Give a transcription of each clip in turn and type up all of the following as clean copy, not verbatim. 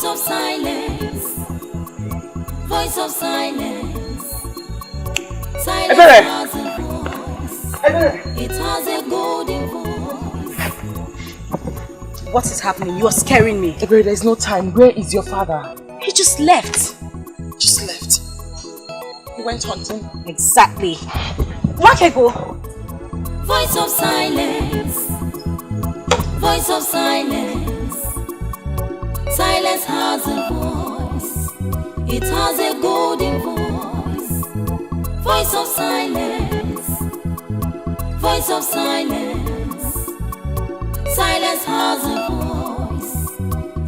of silence. Voice of silence. Silence has a voice. It has a golden voice. What is happening? You're scaring me. Ebere, there's no time. Where is your father? He just left. Just left. He went hunting. Exactly. Wakego. Voice of silence. Voice of silence. Silence has a voice. It has a golden voice. Voice of silence. Voice of silence. Silence has a voice.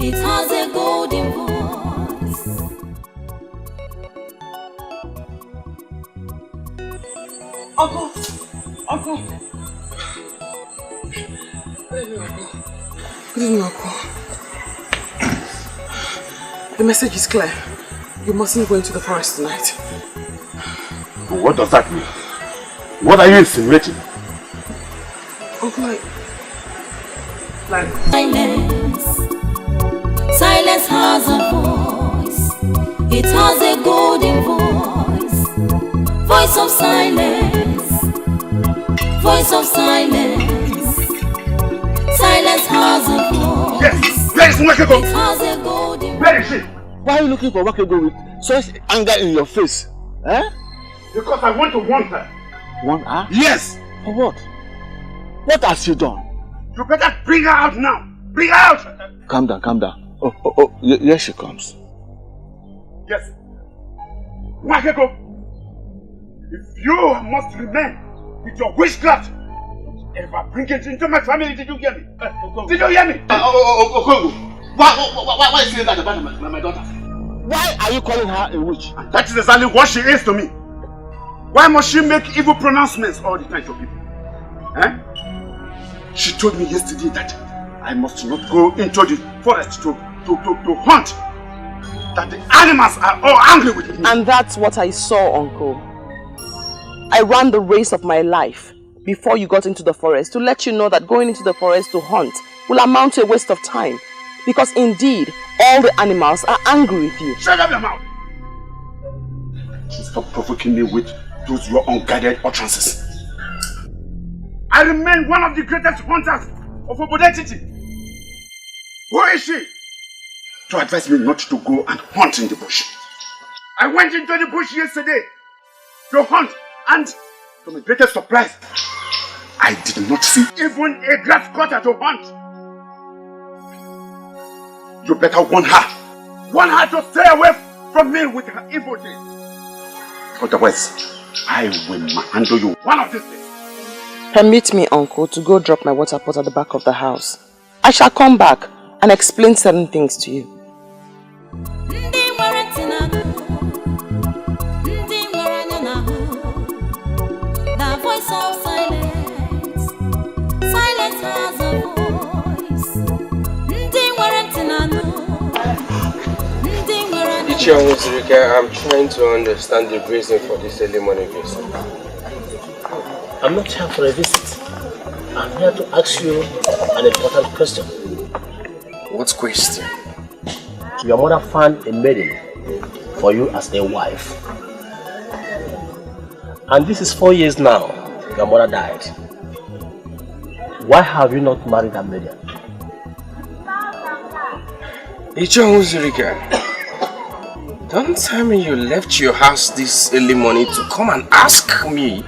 It has a golden voice. Uncle! Uncle! Good evening, Uncle. The message is clear. You mustn't go into the forest tonight. What does that mean? What are you insinuating? Uncle, like... Silence. Silence has a voice. It has a golden voice. Voice of silence. Voice of silence. Silence has a voice. Yes! Where is Wakego? It has a golden voice. Where is she? Why are you looking for Wakego with such anger in your face? Eh? Because I want to warn her. Warn her? Yes! For what? What has she done? You better bring her out now! Bring her out! Calm down, calm down. Oh, here she comes. Yes. Wakego! If you must remain with your witchcraft, ever bring it into my family, did you hear me? Did you hear me? Okongo, why are you saying that about my daughter? Why are you calling her a witch? And that is exactly what she is to me. Why must she make evil pronouncements all the time to people? Eh? She told me yesterday that I must not go into the forest to hunt. That the animals are all angry with me. And that's what I saw, Uncle. I ran the race of my life before you got into the forest to let you know that going into the forest to hunt will amount to a waste of time. Because indeed, all the animals are angry with you. Shut up your mouth! Stop provoking me with those your unguided utterances. I remain one of the greatest hunters of Obodetiti. Who is she? To advise me not to go and hunt in the bush. I went into the bush yesterday to hunt, and to my greatest surprise, I did not see even a grass cutter to hunt. You better warn her. Warn her to stay away from me with her evil deeds. Otherwise, I will handle you one of these days. Permit me, Uncle, to go drop my water pot at the back of the house. I shall come back and explain certain things to you. The voice of silence. Silence has a voice. I'm trying to understand the reason for this early morning visit. I'm not here for a visit. I'm here to ask you an important question. What question? Your mother found a maiden for you as a wife. And this is 4 years now. Your mother died. Why have you not married that maiden? Don't tell me you left your house this early morning to come and ask me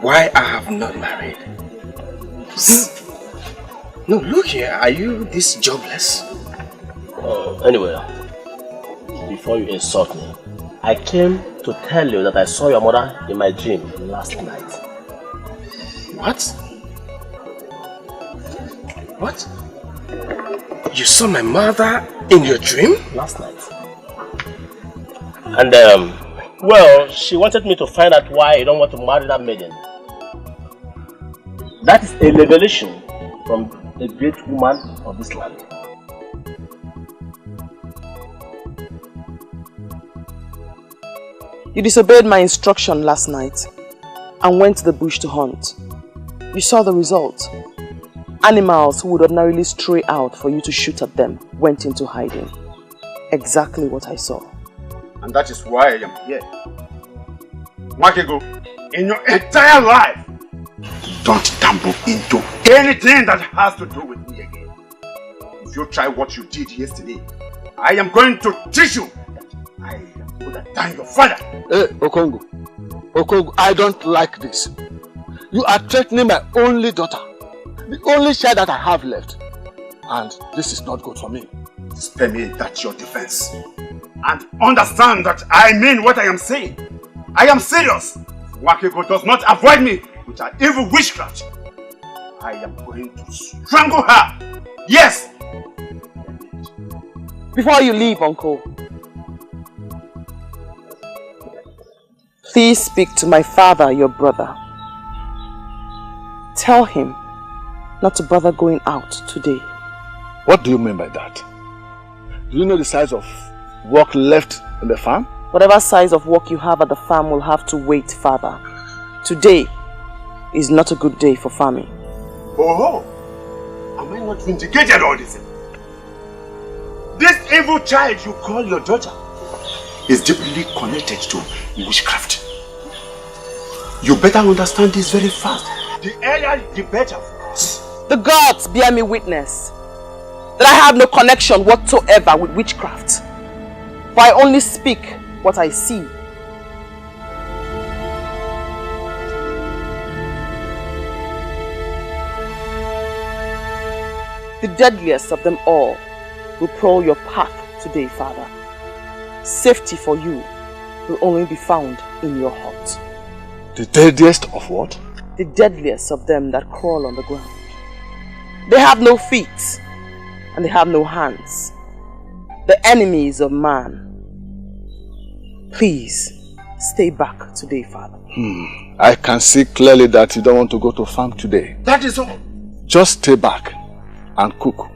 why I have not married. No, look here, are you this jobless? Anyway, before you insult me, I came to tell you that I saw your mother in my dream last night. What? What? You saw my mother in your dream? Last night. And well, she wanted me to find out why you don't want to marry that maiden. That is a revelation from a great woman of this land. You disobeyed my instruction last night and went to the bush to hunt. You saw the result. Animals who would ordinarily stray out for you to shoot at them went into hiding. exactly what I saw. And that is why I am here. Makego, in your entire life, don't dabble into anything that has to do with me again. If you try what you did yesterday, I am going to teach you that I am going to than your father. Hey, Okongo, I don't like this. You are threatening my only daughter, the only child that I have left. And this is not good for me. Spare me that your defense. And understand that I mean what I am saying. I am serious. Wakeko does not avoid me with her evil witchcraft. I am going to strangle her. Yes! Before you leave, Uncle, please speak to my father, your brother. Tell him not to bother going out today. What do you mean by that? Do you know the size of work left in the farm? Whatever size of work you have at the farm will have to wait, Father. Today is not a good day for farming. Oh, am I not vindicated all this? This evil child you call your daughter is deeply connected to witchcraft. You better understand this very fast. The earlier the better for us. The gods bear me witness that I have no connection whatsoever with witchcraft. For I only speak what I see. The deadliest of them all will prowl your path today, Father. Safety for you will only be found in your heart. The deadliest of what? The deadliest of them that crawl on the ground. They have no feet and they have no hands. The enemies of man. Please, stay back today, Father. I can see clearly that you don't want to go to farm today. That is all. Just stay back and cook.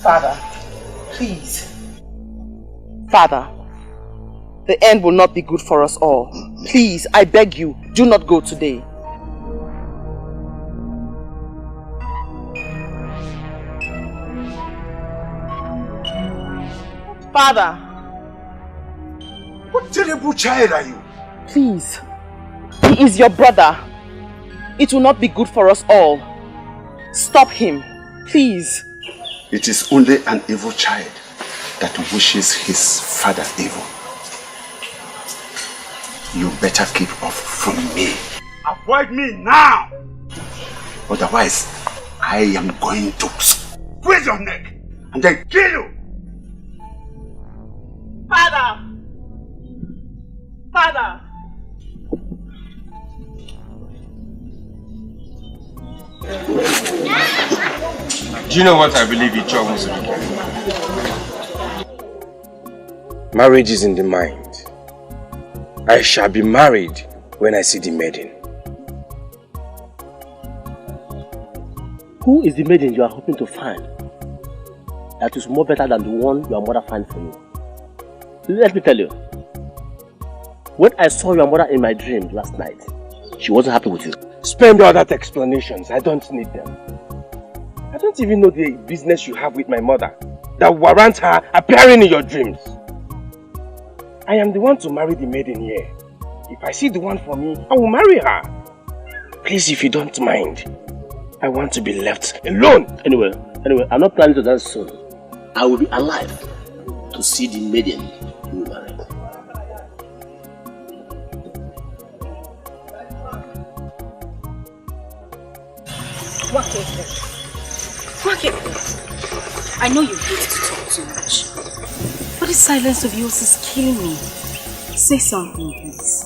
Father, please. Father, the end will not be good for us all. Please, I beg you, do not go today. Father. What terrible child are you? Please. He is your brother. It will not be good for us all. Stop him. Please. It is only an evil child that wishes his father evil. You better keep off from me. Avoid me now! Otherwise, I am going to squeeze your neck and then kill you! Father! Father! Do you know what I believe each of us will do? Marriage is in the mind. I shall be married when I see the maiden. Who is the maiden you are hoping to find that is more better than the one your mother finds for you? Let me tell you, when I saw your mother in my dream last night, she wasn't happy with you. Spend all that explanations, I don't need them. I don't even know the business you have with my mother that warrants her appearing in your dreams. I am the one to marry the maiden here. If I see the one for me, I will marry her. Please, if you don't mind, I want to be left alone. Anyway, I'm not planning to dance soon. I will be alive to see the maiden you will marry. I know you hate to talk too much, but this silence of yours is killing me. Say something, please.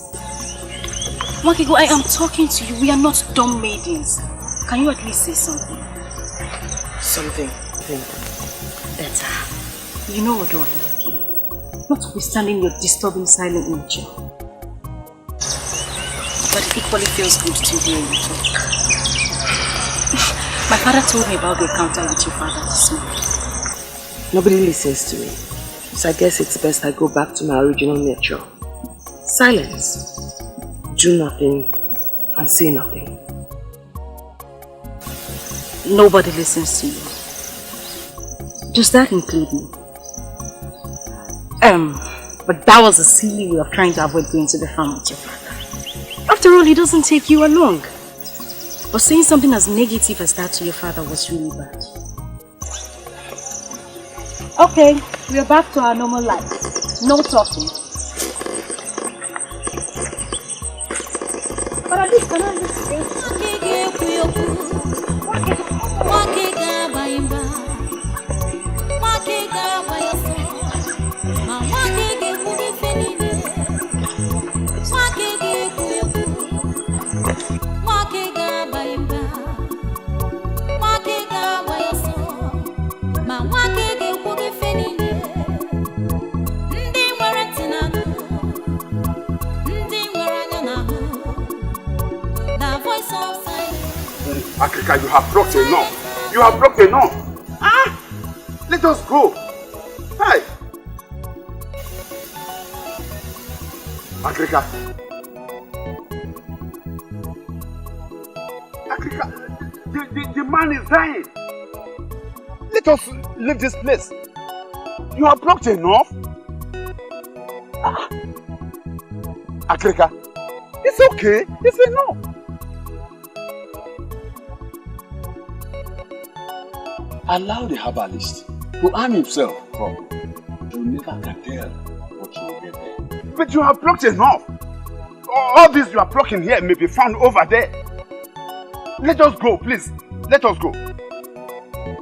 Wakego, I am talking to you. We are not dumb maidens. Can you at least say something? Something. Better. You know what I love you. Notwithstanding your disturbing silent nature. But it equally feels good to hear you talk. My father told me about the encounter with your father this morning. Nobody listens to me. So I guess it's best I go back to my original nature. Silence. Do nothing and say nothing. Nobody listens to you. Does that include me? But that was a silly way of trying to avoid going to the farm with your father. After all, he doesn't take you along. But saying something as negative as that to your father was really bad. Okay, we are back to our normal life. No talking. But at least, can I Africa, you have brought enough. You have brought enough. Ah! Let us go. Hi. Africa. Africa, the man is dying. Let us leave this place. You have brought enough. Ah. Africa, it's okay. It's enough. Allow the herbalist to arm himself properly. You never can tell what you will get there. But you have plucked enough. All this you are plucking here may be found over there. Let us go, please. Let us go.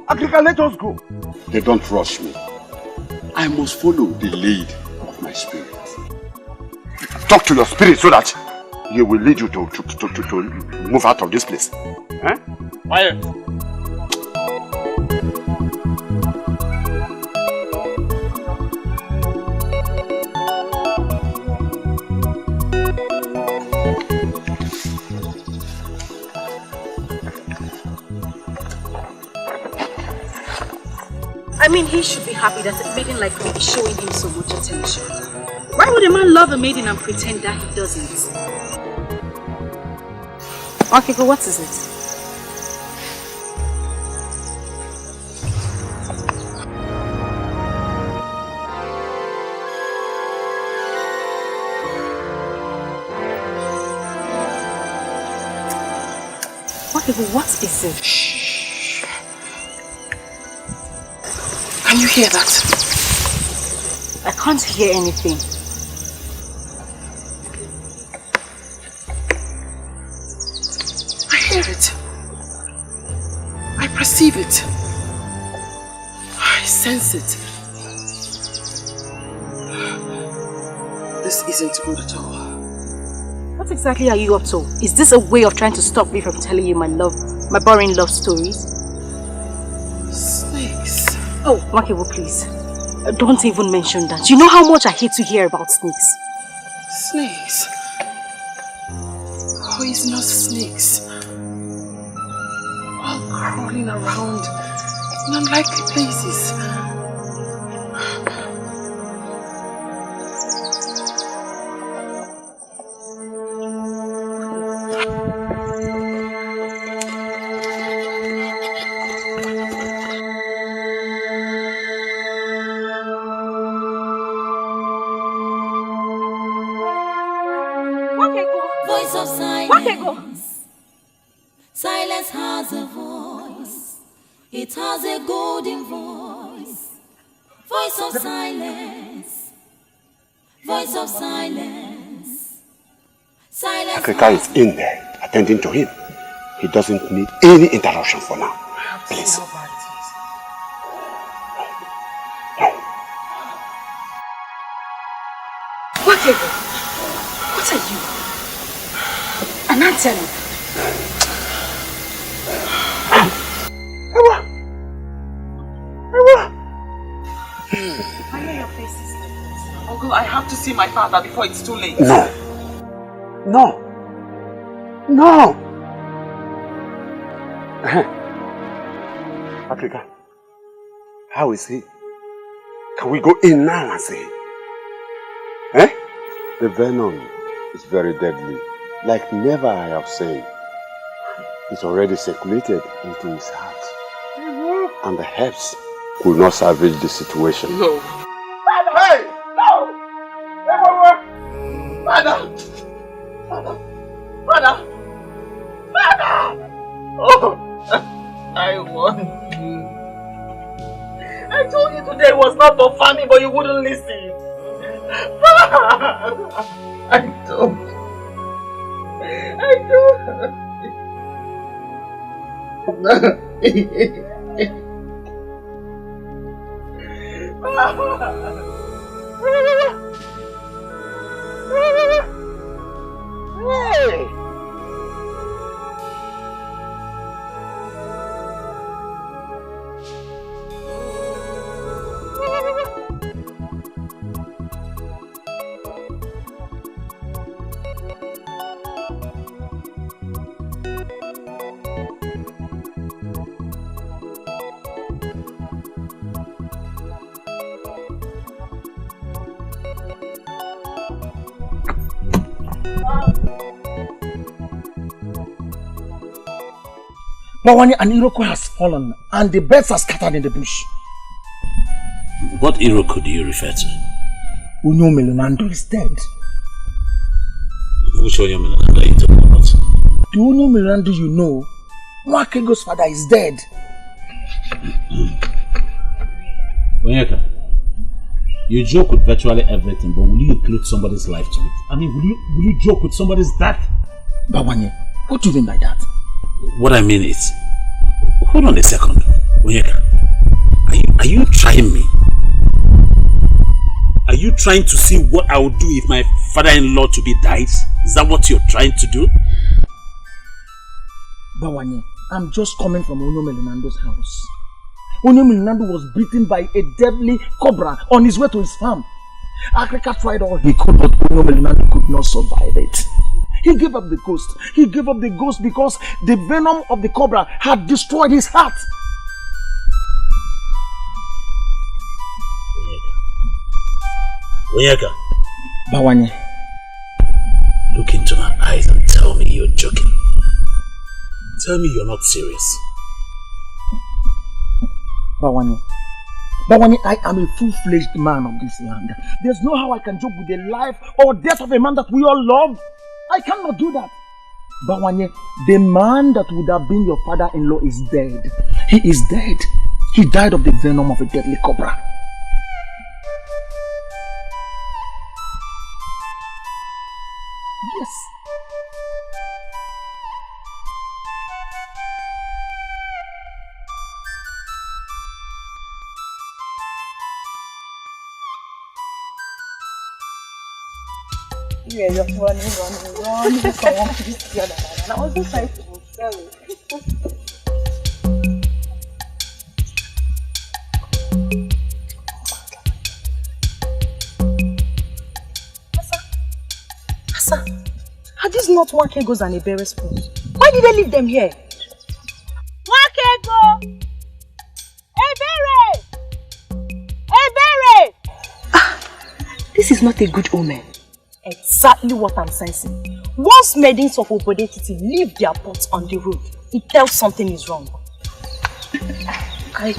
Agrika, let us go. They don't rush me. I must follow the lead of my spirit. Talk to your spirit so that he will lead you to move out of this place. Eh? Quiet. I mean, he should be happy that a maiden like me is showing him so much attention. Why would a man love a maiden and pretend that he doesn't? Okay, but what is it? Okay, but what is it? Shh. Can you hear that? I can't hear anything. I hear it. I perceive it. I sense it. This isn't good at all. What exactly are you up to? Is this a way of trying to stop me from telling you my boring love stories? Snakes. Oh, Makibo, please. Don't even mention that. You know how much I hate to hear about snakes. Snakes? Poisonous snakes. All crawling around in unlikely places. Voice of silence. Silence has a voice. It has a golden voice. Voice of silence. Voice of silence. Silence. Agrika is in there, attending to him. He doesn't need any interruption for now. Please. What are you? An antenna? I hear your faces. Uncle, I have to see my father before it's too late. No. No. No. Agrika, how is he? Can we go in now and see him? Eh? The venom is very deadly. Like never I have said. It's already circulated into his heart. And the herbs could not salvage the situation. No. Hey! Father! Father! Father! Father! Oh! I want you. I told you today was not for family, but you wouldn't listen. Father! I don't. Hey! Mawani, an Iroko has fallen and the birds are scattered in the bush. What Iroko do you refer to? Unyo Melonando is dead. Which Unyo Melonando are you talking about? The Unyo Melonando you know, Nwakego's father is dead. Onyeka, you joke with virtually everything, but will you include somebody's life to it? I mean, will you joke with somebody's death? Bawanye, what do you mean by that? What I mean is, hold on a second, Onyeka. Are you trying me? Are you trying to see what I would do if my father-in-law to be dies? Is that what you're trying to do? Bawanye, I'm just coming from Onyo Melonando's house. Onyo Melonando was beaten by a deadly cobra on his way to his farm. Africa tried all he could, but Onyo Melonando could not survive it. He gave up the ghost. He gave up the ghost because the venom of the cobra had destroyed his heart. Onyeka. Bawanye. Look into my eyes and tell me you're joking. Tell me you're not serious. Bawanye, I am a full-fledged man of this land. There's no how I can joke with the life or death of a man that we all love. I cannot do that. Bawanye, the man that would have been your father-in-law is dead. He is dead. He died of the venom of a deadly cobra. Yes. Yeah, you're running. Someone please the other man. And I was just trying to tell you. Asa, are these not Wakegos and Ebere's foods? Why did they leave them here? Wakego! Ebere! This is not a good omen. Exactly what I'm sensing. Once maidens of Obodetiti leave their pots on the road, it tells something is wrong. I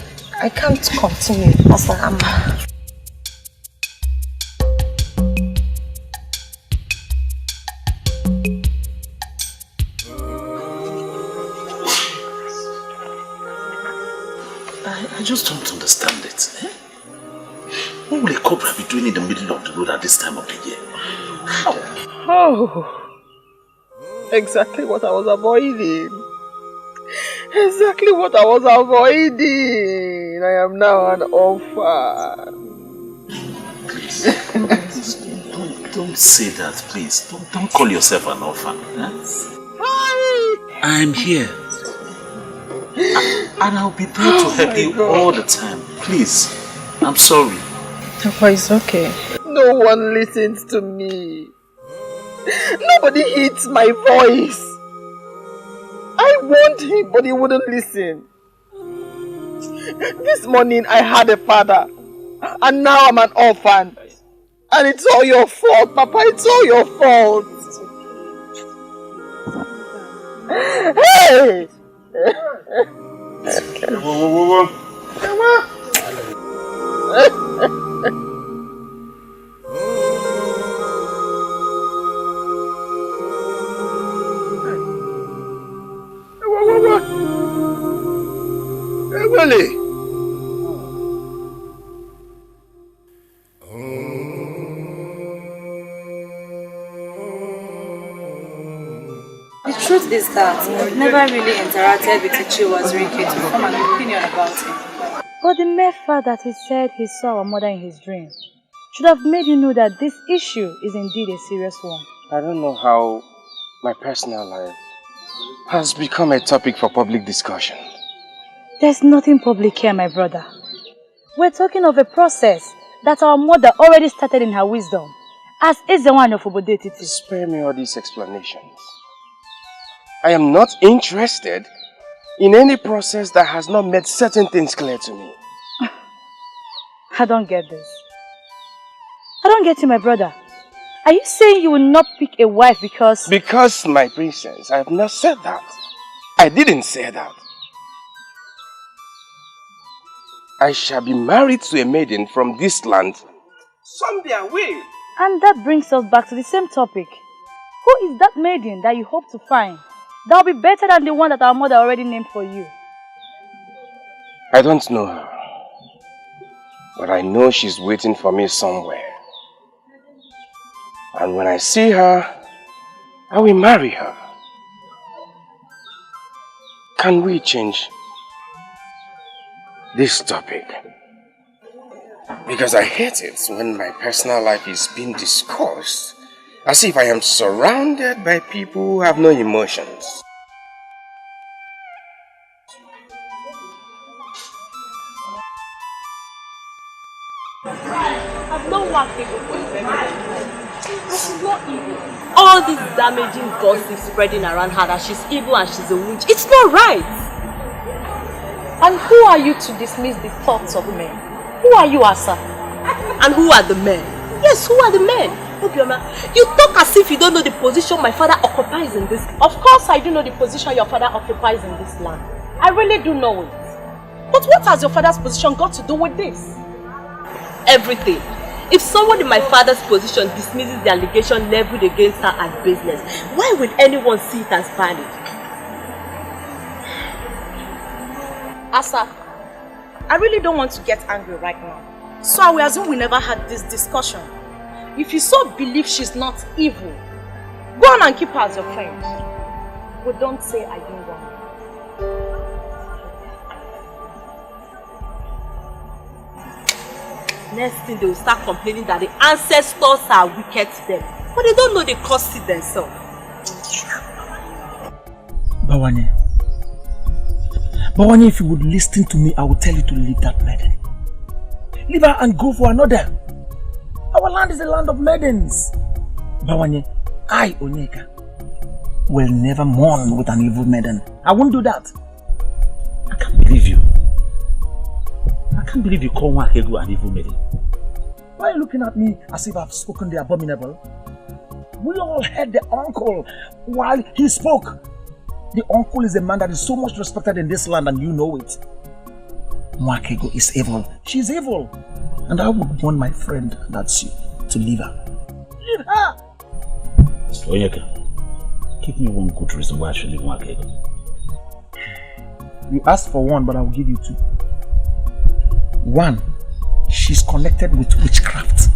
can't continue as I am. I just don't understand it. Eh? What will a cobra be doing in the middle of the road at this time of the year? Oh, exactly what I was avoiding. Exactly what I was avoiding. I am now an orphan. Please, don't say that, please. Don't call yourself an orphan. Eh? I'm here. And I'll be there to help you all the time. Please, I'm sorry. Papa, it's okay. No one listens to me. Nobody heeds my voice. I warned him, but he wouldn't listen. This morning I had a father, and now I'm an orphan. And it's all your fault, Papa. It's all your fault. Hey! Whoa. Come on. truth is that I've never really interacted with Ichiwa Rike to form an opinion about him. But the mere fact that he said he saw our mother in his dream should have made you know that this issue is indeed a serious one. I don't know how my personal life has become a topic for public discussion. There's nothing public here, my brother. We're talking of a process that our mother already started in her wisdom, as is the one of Obodetiti. Spare me all these explanations. I am not interested in any process that has not made certain things clear to me. I don't get this. I don't get you, my brother. Are you saying you will not pick a wife because... Because, my princess, I have not said that. I didn't say that. I shall be married to a maiden from this land someday I will. And that brings us back to the same topic. Who is that maiden that you hope to find that will be better than the one that our mother already named for you? I don't know her, but I know she's waiting for me somewhere. And when I see her, I will marry her. Can we change this topic? Because I hate it when my personal life is being discussed as if I am surrounded by people who have no emotions. I've not worked evil for you. She's not evil. All this damaging gossip spreading around her that she's evil and she's a witch, it's not right. And who are you to dismiss the thoughts of men? Who are you, Asa? And who are the men? Yes, who are the men? You talk as if you don't know the position my father occupies in this. Of course I do know the position your father occupies in this land. I really do know it. But what has your father's position got to do with this? Everything. If someone in my father's position dismisses the allegation leveled against her as business, why would anyone see it as valid? Asa, I really don't want to get angry right now. So I will assume we never had this discussion. If you so believe she's not evil, go on and keep her as your friend. But don't say I didn't want her. Next thing they will start complaining that the ancestors are wicked to them. But they don't know they caused it themselves. Bawanye, if you would listen to me, I will tell you to leave that maiden. Leave her and go for another. Our land is a land of maidens. Bawanye, I, Onyeka, will never mourn with an evil maiden. I won't do that. I can't believe you. I can't believe you call Nwakego an evil maiden. Why are you looking at me as if I've spoken the abominable? We all heard the uncle while he spoke. The uncle is a man that is so much respected in this land and you know it. Nwakego is evil. She's evil. And I would want my friend, that's you, to leave her. Leave her! Onyeka, give me one good reason why I should leave Nwakego. You asked for one, but I will give you two. One, she's connected with witchcraft.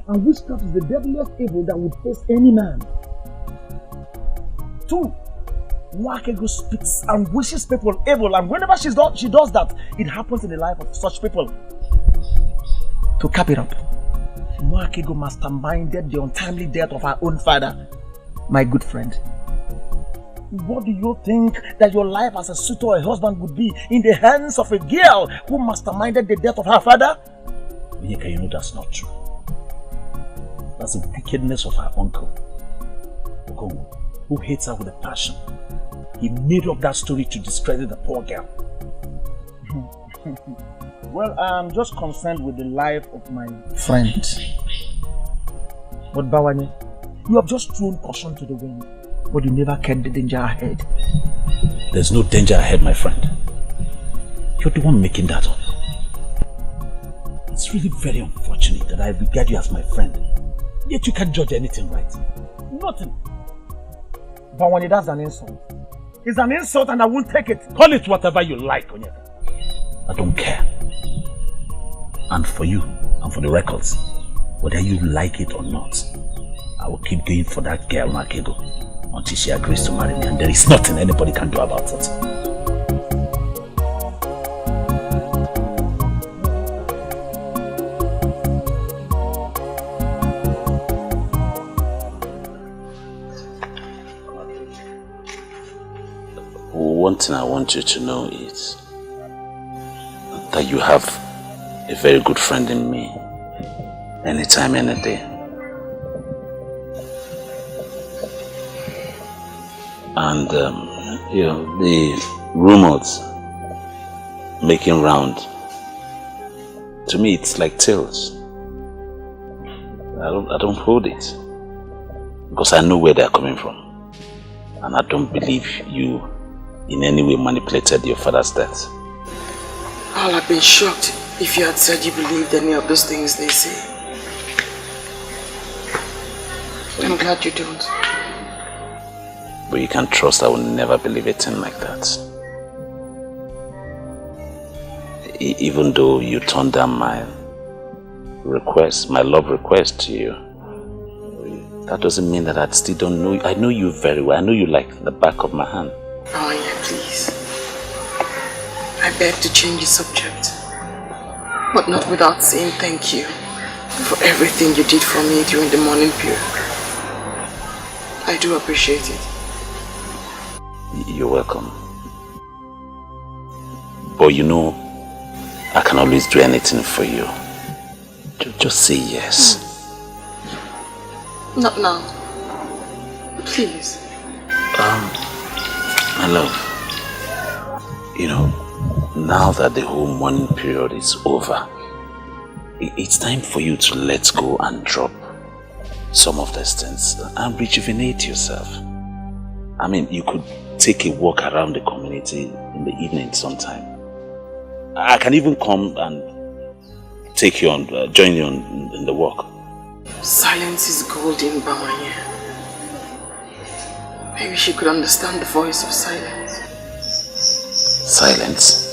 And witchcraft is the deadliest evil that would face any man. Two, Nwakego speaks and wishes people evil, and whenever she does that, it happens in the life of such people. To cap it up, Nwakego masterminded the untimely death of her own father, my good friend. What do you think that your life as a suitor or a husband would be in the hands of a girl who masterminded the death of her father? Onyeka, you know that's not true. That's the wickedness of her uncle, Okongo, who hates her with a passion. He made up that story to discredit the poor girl. Well, I'm just concerned with the life of my friend. But Bawanye, you have just thrown caution to the wind, but you never kept the danger ahead. There's no danger ahead, my friend. You're the one making that up. It's really very unfortunate that I regard you as my friend, yet you can't judge anything right. Nothing. Bawanye, that's an insult. It's an insult and I won't take it. Call it whatever you like, Onyeka. I don't care. And for you, and for the records, whether you like it or not, I will keep going for that girl, Nwakego. until she agrees to marry me, and there is nothing anybody can do about it. One thing I want you to know is that you have a very good friend in me, anytime, any day. And you know, the rumors making round, to me it's like tales. I don't hold it, because I know where they're coming from, and I don't believe you in any way manipulated your father's death. I'll have been shocked if you had said you believed any of those things they say. I'm glad you don't. But you can trust I will never believe a thing like that. Even though you turned down my request, my love request to you, that doesn't mean that I still don't know you. I know you very well. I know you like the back of my hand. Oh yeah, please. I beg to change the subject, but not without saying thank you for everything you did for me during the mourning period. I do appreciate it. You're welcome. But you know, I can always do anything for you. Just say yes. Not now. Please. My love, you know, now that the whole mourning period is over, it's time for you to let go and drop some of these things and rejuvenate yourself. I mean, you could take a walk around the community in the evening sometime. I can even come and take you on, join you in the walk. Silence is golden, Bamanye. Maybe she could understand the voice of silence. Silence?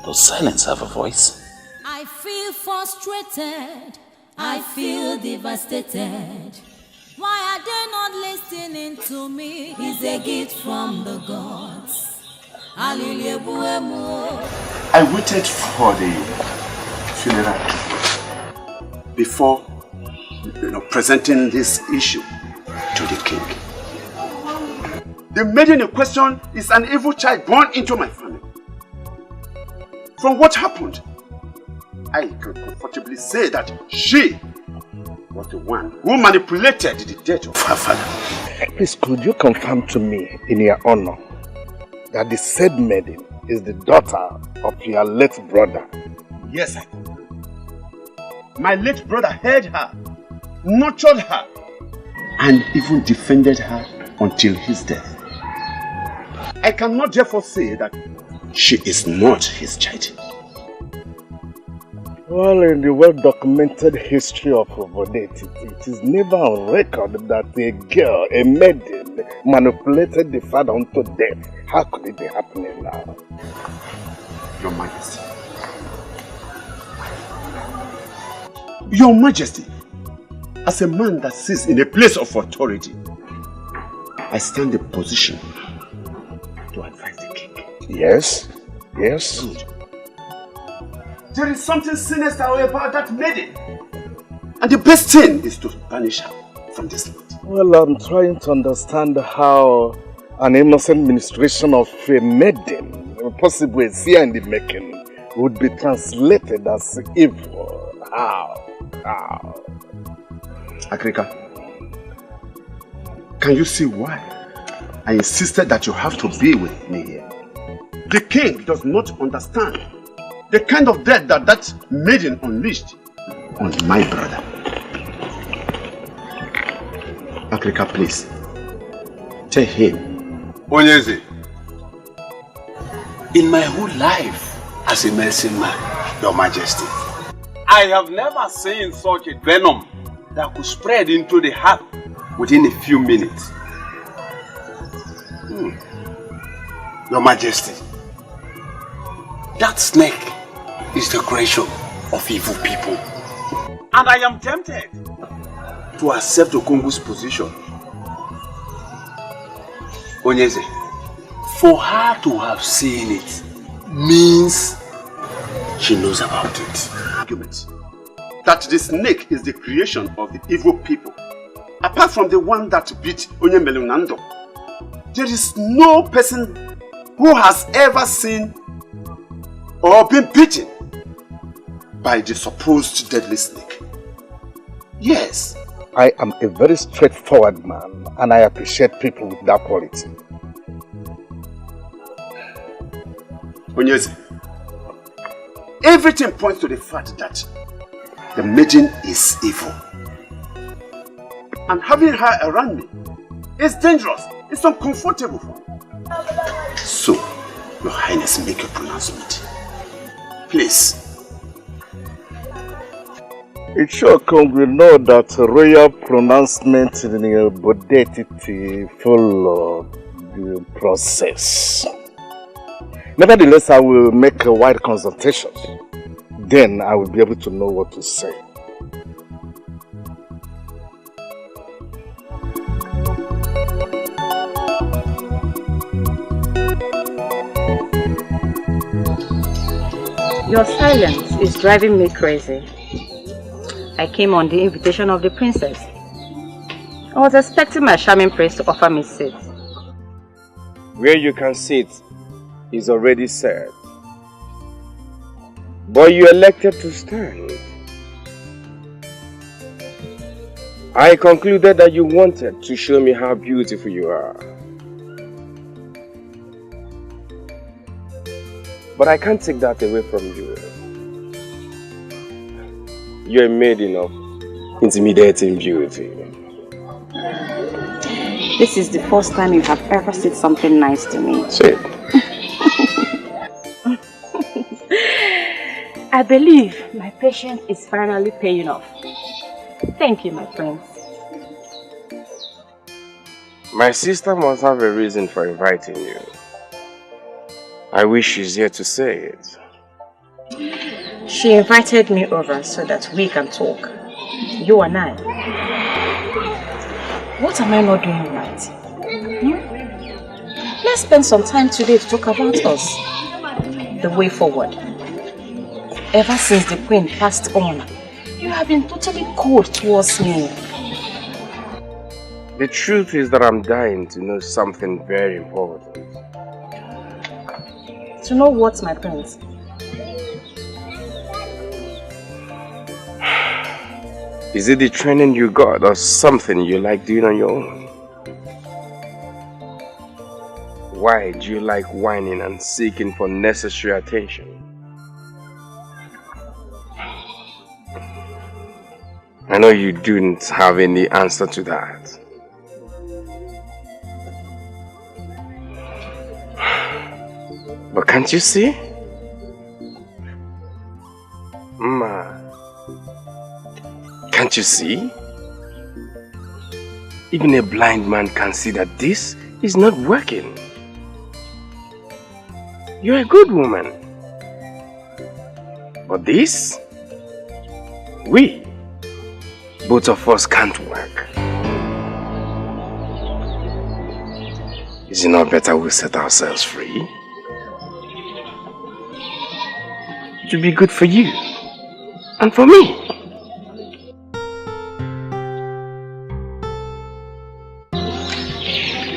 Does silence have a voice? I feel frustrated. I feel devastated. Why are they not listening to me? It's a gift from the gods. I waited for the funeral before presenting this issue to the king. The maiden in question is an evil child born into my family. From what happened, I can comfortably say that she was the one who manipulated the death of her father. Please, could you confirm to me, in your honor, that the said maiden is the daughter of your late brother? Yes, I confirm. My late brother heard her, nurtured her, and even defended her until his death. I cannot therefore say that she is not his child. Well, in the well-documented history of Obodeti, it is never on record that a girl, a maiden, manipulated the father unto death. How could it be happening now? Your Majesty. Your Majesty, as a man that sits in a place of authority, I stand in position to advise the king. Yes, yes. Good. There is something sinister about that maiden. And the best thing is to banish her from this land. Well, I'm trying to understand how an innocent ministration of a maiden, possibly a seer in the making, would be translated as evil. How? Agrika, can you see why I insisted that you have to be with me here? The king does not understand the kind of death that maiden unleashed on my brother. Agrika, please, tell him. Onyeze, in my whole life as a medicine man, Your Majesty, I have never seen such a venom that could spread into the heart within a few minutes. Your Majesty, that snake is the creation of evil people. And I am tempted to accept Okongu's position. Onyeze, for her to have seen it means she knows about it. Argument that the snake is the creation of the evil people. Apart from the one that beat Onyemelunando, there is no person who has ever seen or been beaten by the supposed deadly snake. Yes. I am a very straightforward man, and I appreciate people with that quality. Onyeze, everything points to the fact that the maiden is evil. And having her around me is dangerous. It's uncomfortable for me. So, Your Highness, make a pronouncement. Please. It sure comes, we know that royal pronouncement in the bodetity follow the process. Nevertheless, I will make a wide consultation. Then I will be able to know what to say. Your silence is driving me crazy. I came on the invitation of the princess. I was expecting my charming prince to offer me seat. Where you can sit is already said. But you elected to stand. I concluded that you wanted to show me how beautiful you are. But I can't take that away from you. You're a maiden of intimidating beauty. This is the first time you have ever said something nice to me. Say it. I believe my patience is finally paying off. Thank you, my prince. My sister must have a reason for inviting you. I wish she's here to say it. She invited me over so that we can talk. You and I. What am I not doing right? Let's spend some time today to talk about us. The way forward. Ever since the queen passed on, you have been totally cold towards me. The truth is that I'm dying to know something very important. To know what, my prince? Is it the training you got or something you like doing on your own? Why do you like whining and seeking for necessary attention? I know you don't have any answer to that. But can't you see? Can't you see? Even a blind man can see that this is not working. You're a good woman. But this, both of us can't work. Is it not better we set ourselves free? It will be good for you and for me.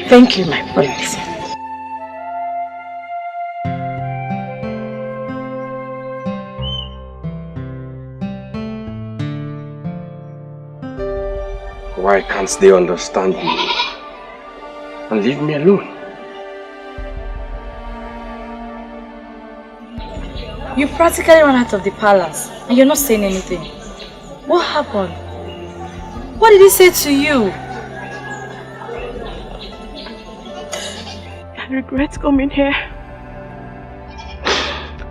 Thank you, my prince. Why can't they understand me and leave me alone? You practically ran out of the palace and you're not saying anything. What happened? What did he say to you? I regret coming here.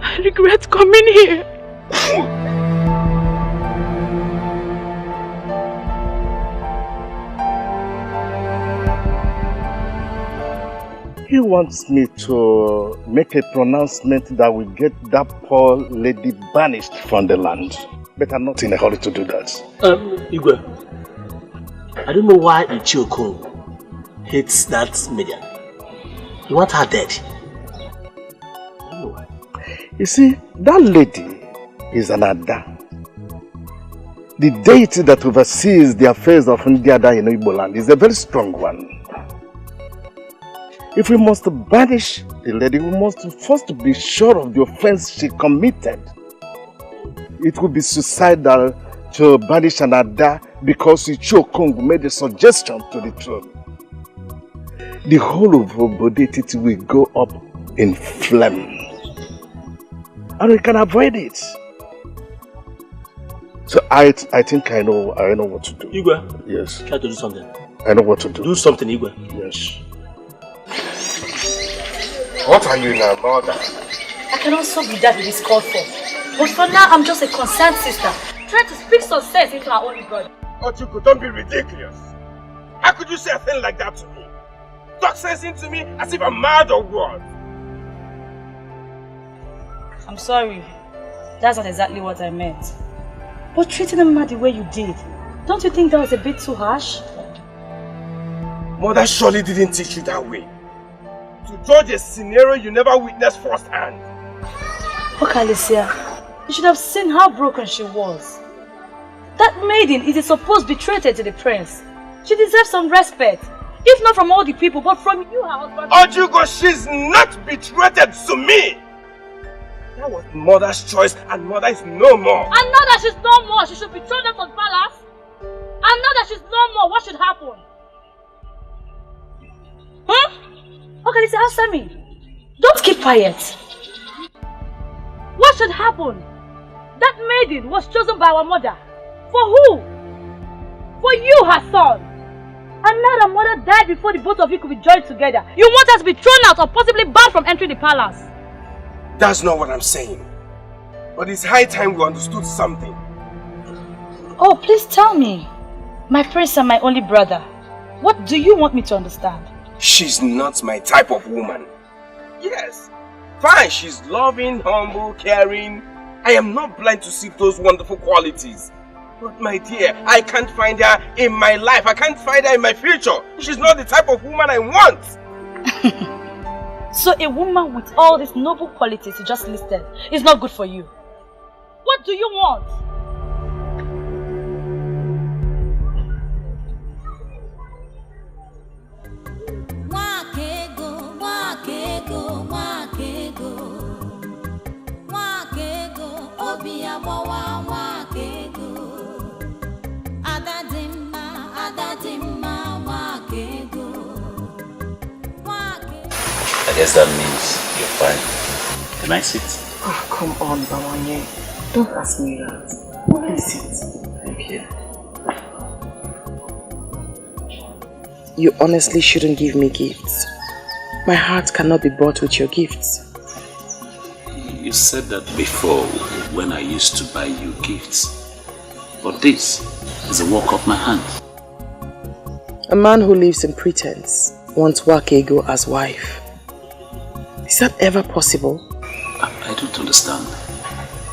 I regret coming here. He wants me to make a pronouncement that will get that poor lady banished from the land. But I'm not in a hurry to do that. Igwe, I don't know why Uju Okoli hates that medium. You want her dead. I don't know why. You see, that lady is an Ada. The deity that oversees the affairs of Ndiada in Igbo land is a very strong one. If we must banish the lady, we must first be sure of the offense she committed. It would be suicidal to banish an Ada because Uju Okoli made a suggestion to the throne. The whole of Obodetiti will go up in flames. And we can avoid it. So I think I know what to do. Igwe? Yes. Try to do something. I know what to do. Do something, Igwe. Yes. What are you now, mother? I cannot solve the that it is called for. But for now, I'm just a concerned sister, trying to speak some sense into our only brother. Ochuku, don't be ridiculous. How could you say a thing like that to me? Talk sense into me as if I'm mad or what? I'm sorry. That's not exactly what I meant. But treating him the way you did, don't you think that was a bit too harsh? Mother surely didn't teach you that way. To judge a scenario you never witnessed firsthand. Look, Alicia, you should have seen how broken she was. That maiden is a supposed betrayal to the prince. She deserves some respect. If not from all the people, but from you, her husband. Ojugo, she's not betrayed to me! That was mother's choice, and mother is no more. And now that she's no more, she should be thrown out of the palace. And now that she's no more, what should happen? Okay, listen, answer me. Don't keep quiet. What should happen? That maiden was chosen by our mother. For who? For you, her son. And now that mother died before the both of you could be joined together. You want us to be thrown out or possibly banned from entering the palace. That's not what I'm saying. But it's high time we understood something. Oh, please tell me. My prince and my only brother. What do you want me to understand? She's not my type of woman. Yes, fine, she's loving, humble, caring. I am not blind to see those wonderful qualities. But my dear, I can't find her in my life. I can't find her in my future. She's not the type of woman I want. So a woman with all these noble qualities you just listed is not good for you. What do you want? I guess that means you're fine. Can I sit? Oh, come on, Bawanye. Don't ask me that. Please sit. Thank you. You honestly shouldn't give me gifts. My heart cannot be bought with your gifts. You said that before when I used to buy you gifts. But this is a work of my hands. A man who lives in pretense wants Wakego as wife. Is that ever possible? I don't understand.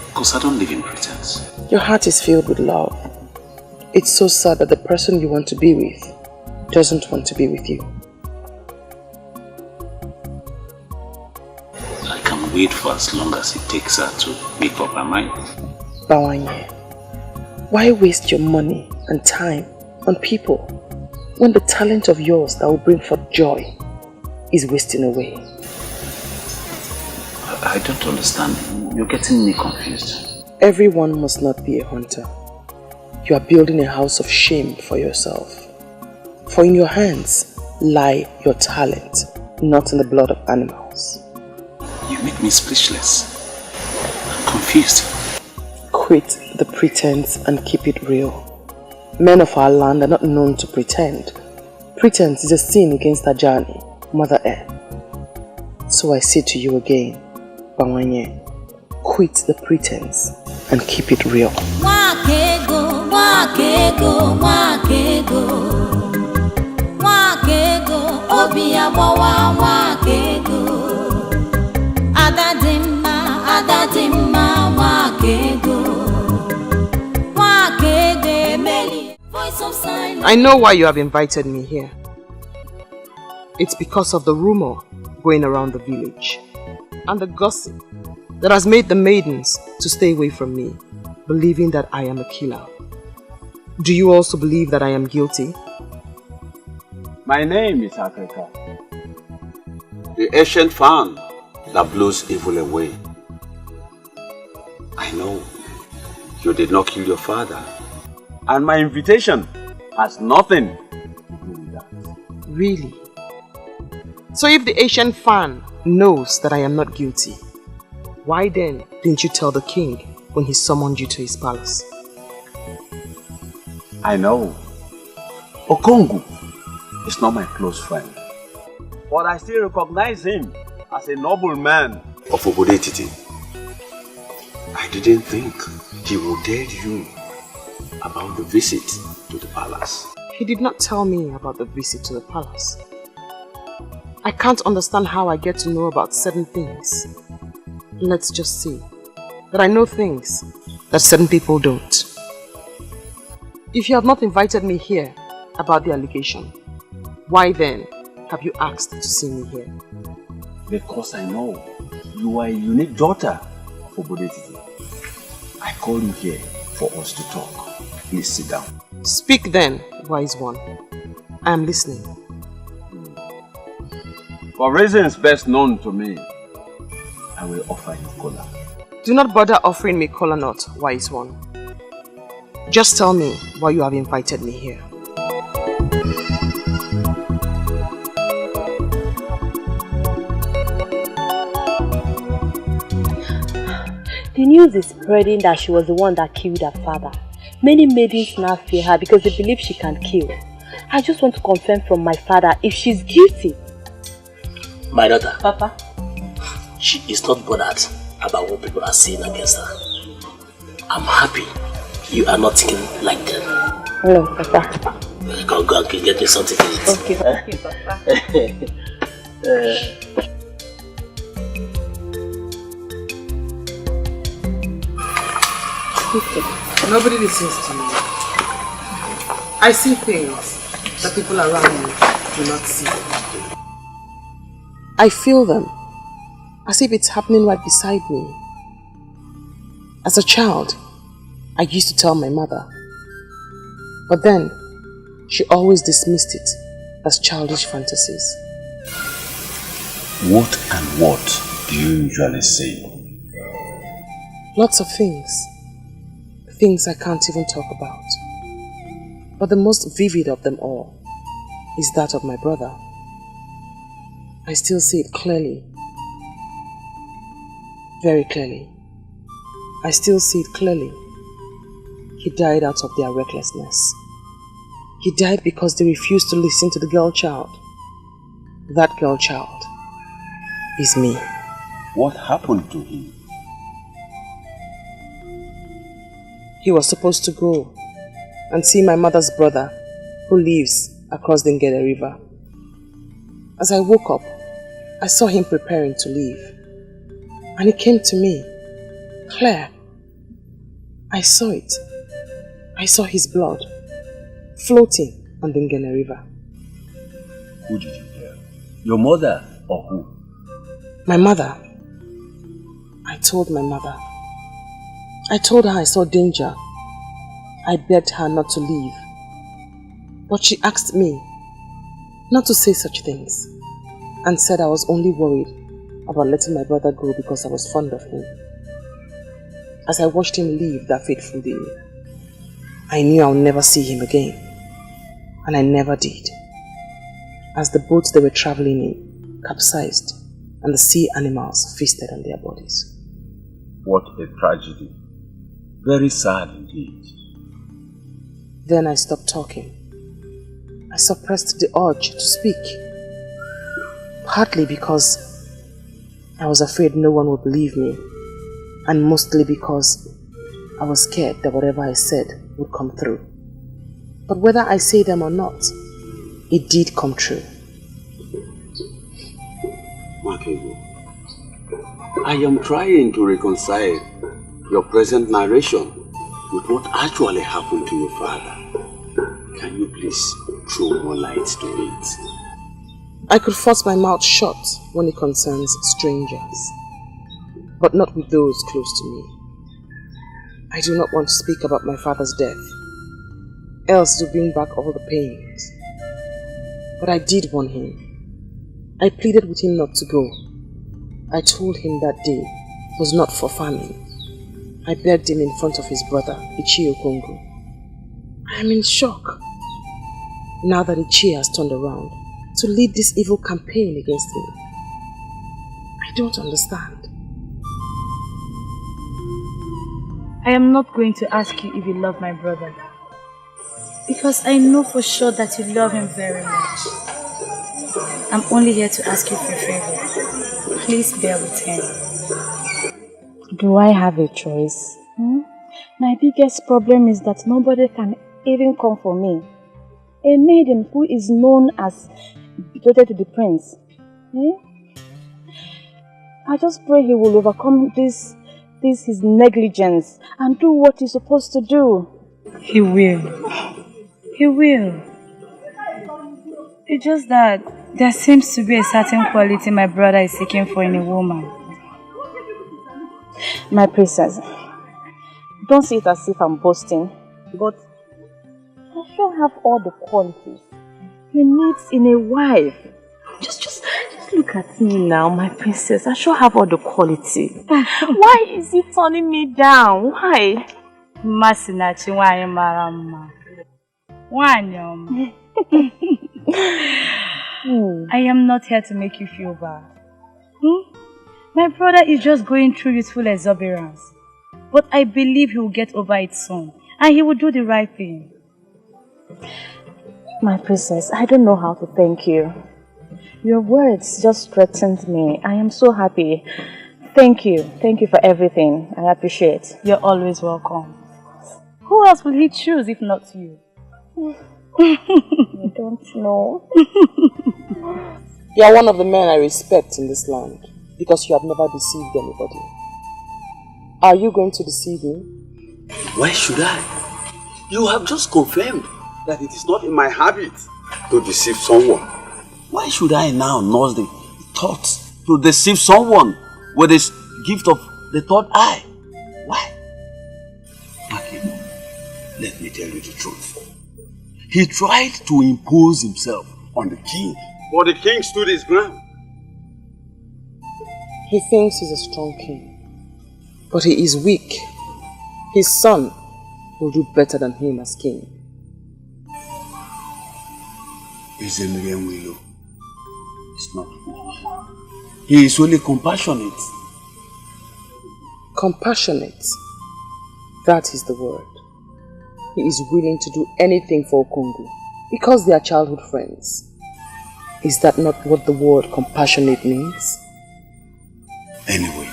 Because I don't live in pretense. Your heart is filled with love. It's so sad that the person you want to be with doesn't want to be with you. I can wait for as long as it takes her to make up her mind. Bawanye, why waste your money and time on people when the talent of yours that will bring forth joy is wasting away? I don't understand. You're getting me confused. Everyone must not be a hunter. You are building a house of shame for yourself. For in your hands lie your talent, not in the blood of animals. You make me speechless. I'm confused. Quit the pretense and keep it real. Men of our land are not known to pretend. Pretense is a sin against Ajani, Mother Earth. So I say to you again, Bawanye, quit the pretense and keep it real. Wakego, wakego, wakego. Wakego, obiabawa, wakego. Adadimma, wakego. Wakego, Emily, voice of I know why you have invited me here. It's because of the rumor going around the village and the gossip that has made the maidens to stay away from me, believing that I am a killer. Do you also believe that I am guilty? My name is Africa, the ancient fan that blows evil away. I know you did not kill your father, and my invitation has nothing to do with that. Really? So if the Asian fan knows that I am not guilty, why then didn't you tell the king when he summoned you to his palace? I know Okongu is not my close friend, but I still recognize him as a noble man of Obodetiti. I didn't think he would tell you about the visit to the palace. He did not tell me about the visit to the palace. I can't understand how I get to know about certain things. Let's just say that I know things that certain people don't. If you have not invited me here about the allegation, why then have you asked to see me here? Because I know you are a unique daughter of Obodetiti. I call you here for us to talk. Please sit down. Speak then, wise one. I am listening. For reasons best known to me, I will offer you kola. Do not bother offering me kola nut, wise one. Just tell me why you have invited me here. The news is spreading that she was the one that killed her father. Many maidens now fear her because they believe she can kill. I just want to confirm from my father if she's guilty. My daughter. Papa? She is not bothered about what people are saying against her. I'm happy you are not thinking like them. No, Papa. Go and get me something to eat. Okay, Papa. Nobody listens to me. I see things that people around me do not see. I feel them as if it's happening right beside me. As a child, I used to tell my mother, but then she always dismissed it as childish fantasies. What and what do you usually say? Lots of things. Things I can't even talk about. But the most vivid of them all is that of my brother. I still see it clearly. Very clearly. I still see it clearly. He died out of their recklessness. He died because they refused to listen to the girl child. That girl child is me. What happened to him? He was supposed to go and see my mother's brother who lives across the Ngede River. As I woke up, I saw him preparing to leave. And he came to me. Claire, I saw it. I saw his blood floating on the Ngede River. Who did you tell? Your mother or who? My mother. I told my mother. I told her I saw danger. I begged her not to leave. But she asked me not to say such things and said I was only worried about letting my brother go because I was fond of him. As I watched him leave that fateful day, I knew I would never see him again. And I never did. As the boat they were traveling in capsized and the sea animals feasted on their bodies. What a tragedy. Very sad indeed. Then I stopped talking. I suppressed the urge to speak. Partly because I was afraid no one would believe me, and mostly because I was scared that whatever I said would come through. But whether I say them or not, it did come true. Makego, I am trying to reconcile your present narration with what actually happened to your father. Can Can you please throw more light to it? I could force my mouth shut when it concerns strangers, but not with those close to me. I do not want to speak about my father's death, else it will bring back all the pains. But I did warn him. I pleaded with him not to go. I told him that day was not for famine. I begged him in front of his brother, Uju Okoli. I am in shock now that Uju has turned around to lead this evil campaign against me. I don't understand. I am not going to ask you if you love my brother, because I know for sure that you love him very much. I'm only here to ask you for a favor. Please bear with him. Do I have a choice? My biggest problem is that nobody can even come for me. A maiden who is known as devoted to the prince. I just pray he will overcome this his negligence and do what he's supposed to do. He will. He will. It's just that there seems to be a certain quality my brother is seeking for in a woman. My princess, don't see it as if I'm boasting, but I sure have all the qualities he needs in a wife. Just look at me now, my princess. I sure have all the quality. Why is he turning me down? Why? Masinachi why marama. I am not here to make you feel bad. My brother is just going through youthful exuberance. But I believe he will get over it soon. And he will do the right thing. My princess, I don't know how to thank you. Your words just strengthened me. I am so happy. Thank you. Thank you for everything. I appreciate. You're always welcome. Who else will he choose if not you? I don't know. You are one of the men I respect in this land because you have never deceived anybody. Are you going to deceive me? Why should I? You have just confirmed that it is not in my habit to deceive someone. Why should I now nurse the thought to deceive someone with this gift of the third eye? Why? Okay, let me tell you the truth. He tried to impose himself on the king, but the king stood his ground. He thinks he's a strong king, but he is weak. His son will do better than him as king. It's not weak. He is only compassionate. Compassionate. That is the word. He is willing to do anything for Okoli because they are childhood friends. Is that not what the word compassionate means? Anyway,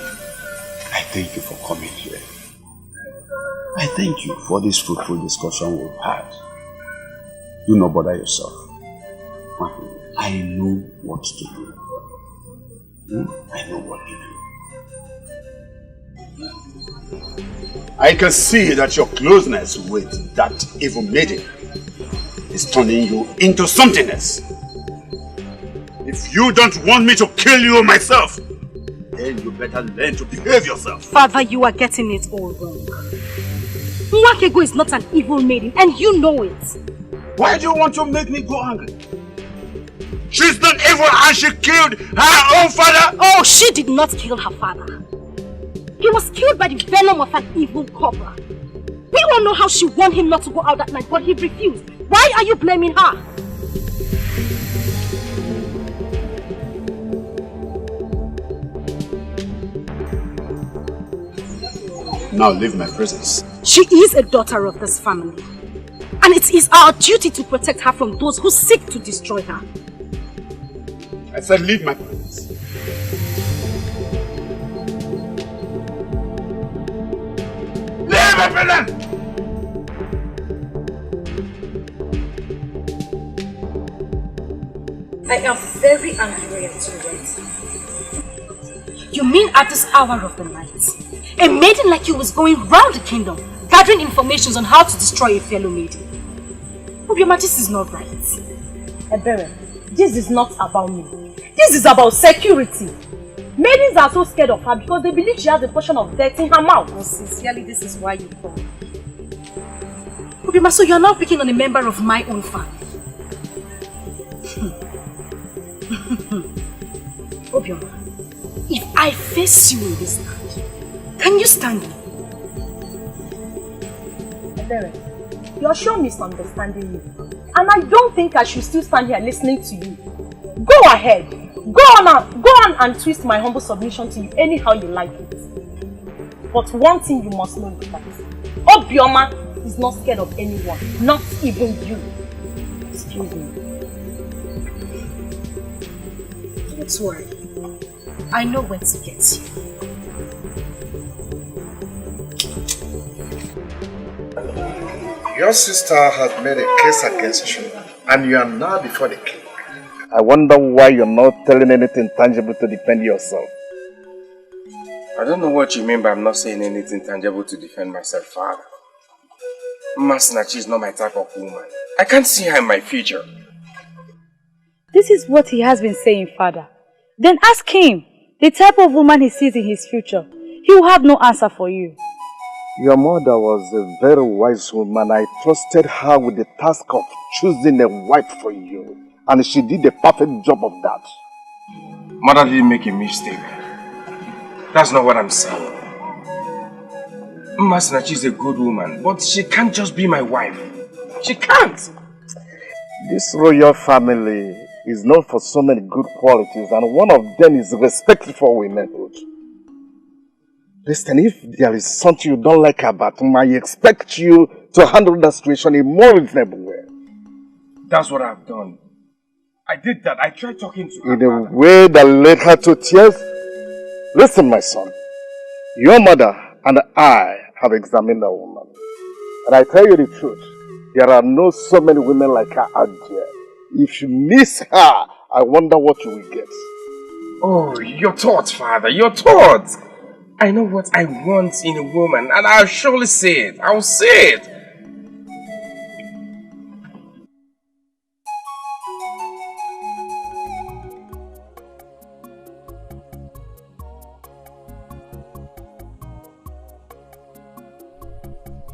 I thank you for coming here. I thank you for this fruitful discussion we've had. Do not bother yourself. I know what to do. I know what to do. I can see that your closeness with that evil maiden is turning you into something else. If you don't want me to kill you myself, then you better learn to behave yourself. Father, you are getting it all wrong. Nwakego is not an evil maiden, and you know it. Why do you want to make me go angry? She's not evil and she killed her own father? Oh, she did not kill her father. He was killed by the venom of an evil cobra. We all know how she warned him not to go out that night, but he refused. Why are you blaming her? Now leave my presence. She is a daughter of this family. And it is our duty to protect her from those who seek to destroy her. I said leave my presence. Leave my presence! I am very angry at you, right? You mean at this hour of the night, a maiden like you was going round the kingdom, gathering information on how to destroy a fellow maiden? Obioma, this is not right. Ebere, this is not about me. This is about security. Maidens are so scared of her because they believe she has a portion of death in her mouth. Oh, sincerely, this is why you call. Obioma, so you are now picking on a member of my own family. Obioma, if I face you in this land, can you stand me? Ebere, you are sure misunderstanding me. And I don't think I should still stand here listening to you. Go ahead. Go on and twist my humble submission to you anyhow you like it. But one thing you must know is that Obioma is not scared of anyone, not even you. Excuse me. Don't worry. I know when to get you. Your sister has made a case against you, and you are now before the king. I wonder why you're not telling anything tangible to defend yourself. I don't know what you mean by I'm not saying anything tangible to defend myself, Father. Masinachi is not my type of woman. I can't see her in my future. This is what he has been saying, Father. Then ask him the type of woman he sees in his future. He will have no answer for you. Your mother was a very wise woman. I trusted her with the task of choosing a wife for you. And she did a perfect job of that. Mother didn't make a mistake. That's not what I'm saying. Masinachi is a good woman, but she can't just be my wife. She can't! This royal family is known for so many good qualities, and one of them is respect for womanhood. Listen, if there is something you don't like about him, I expect you to handle that situation in a more reasonable way. That's what I've done. I did that. I tried talking to her. In a way that led her to tears. Listen, my son. Your mother and I have examined that woman. And I tell you the truth. There are not so many women like her out there. If you miss her, I wonder what you will get. Oh, your thoughts, Father. Your thoughts. I know what I want in a woman, and I'll surely say it. I'll say it.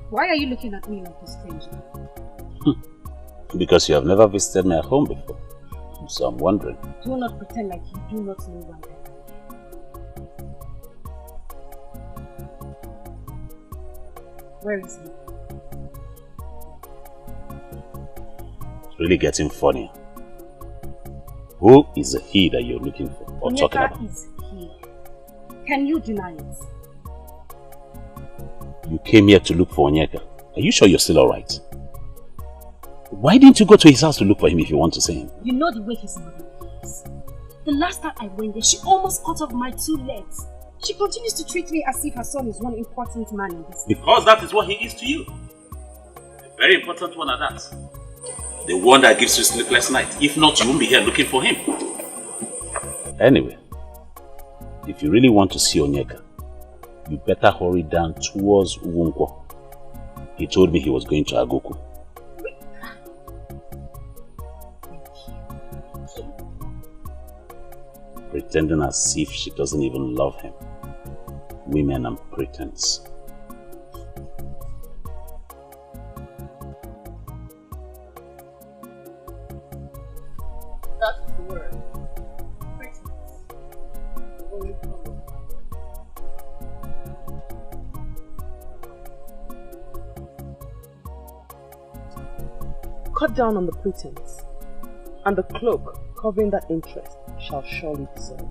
Why are you looking at me like a stranger? Because you have never visited my home before. So I'm wondering. Do not pretend like you do not know why I am. Where is he? It's really getting funny. Who is the he that you're looking for or talking about? Is he. Can you deny it? You came here to look for Onyeka. Are you sure you're still alright? Why didn't you go to his house to look for him if you want to see him? You know the way his mother is. The last time I went there, she almost cut off my 2 legs. She continues to treat me as if her son is one important man in this. Because that is what he is to you. A very important one at that. The one that gives you sleepless night. If not, you won't be here looking for him. Anyway, if you really want to see Onyeka, you better hurry down towards Uwonkwo. He told me he was going to Agoku. Pretending as if she doesn't even love him. Women and pretense. That's the word. Pretense. Only follow. Cut down on the pretense, and the cloak covering that interest shall surely dissolve.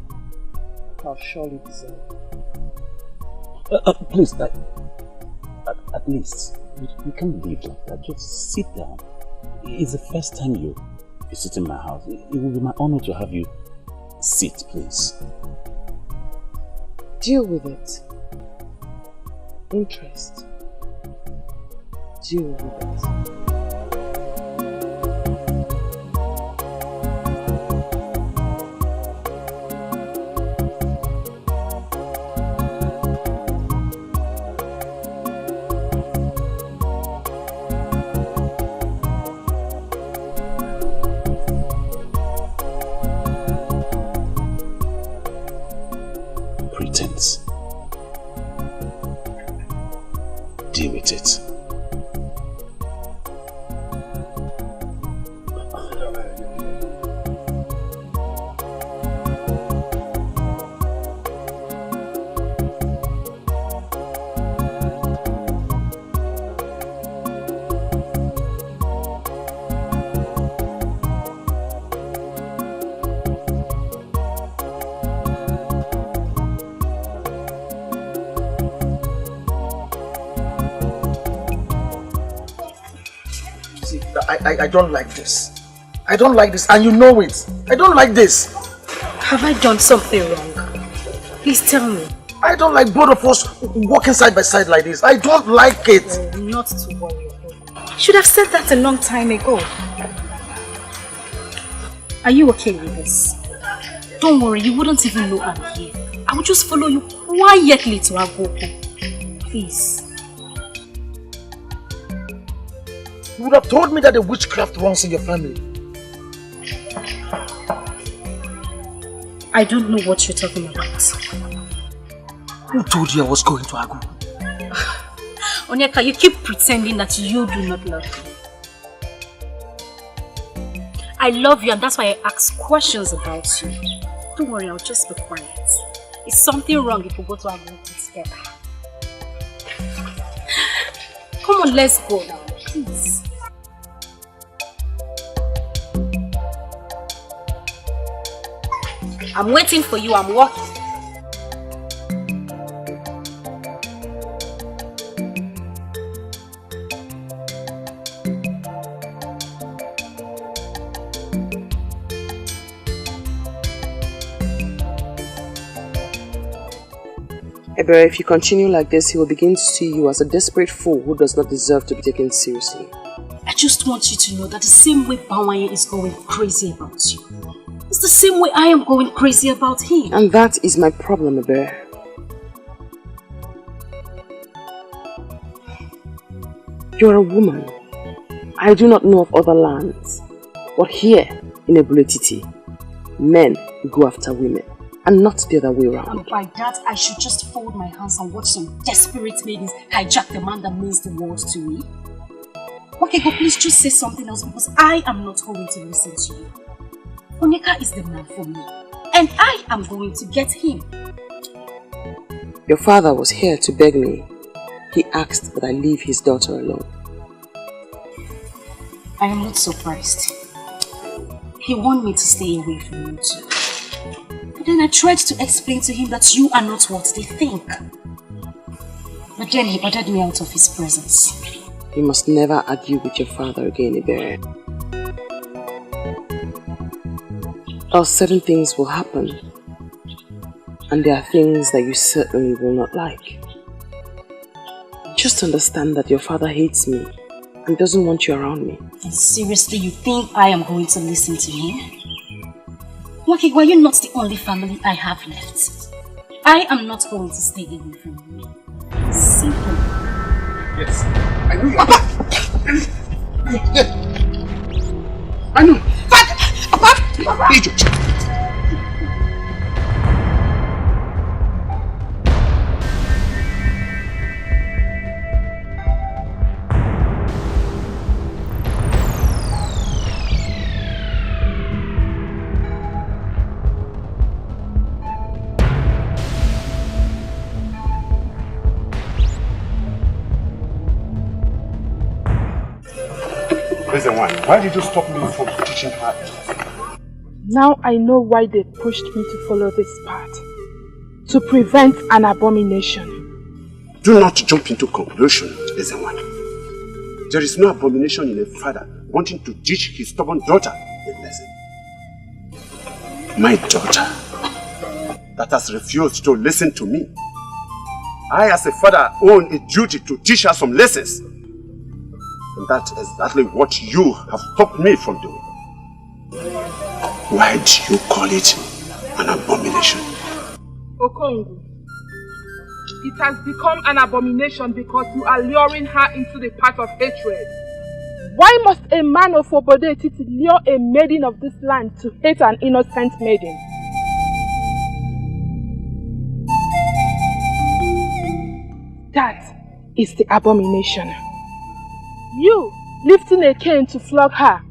Please, at least, you can't leave like that. Just sit down. It's the first time you visit in my house. It will be my honor to have you sit, please. Deal with it. Interest. Deal with it. deal with it. I don't like this. I don't like this, and you know it. I don't like this. Have I done something wrong? Please tell me. I don't like both of us walking side by side like this. I don't like it. Oh, not to worry. You should have said that a long time ago. Are you okay with this? Don't worry, you wouldn't even know I'm here. I would just follow you quietly to Agogo. Please. You would have told me that the witchcraft runs in your family. I don't know what you're talking about. Who told you I was going to Agu? Onyeka, you keep pretending that you do not love me. I love you, and that's why I ask questions about you. Don't worry, I'll just be quiet. Is something wrong if we go to Agu together? Come on, let's go now, please. I'm waiting for you, I'm walking. Ebere, if you continue like this, he will begin to see you as a desperate fool who does not deserve to be taken seriously. I just want you to know that the same way Bawanye is going crazy about you, it's the same way I am going crazy about him. And that is my problem, Ebere. You're a woman. I do not know of other lands. But here, in Ebuletiti, men go after women, and not the other way around. And by that, I should just fold my hands and watch some desperate maidens hijack the man that means the world to me. Okay, go, please just say something else, because I am not going to listen to you. Onyeka is the man for me, and I am going to get him. Your father was here to beg me. He asked that I leave his daughter alone. I am not surprised. He wanted me to stay away from you too. But then I tried to explain to him that you are not what they think. But then he ordered me out of his presence. You must never argue with your father again, Ebere. Else certain things will happen. And there are things that you certainly will not like. Just understand that your father hates me and doesn't want you around me. And seriously, you think I am going to listen to him? Wakigwa, you're not the only family I have left. I am not going to stay away from you. Simple. Yes. I know you are back. Yes. I know. Papa! Egypt. Listen, why did you stop me from teaching her? Now I know why they pushed me to follow this path. To prevent an abomination. Do not jump into conclusion, Ezenwan. There is no abomination in a father wanting to teach his stubborn daughter a lesson. My daughter, that has refused to listen to me. I, as a father, own a duty to teach her some lessons. And that's exactly what you have stopped me from doing. Why do you call it an abomination? Okongu, it has become an abomination because you are luring her into the path of hatred. Why must a man of Obodetiti lure a maiden of this land to hate an innocent maiden? That is the abomination. You lifting a cane to flog her,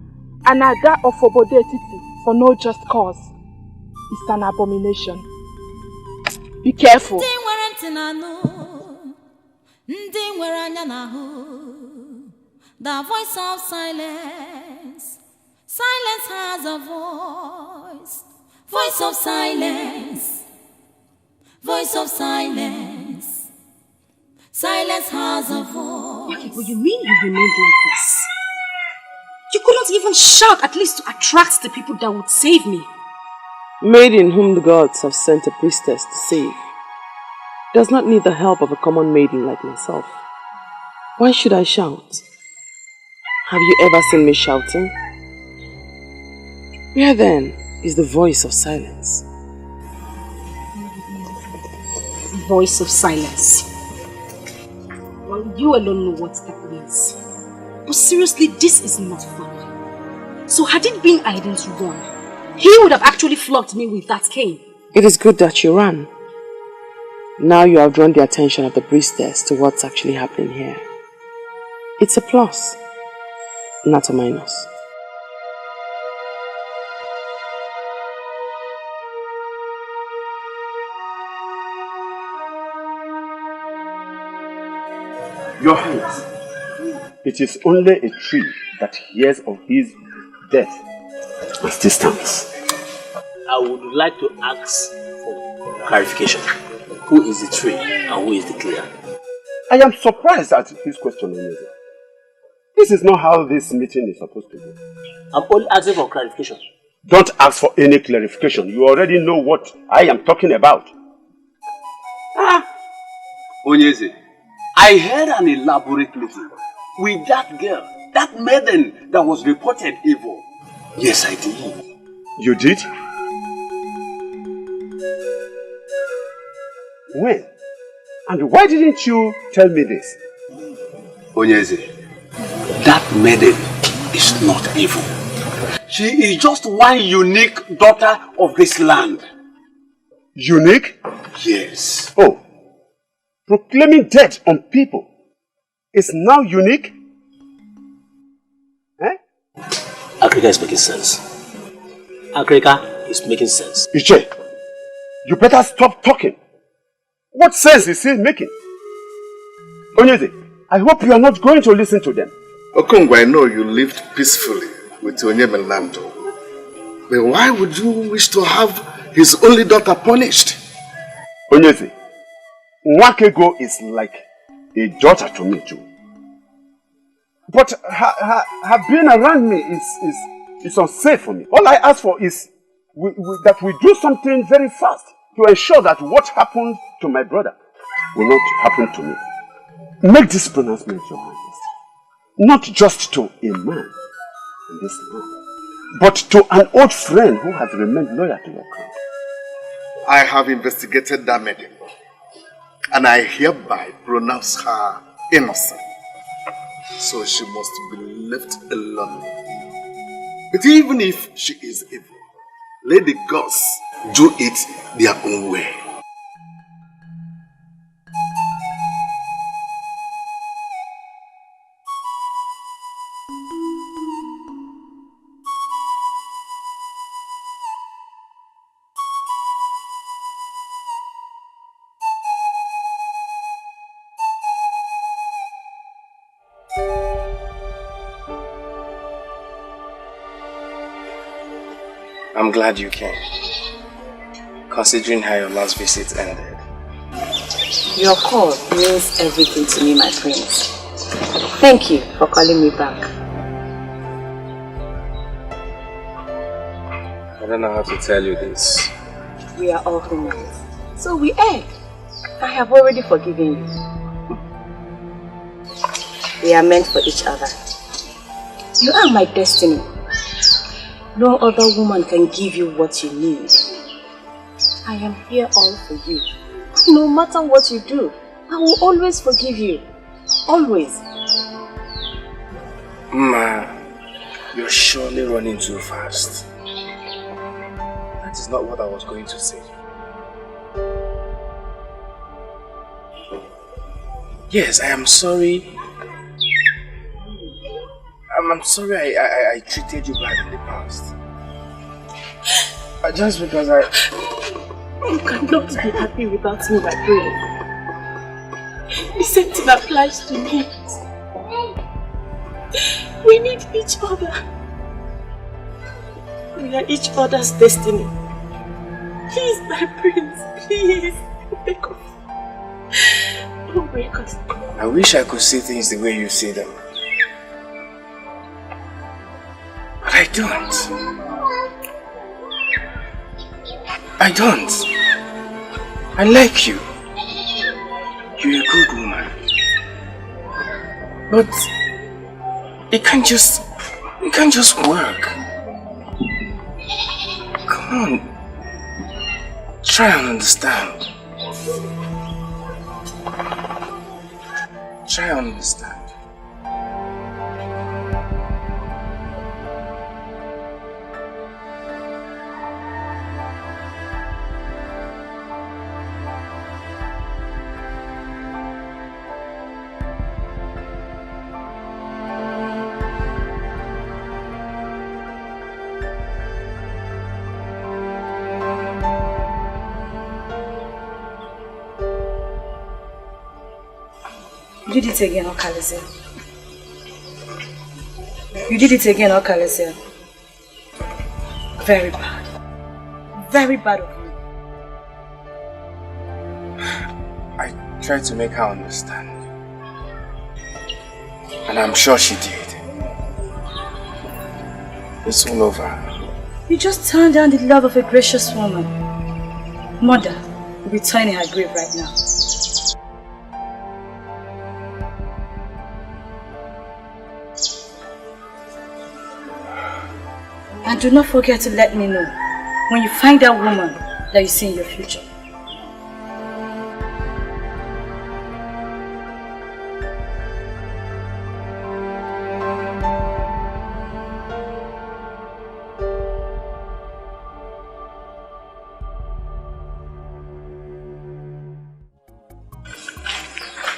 and Ada of Obodetiti for no just cause, is an abomination. Be careful. The voice of silence. Silence has a voice. Voice of silence. Voice of silence. Silence has a voice. Okay, but you mean you remained like this? You couldn't even shout, at least to attract the people that would save me. Maiden whom the gods have sent a priestess to save does not need the help of a common maiden like myself. Why should I shout? Have you ever seen me shouting? Where then is the voice of silence? Voice of silence. Well, you alone know what that means. But seriously, this is not fun. So had it been I didn't run, he would have actually flogged me with that cane. It is good that you ran. Now you have drawn the attention of the priestess to what's actually happening here. It's a plus, not a minus. Your Highness, it is only a tree that hears of his death and still stands. I would like to ask for clarification. Who is the tree and who is the clear? I am surprised at his question, Onyedo. This is not how this meeting is supposed to be. I'm only asking for clarification. Don't ask for any clarification. You already know what I am talking about. Onyeze, I heard an elaborate meeting with that girl, that maiden that was reported evil. Yes, I did. You did? When? And why didn't you tell me this? Onyeze, that maiden is not evil. She is just one unique daughter of this land. Unique? Yes. Oh, proclaiming death on people is now unique? Eh? Akrika is making sense. Akrika is making sense. Iche, you better stop talking. What sense is he making? Onyeze, I hope you are not going to listen to them. Okongwa, I know you lived peacefully with Onyemelando. But why would you wish to have his only daughter punished? Onyeze, Nwakego is like a daughter to me too. But her being around me is unsafe for me. All I ask for is that we do something very fast to ensure that what happened to my brother will not happen to me. Make this pronouncement, Your Highness. Not just to a man in this land, but to an old friend who has remained loyal to your crown. I have investigated that maiden, and I hereby pronounce her innocent. So she must be left alone. But even if she is evil, let the gods do it their own way. I'm glad you came, considering how your last visit ended. Your call means everything to me, my prince. Thank you for calling me back. I don't know how to tell you this. We are all humans, so we err. I have already forgiven you. We are meant for each other. You are my destiny. No other woman can give you what you need. I am here all for you. No matter what you do, I will always forgive you. Always. Ma, you're surely running too fast. That is not what I was going to say. Yes, I am sorry. I'm sorry I treated you bad in the past. Just because You cannot be happy without me, my friend. The same thing applies to me. We need each other. We are each other's destiny. Please, my prince, please. Break us. Don't break us. I wish I could see things the way you see them. But I don't. I don't. I like you. You're a good woman. But it can't just work. Come on. Try and understand. Try and understand. You did it again, Okalesia. You did it again, Okalesia. Very bad. Very bad of you. I tried to make her understand. And I'm sure she did. It's all over. You just turned down the love of a gracious woman. Mother will be turning her grave right now. And do not forget to let me know when you find that woman that you see in your future.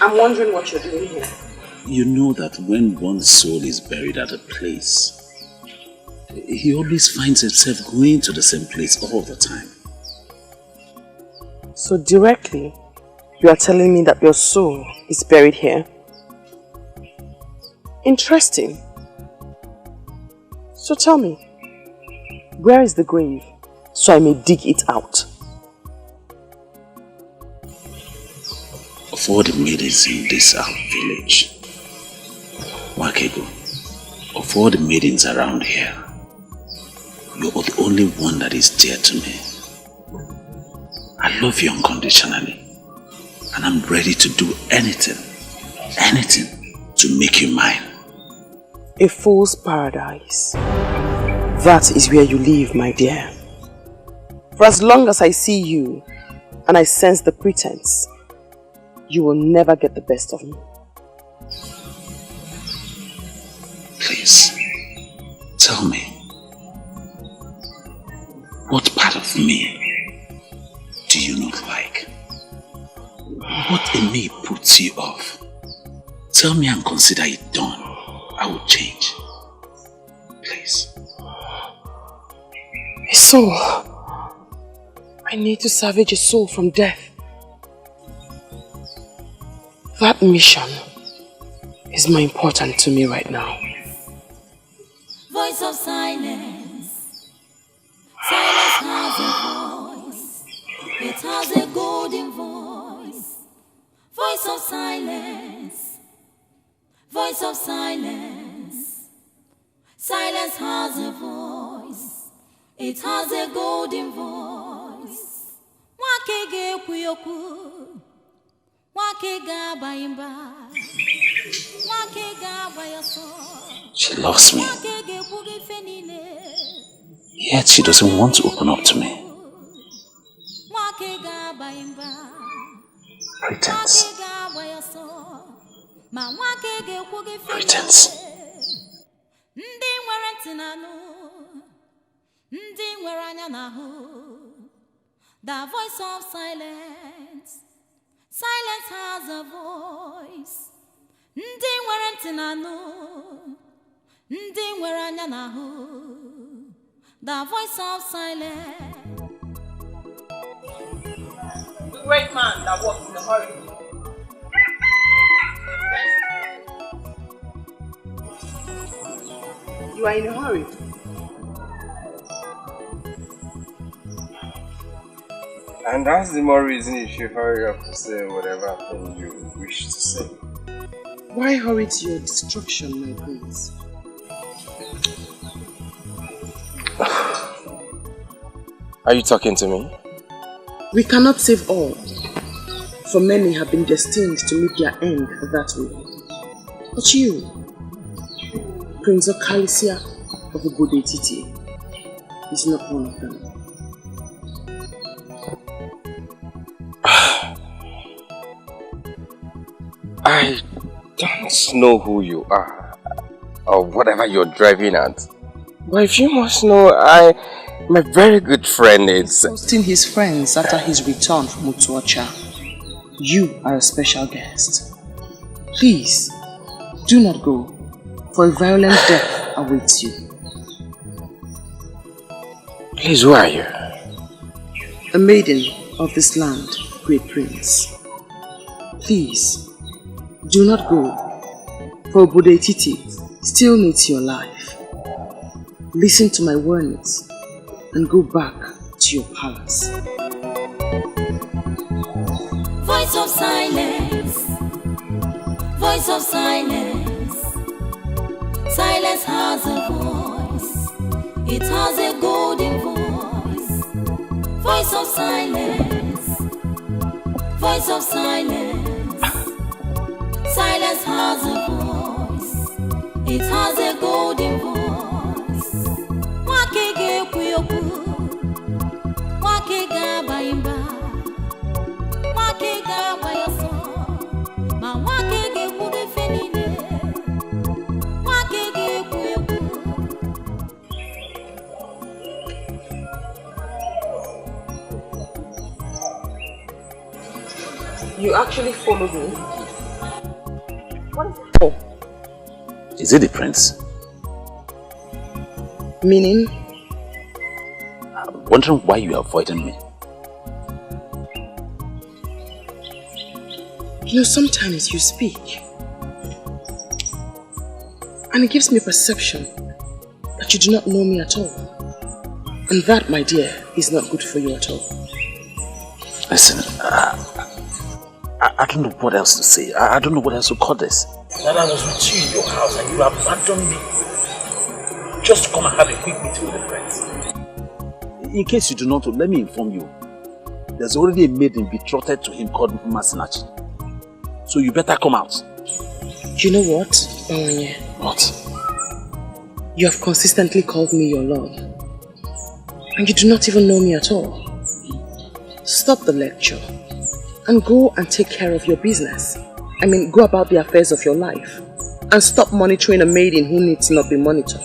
I'm wondering what you're doing here. You know that when one's soul is buried at a place, he always finds himself going to the same place all the time. So directly, you are telling me that your soul is buried here? Interesting. So tell me, where is the grave so I may dig it out? Of all the maidens in this village, Wakego, of all the maidens around here, you're the only one that is dear to me. I love you unconditionally, and I'm ready to do anything to make you mine. A fool's paradise. That is where you live, my dear. For as long as I see you, and I sense the pretense, you will never get the best of me. Please, tell me, what part of me do you not like? What in me puts you off? Tell me and consider it done. I will change. Please. A soul. I need to salvage a soul from death. That mission is more important to me right now. Voice of silence. Silence has a voice. It has a golden voice. Voice of silence. Voice of silence. Silence has a voice. It has a golden voice. Wakege kuyoku. Wakega bayimba. Wakega bayaso. She loves me, yet she doesn't want to open up to me. Pretense. Pretense. The voice of silence. Silence has a voice. Ndị nwere ntị na-anụ, ndị nwere anya na-ahụ, the voice of silence. The great man that walks in a hurry. You are in a hurry. And that's the more reason you should hurry up to say whatever thing you wish to say. Why hurry to your destruction, my prince? Are you talking to me? We cannot save all, for many have been destined to meet their end that way. But you, Prince Okali of Obodo Etiti, is not one of them. I don't know who you are, or whatever you're driving at. But if you must know, my very good friend is... Hosting his friends after his return from Utuacha. You are a special guest. Please, do not go, for a violent death awaits you. Please, who are you? A maiden of this land, great prince. Please, do not go, for Obodo Etiti still needs your life. Listen to my warnings and go back to your palace. Voice of silence, voice of silence. Silence has a voice, it has a golden voice. Voice of silence, voice of silence. Silence has a voice, it has a golden voice. Wakege kuyoku, wakega baimba, wakega bayaso, ma wakege kude fenine, wakege kuyoku. You actually followed me? Oh. Is it the prince? Meaning? I'm wondering why you are avoiding me. You know, sometimes you speak and it gives me a perception that you do not know me at all. And that, my dear, is not good for you at all. Listen, I don't know what else to say. I don't know what else to call this. That I was with you in your house and you abandoned me just to come and have a quick meeting with the prince. In case you do not know, let me inform you. There's already a maiden betrothed to him called Masinachi. So you better come out. You know what, Bawanye? What? You have consistently called me your love. And you do not even know me at all. Stop the lecture and go and take care of your business. I mean, go about the affairs of your life and stop monitoring a maiden who needs not be monitored.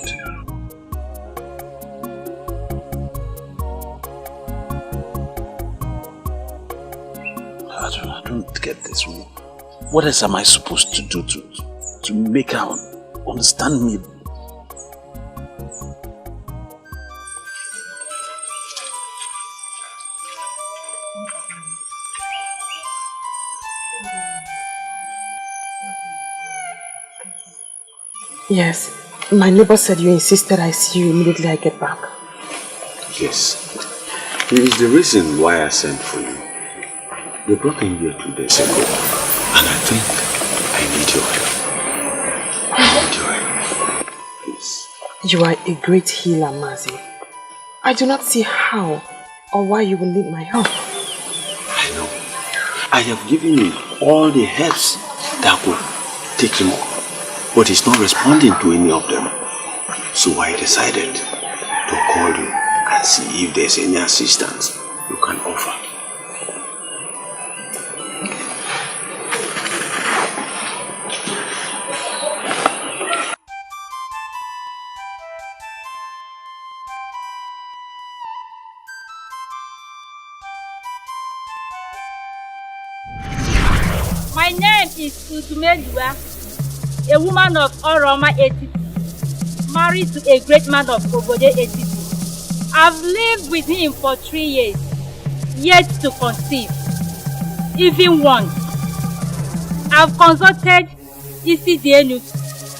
I don't get this. What else am I supposed to do to make her understand me? Yes, my neighbor said you insisted I see you immediately I get back. Yes. It is the reason why I sent for you. You brought him here 2 days ago, and I think I need your help. I need your help. Please. You are a great healer, Mazi. I do not see how or why you will need my help. I know. I have given him all the helps that will take him up. But he's not responding to any of them. So I decided to call you and see if there's any assistance you can offer. My name is Uju Okoli. a woman of Oroma Etiti, married to a great man of Obode Etiti. I've lived with him for 3 years, yet to conceive, even once. I've consulted Isi Dienu,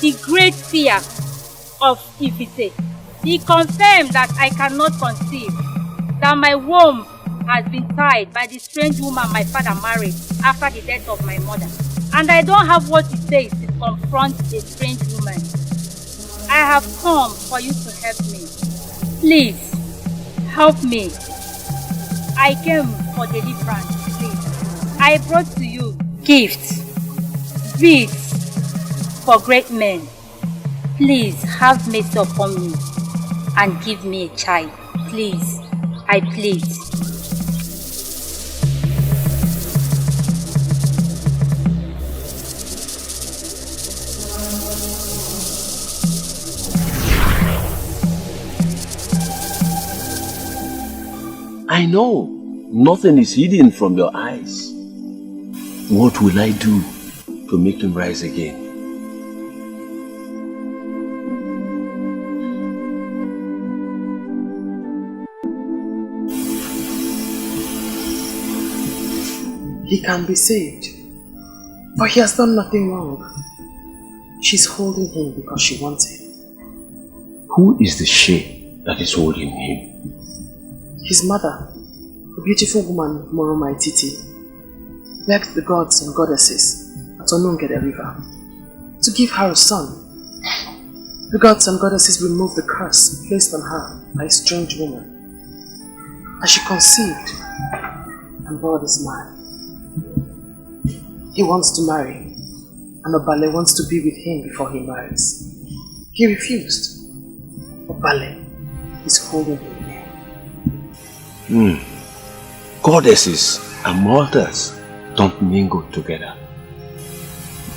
the great seer of Ifite. He confirmed that I cannot conceive, that my womb has been tied by the strange woman my father married after the death of my mother. And I don't have what it takes to confront a strange woman. I have come for you to help me. Please, help me. I came for deliverance, please. I brought to you gifts, beads for great men. Please have mercy upon me and give me a child. Please, I plead. I know nothing is hidden from your eyes. What will I do to make him rise again? He can be saved, but he has done nothing wrong. She's holding him because she wants him. Who is the she that is holding him? His mother, a beautiful woman, Moroma Etiti, begged the gods and goddesses at Onungede River to give her a son. The gods and goddesses removed the curse placed on her by a strange woman. As she conceived and bore this man, he wants to marry, and Obale wants to be with him before he marries. He refused. Obale is holding him. Goddesses and mortals don't mingle together.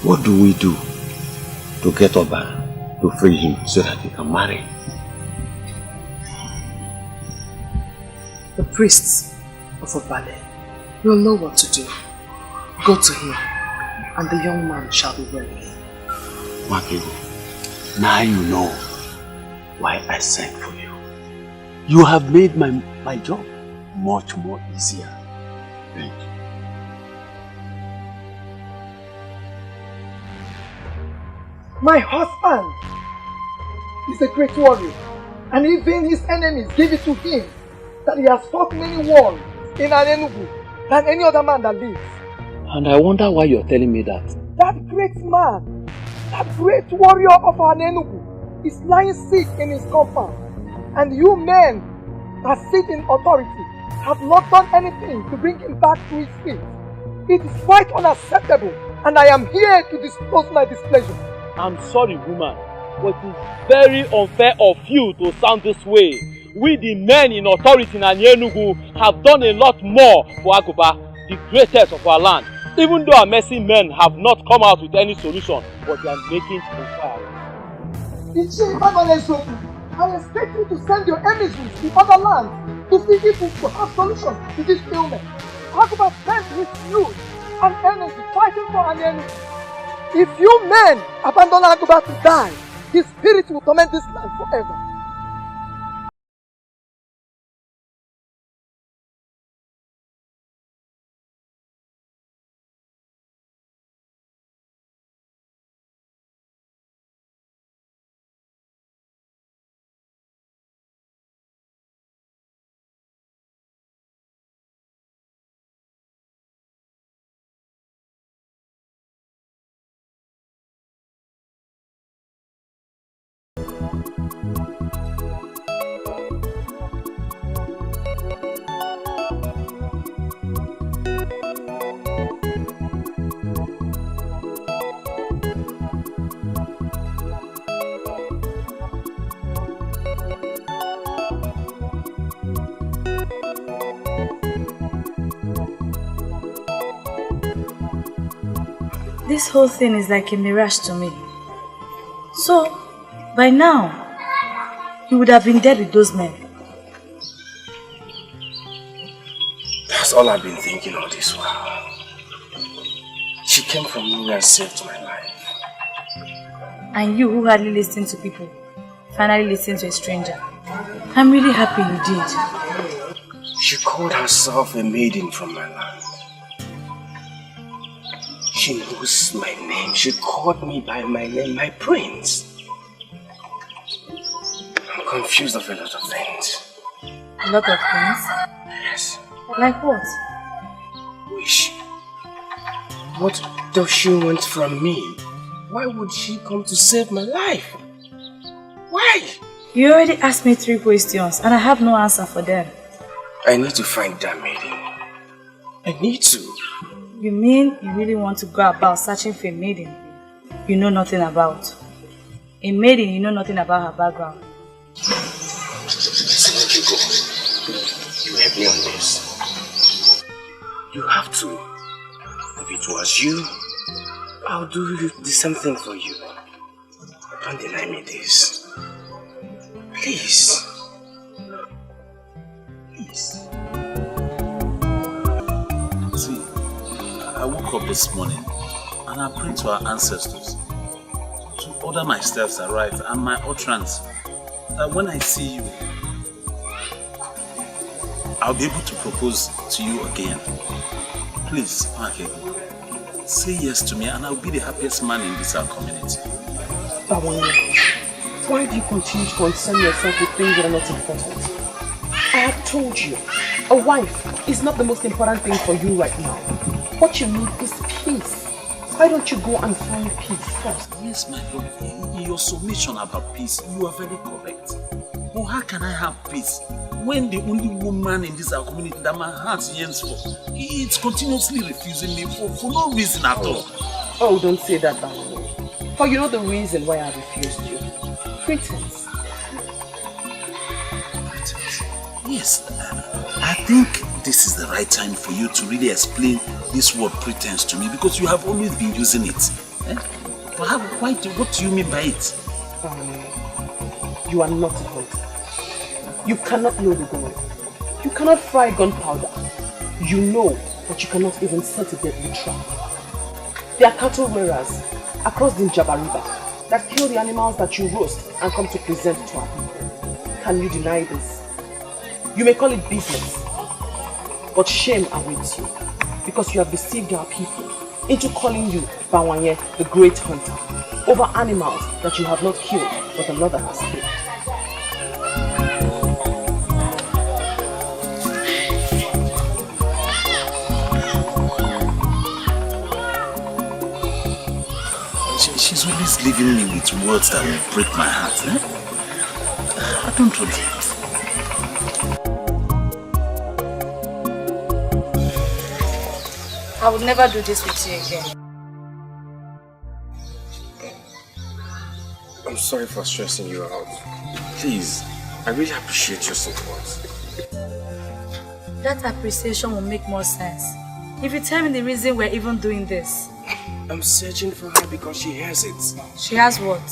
What do we do to get Oba to free him so that he can marry? The priests of Obale will know what to do. Go to him, and the young man shall be ready. Makigo, now you know why I sent for you. You have made my job much more easier. Thank you. My husband is a great warrior, and even his enemies give it to him that he has fought many wars in Anenugu than any other man that lives. And I wonder why you're telling me that. That great man, that great warrior of Anenugu is lying sick in his compound, and you men that sit in authority have not done anything to bring him back to his feet. It is quite unacceptable, and I am here to disclose my displeasure. I'm sorry, woman, but it's very unfair of you to sound this way. We, the men in authority in Anenugu, have done a lot more for Aguba, the greatest of our land. Even though our mercy men have not come out with any solution, but they are making inquiries. I expect you to send your emissaries to other lands to see if we could have solutions to this ailment. Aguba spent his youth and energy fighting for Anenugu. If you men abandon Aguba to die, his spirit will torment this land forever. This whole thing is like a mirage to me. So, by now, you would have been dead with those men. That's all I've been thinking all this while. She came from nowhere and saved my life. And you who hardly listen to people, finally listen to a stranger. I'm really happy you did. She called herself a maiden from my land. She knows my name. She called me by my name, my prince. I'm confused of a lot of things. A lot of things? Yes. Like what? Wish. What does she want from me? Why would she come to save my life? Why? You already asked me 3 questions and I have no answer for them. I need to find that maiden. I need to. You mean you really want to go about searching for a maiden you know nothing about? A maiden you know nothing about her background? Listen, let you go. You help me on this. You have to. If it was you, I'll do the same thing for you. Don't deny me this. Please. Please. See, I woke up this morning and I prayed to our ancestors to order my steps aright and my utterance, that when I see you, I'll be able to propose to you again. Please, Makego, say yes to me and I'll be the happiest man in this our community. Why do you continue to concern yourself with things that are not important? I have told you, a wife is not the most important thing for you right now. What you need is peace. Why don't you go and find peace first? Yes, my lord, in your submission about peace, you are very correct. But how can I have peace when the only woman in this our community that my heart yearns for, it's continuously refusing me for no reason at all? Oh, don't say that, Bawo. For you know the reason why I refused you. Pretense. Yes, I think this is the right time for you to really explain this word pretense to me because you have always been using it. What do you mean by it? You are not a hunter. You cannot know the gun. You cannot fry gunpowder. You know, but you cannot even set a deadly trap. There are cattle wearers across the Njaba River that kill the animals that you roast and come to present to our people. Can you deny this? You may call it business, but shame awaits you because you have deceived our people into calling you Bawanye, the great hunter, over animals that you have not killed but another has killed. She's always leaving me with words that will break my heart. I don't want it. I would never do this with you again. I'm sorry for stressing you out. Please, I really appreciate your support. That appreciation will make more sense if you tell me the reason we're even doing this. I'm searching for her because she has it. She has what?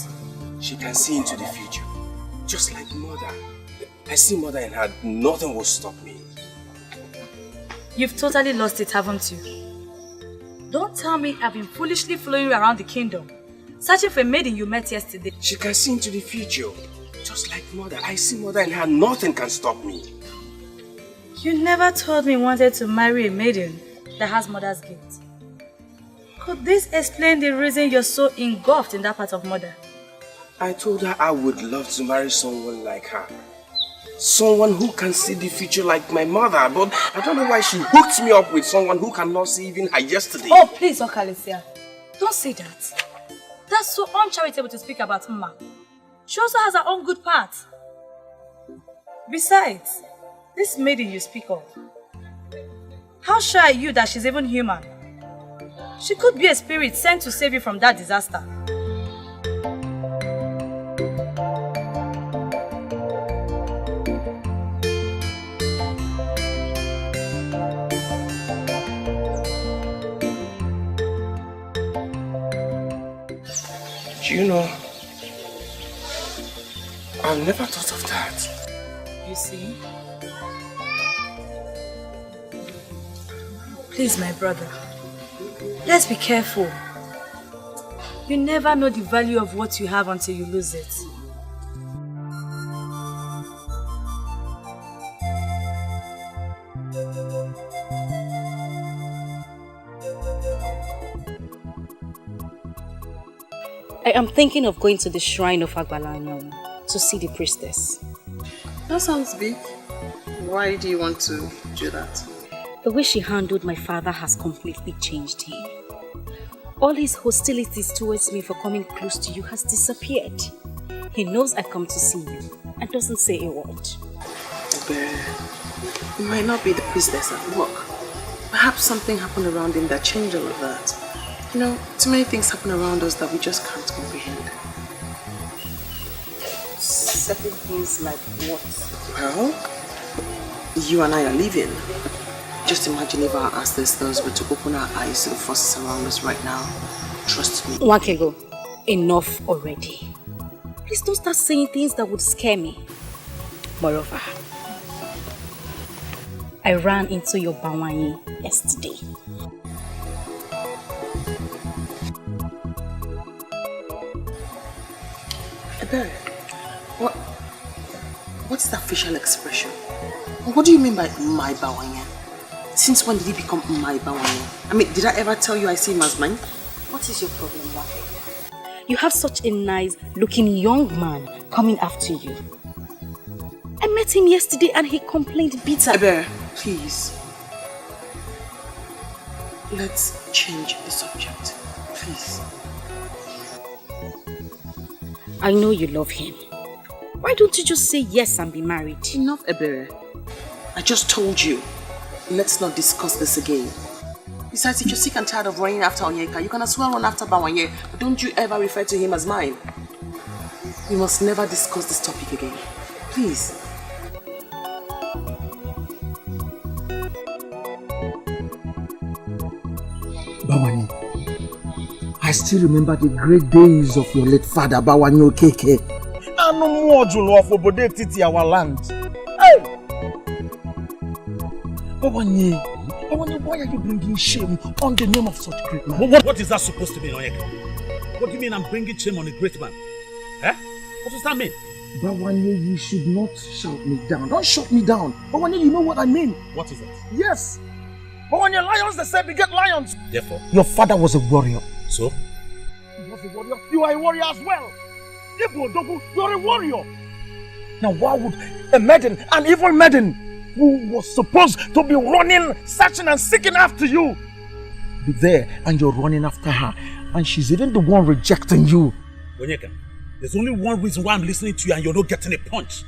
She can see into the future. Just like mother. I see mother in her. Nothing will stop me. You've totally lost it, haven't you? Don't tell me I've been foolishly following you around the kingdom, searching for a maiden you met yesterday. She can see into the future. Just like mother. I see mother in her. Nothing can stop me. You never told me you wanted to marry a maiden that has mother's guilt. Could this explain the reason you're so engulfed in that part of mother? I told her I would love to marry someone like her. Someone who can see the future like my mother, but I don't know why she hooked me up with someone who cannot see even her yesterday. Oh, please, Okalesia. Don't say that. That's so uncharitable to speak about Mma. She also has her own good part. Besides, this maiden you speak of, how sure are you that she's even human? She could be a spirit sent to save you from that disaster. Do you know, I've never thought of that. You see? Please, my brother, let's be careful. You never know the value of what you have until you lose it. I am thinking of going to the shrine of Agbalanyam to see the priestess. That sounds big. Why do you want to do that? The way she handled my father has completely changed him. All his hostilities towards me for coming close to you has disappeared. He knows I come to see you and doesn't say a word. But it might not be the priestess at work. Perhaps something happened around him that changed all of that. You know, too many things happen around us that we just can't comprehend. Certain things like what? Well, you and I are leaving. Just imagine if our ancestors were to open our eyes to the forces around us right now. Trust me. Wakego, enough already. Please don't start saying things that would scare me. Moreover, I ran into your Bawanye yesterday. Ebere, what's that facial expression? What do you mean by my Bawanye? Since when did he become my Bawanye? I mean, did I ever tell you I see him as mine? What is your problem, Wake? You have such a nice looking young man coming after you. I met him yesterday and he complained bitter. Ebere, please. Let's change the subject, please. I know you love him. Why don't you just say yes and be married? Enough, Ebere. I just told you. Let's not discuss this again. Besides, if you're sick and tired of running after Onyeka, you can as well run after Bawanye, but don't you ever refer to him as mine. We must never discuss this topic again. Please. Bawanye, I still remember the great days of your late father, Bawanye Okeke. And no more Julo of Obode Titi, our land. Hey! Bawanye, why are you bringing shame on the name of such great man? What is that supposed to mean, Onyeka? What do you mean I'm bringing shame on a great man? Eh? What does that mean? Bawanye, you should not shout me down. Don't shut me down. Bawanye, you know what I mean. What is it? Yes. Bawanye, lions, they say beget lions. Therefore? Your father was a warrior. So? He was a warrior. You are a warrior as well. You are a warrior. Now why would a maiden, an evil maiden, who was supposed to be running, searching and seeking after you, be there and you're running after her, and she's even the one rejecting you? Onyeka, there's only one reason why I'm listening to you and you're not getting a punch.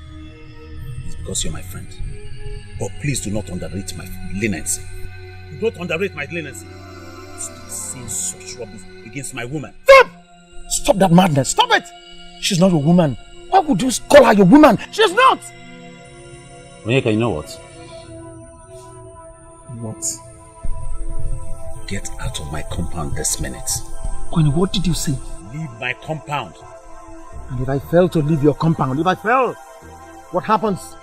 It's because you're my friend. But please do not underrate my leniency. Do not underrate my leniency. Stop saying such rubbish against my woman. Stop! Stop that madness. Stop it! She's not your woman. Why would you call her your woman? She's not! Onyeka, you know what? What? Get out of my compound this minute. Kwani, what did you say? Leave my compound. And if I fail to leave your compound, what happens?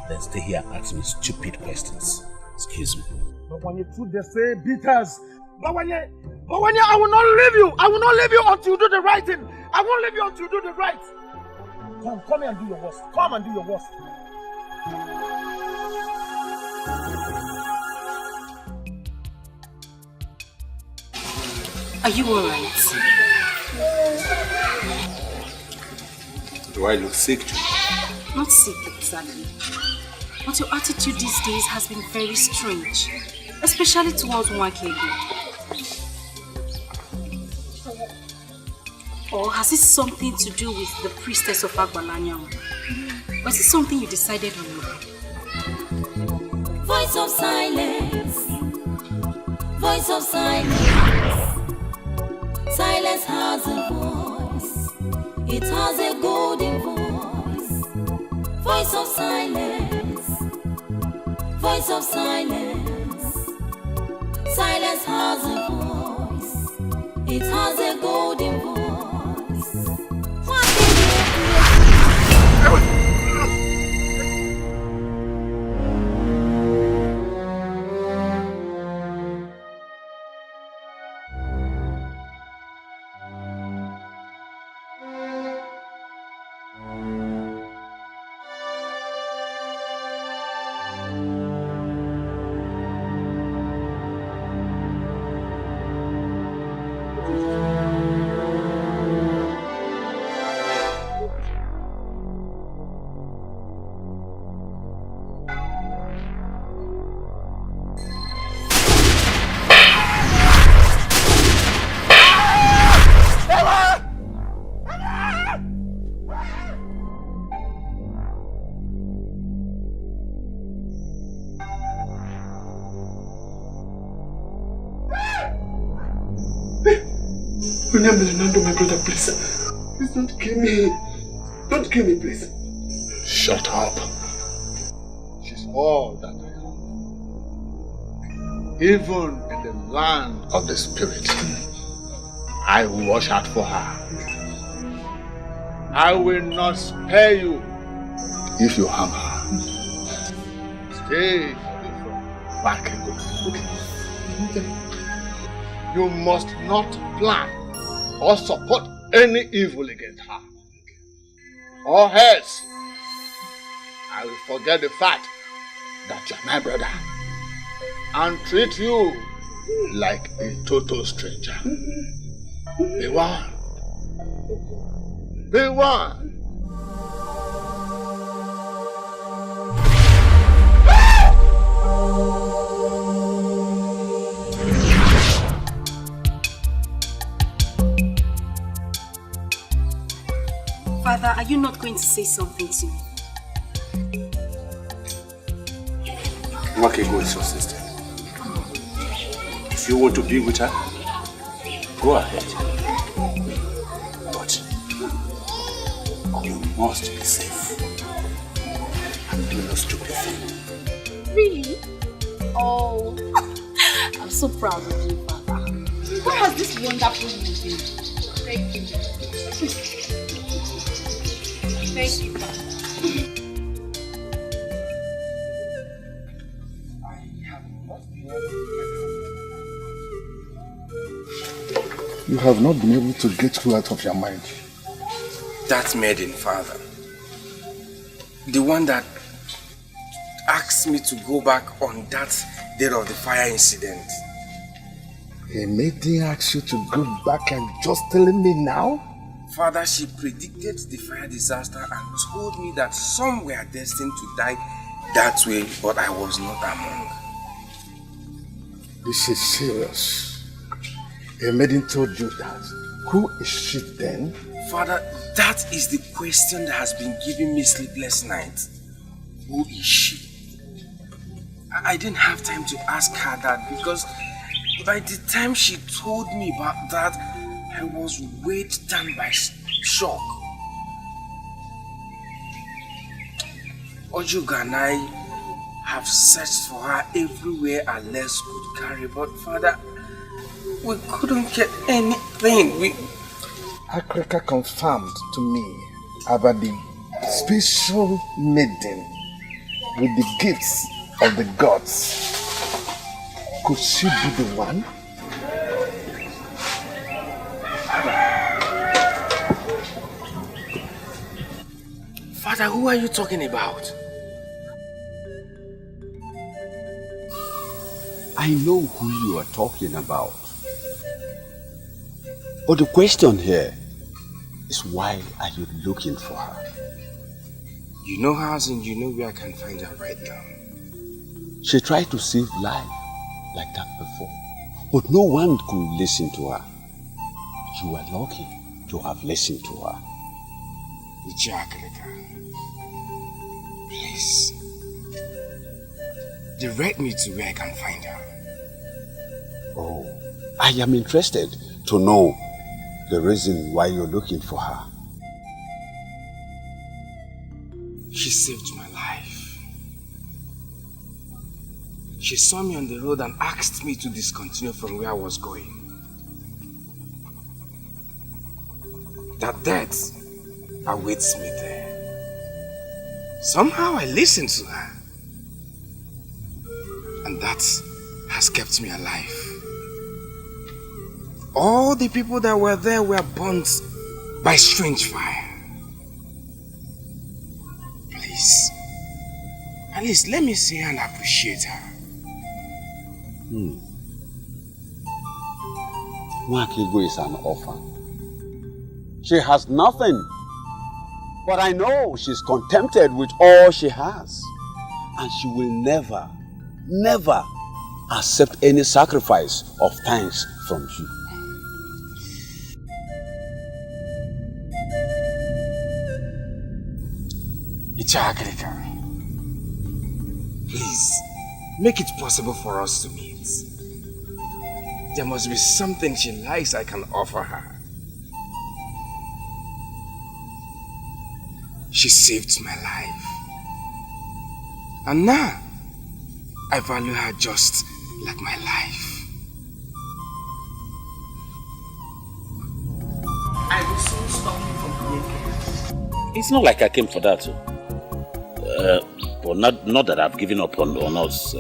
Then stay here and ask me stupid questions. Excuse me. But when you truth, they say beaters. Bawanye, I will not leave you. I will not leave you until you do the right thing. I won't leave you until you do the right. Come here and do your worst. Come and do your worst. Are you alright? Do I look sick to you? Not sick exactly. But your attitude these days has been very strange. Especially towards Wakego. Or has it something to do with the priestess of Agbalanyam? Or is it something you decided on your own? Voice of silence. Voice of silence. Silence has a voice. It has a golden voice. Voice of silence. Voice of silence. Silence has a voice. It has a golden voice. Fernando, my brother, please. Please don't kill me. Don't kill me, please. Shut up. She's all that I am. Even in the land of the spirit, I will watch out for her. I will not spare you if you harm her. Stay away from Bakego. Okay. You must not plan or support any evil against her. Or else, I will forget the fact that you're my brother and treat you like a total stranger. Be one. Be one. Father, are you not going to say something to me? Wakego is your sister. If you want to be with her, go ahead. But you must be safe and do no stupid thing. Really? Oh, I'm so proud of you, Father. What has this wonderful news been? Thank you. Thank you, Father. You have not been able to get her out of your mind. That maiden, Father. The one that asked me to go back on that day of the fire incident. A maiden asked you to go back and just telling me now? Father, she predicted the fire disaster and told me that some were destined to die that way, but I was not among. This is serious. A maiden told you that. Who is she then? Father, that is the question that has been giving me sleepless nights. Who is she? I didn't have time to ask her that because by the time she told me about that, I was weighed down by shock. Ojuga and I have searched for her everywhere our legs could carry, but Father, we couldn't get anything. Akrika confirmed to me about the special maiden with the gifts of the gods. Could she be the one? Father, who are you talking about? I know who you are talking about. But the question here is, why are you looking for her? You know her and you know where I can find her right now. She tried to save life like that before, but no one could listen to her. You are lucky to have listened to her. Ijakalika, please, direct me to where I can find her. Oh, I am interested to know the reason why you're looking for her. She saved my life. She saw me on the road and asked me to discontinue from where I was going. That death awaits me there. Somehow I listened to her. And that has kept me alive. All the people that were there were burnt by strange fire. Please, at least let me see her and appreciate her. Nwakigo is an orphan. She has nothing. But I know she's contented with all she has. And she will never, never accept any sacrifice of thanks from you. Ichakrika, please, make it possible for us to meet. There must be something she likes I can offer her. She saved my life. And now, I value her just like my life. I will soon stop you from making. It's not like I came for that. But not that I've given up on us.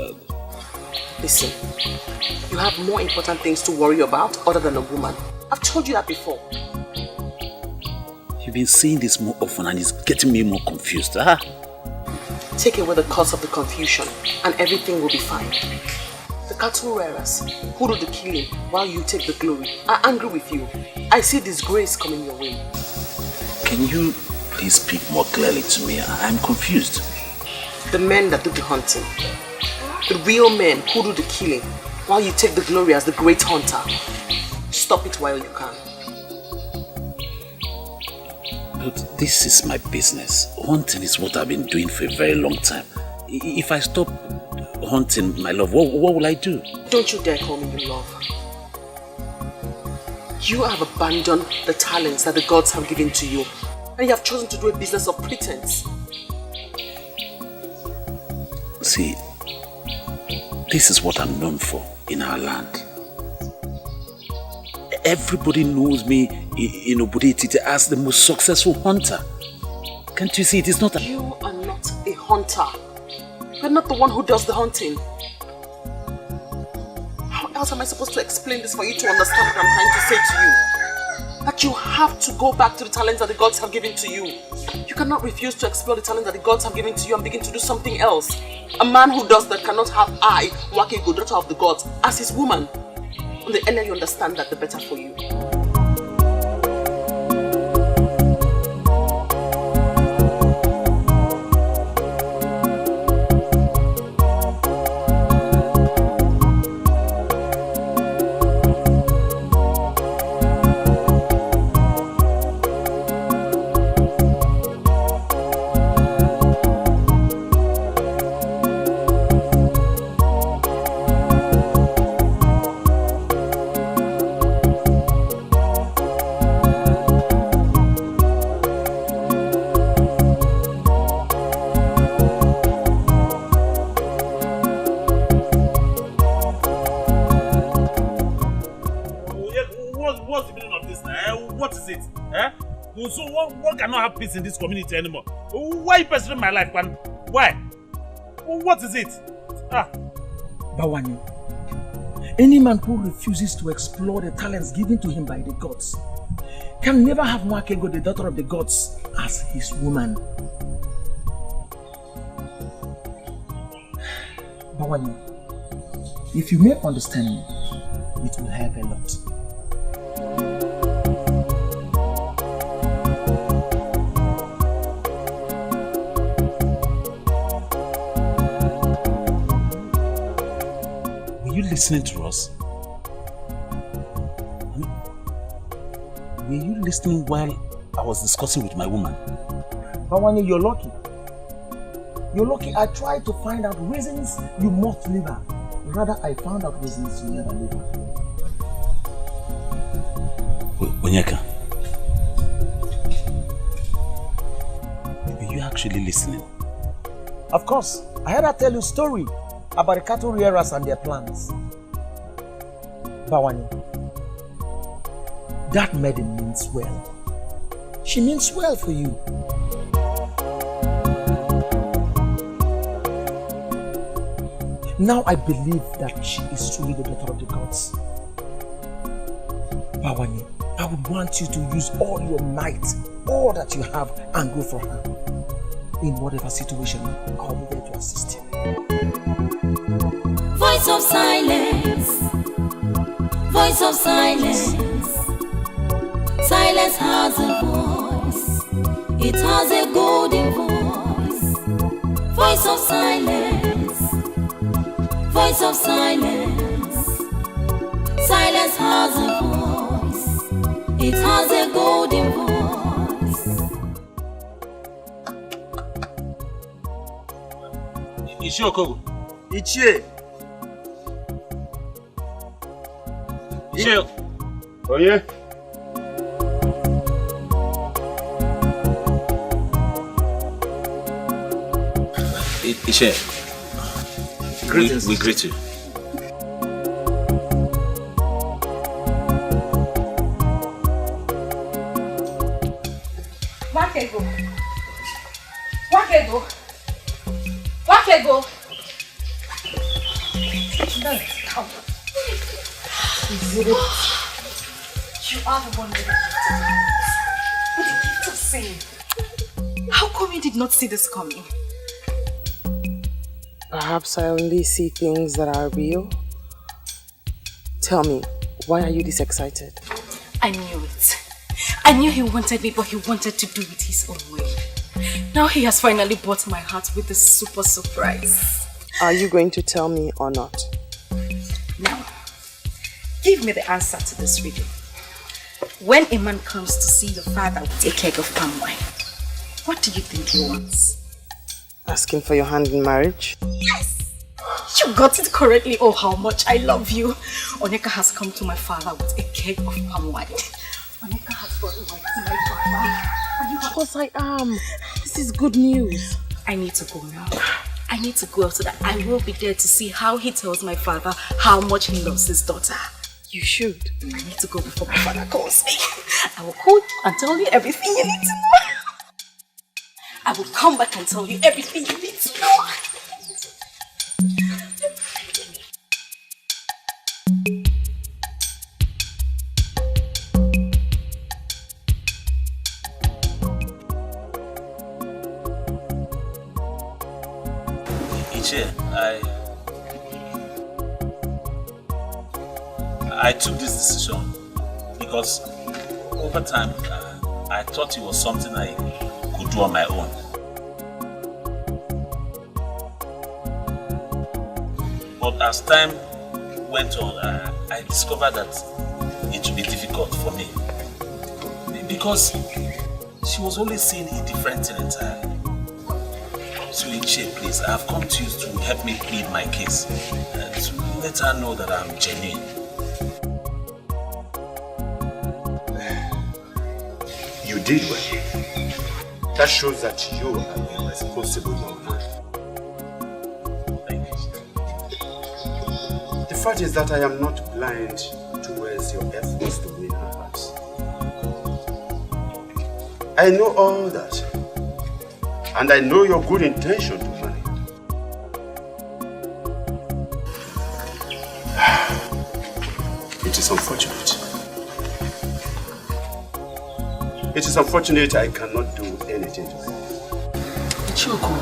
Listen, you have more important things to worry about other than a woman. I've told you that before. You've been saying this more often and it's getting me more confused. Huh? Take away the cause of the confusion and everything will be fine. The cattle rearers who do the killing while you take the glory are angry with you. I see disgrace coming your way. Can you please speak more clearly to me? I'm confused. The men that do the hunting. The real men who do the killing while you take the glory as the great hunter. Stop it while you can. But this is my business. Hunting is what I've been doing for a very long time. If I stop hunting, my love, what will I do? Don't you dare call me your love. You have abandoned the talents that the gods have given to you. And you have chosen to do a business of pretense. See, this is what I'm known for in our land. Everybody knows me in Obodo Etiti as the most successful hunter. Can't you see it is not a... You are not a hunter. You're not the one who does the hunting. How else am I supposed to explain this for you to understand what I'm trying to say to you? That you have to go back to the talents that the gods have given to you. You cannot refuse to explore the talents that the gods have given to you and begin to do something else. A man who does that cannot have I, Wakego, daughter of the gods, as his woman. And the earlier you understand that, the better for you. So one cannot have peace in this community anymore. Why are you pursuing my life, man? Why? What is it? Bawani, any man who refuses to explore the talents given to him by the gods can never have Mwakego, the daughter of the gods, as his woman. Bawani, if you may understand me, it will help a lot. Listening to us? Were you listening while I was discussing with my woman? Bawani, you're lucky. You're lucky. I tried to find out reasons you must leave her. Rather, I found out reasons you never leave her. Onyeka, were you actually listening? Of course. I heard her tell you a story about the cattle rearers and their plans. Bawani, that maiden means well. She means well for you. Now I believe that she is truly the daughter of the gods. Bawani, I would want you to use all your might, all that you have, and go for her. In whatever situation, I'll be there to assist you. Voice of silence. Voice of silence. Silence has a voice. It has a golden voice. Voice of silence. Voice of silence. Silence has a voice. It has a golden voice. Ishi Okoli. Ichie. Ichie. Oh yeah. Ishe, we greet you. Wakego. You are the one with the gift of seeing. How come you did not see this coming? Perhaps I only see things that are real. Tell me, why are you this excited? I knew it. I knew he wanted me, but he wanted to do it his own way. Now he has finally bought my heart with a super surprise. Are you going to tell me or not? Now, give me the answer to this riddle. When a man comes to see your father with a keg of palm wine, what do you think he wants? Asking for your hand in marriage? Yes! You got it correctly. Oh, how much I love you. Onyeka has come to my father with a keg of palm wine. Onyeka has brought wine to my father. Of course I am. This is good news. I need to go now. I need to go so that I will be there to see how he tells my father how much he loves his daughter. You should. I need to go before my father calls me. I will call you and tell you everything you need to know. I will come back and tell you everything you need to know. I took this decision because over time I thought it was something I could do on my own. But as time went on, I discovered that it would be difficult for me because she was always saying a different thing entirely. So Ichie, please, I have come to you to help me plead my case to let her know that I'm genuine. You did well. That shows that you are a responsible young man. Thank you. The fact is that I am not blind towards your efforts to win her heart. I know all that. And I know your good intention to marry her. It is unfortunate. It is unfortunate I cannot do anything to her. Choko.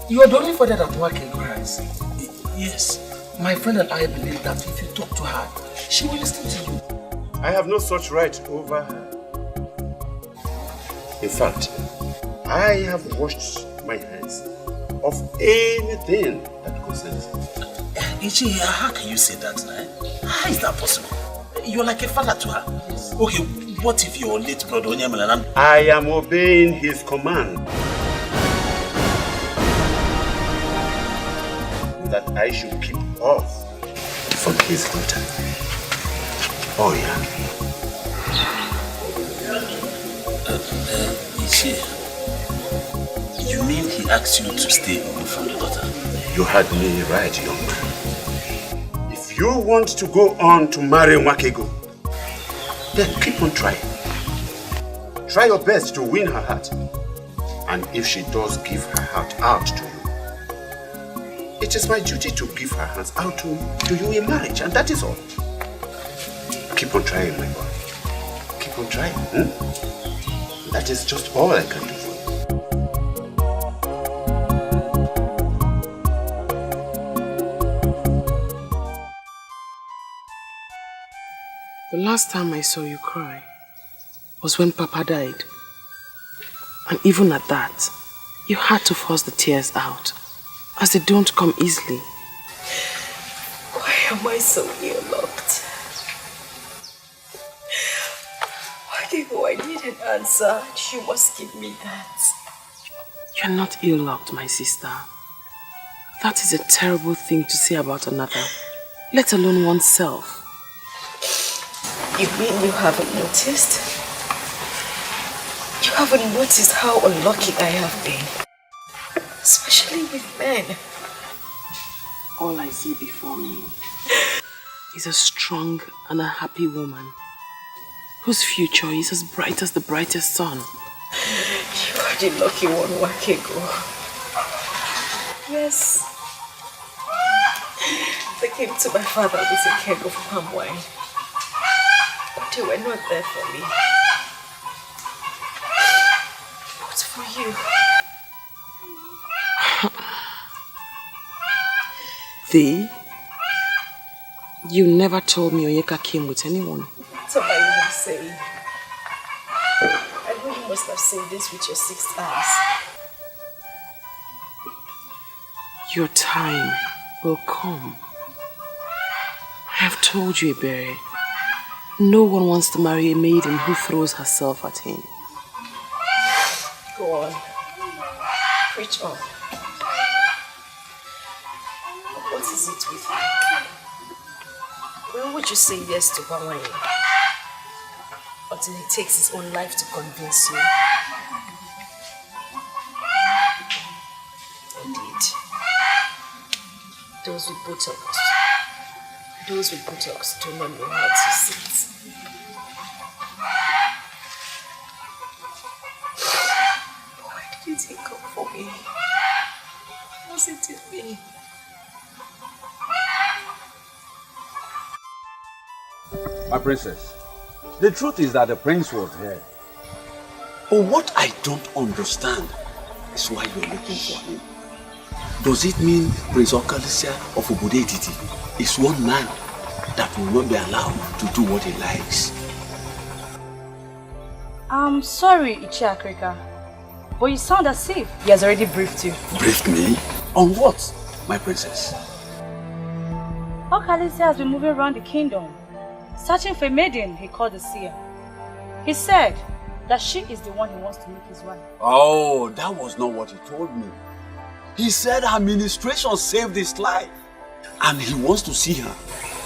You are the only father that one can cries. Yes. My friend and I believe that if you talk to her, she will listen to you. I have no such right over her. In fact, I have washed my hands of anything that concerns her. Ichie, how can you say that now? How is that possible? You're like a father to her. Yes. Okay, what if your late brother Onyemalanam? I am obeying his command. That I should keep off from his daughter. Oh yeah. Ichie, you mean he asked you to stay away from the daughter? You had me right, young man. If you want to go on to marry Wakego, then keep on trying. Try your best to win her heart. And if she does give her heart out to you, it is my duty to give her hands out to you in marriage, and that is all. Keep on trying, my boy. Keep on trying. That is just all I can do for you. The last time I saw you cry was when Papa died. And even at that, you had to force the tears out, as they don't come easily. Why am I so ill-locked? I need an answer. You must give me that. You're not ill-locked, my sister. That is a terrible thing to say about another, let alone oneself. You mean you haven't noticed? haven't noticed how unlucky I have been. Especially with men. All I see before me is a strong and a happy woman whose future is as bright as the brightest sun. You are the lucky one, Wakego. Yes. They came to my father with a keg of palm wine. But they were not there for me. But for you. Thee? You never told me Onyeka came with anyone. That's what I would say. I know you must have seen this with your 6 eyes. Your time will come. I have told you, Ebere. No one wants to marry a maiden who throws herself at him. Go on. Preach on. What is it with you? When would you say yes to Bawanye? Until he takes his own life to convince you? Indeed. Those with Botox do not know how to sit. Why did you take up for me? Was it in me? My princess, the truth is that the prince was here. But what I don't understand is why you're looking for him. Does it mean Prince Okalisia of Obodo Etiti is one man that will not be allowed to do what he likes? I'm sorry, Ichi Akrika, but you sound as if he has already briefed you. Briefed me? On what, my princess? Okalisia has been moving around the kingdom, searching for a maiden he called the Seer. He said that she is the one he wants to make his wife. Oh, that was not what he told me. He said her ministration saved his life and he wants to see her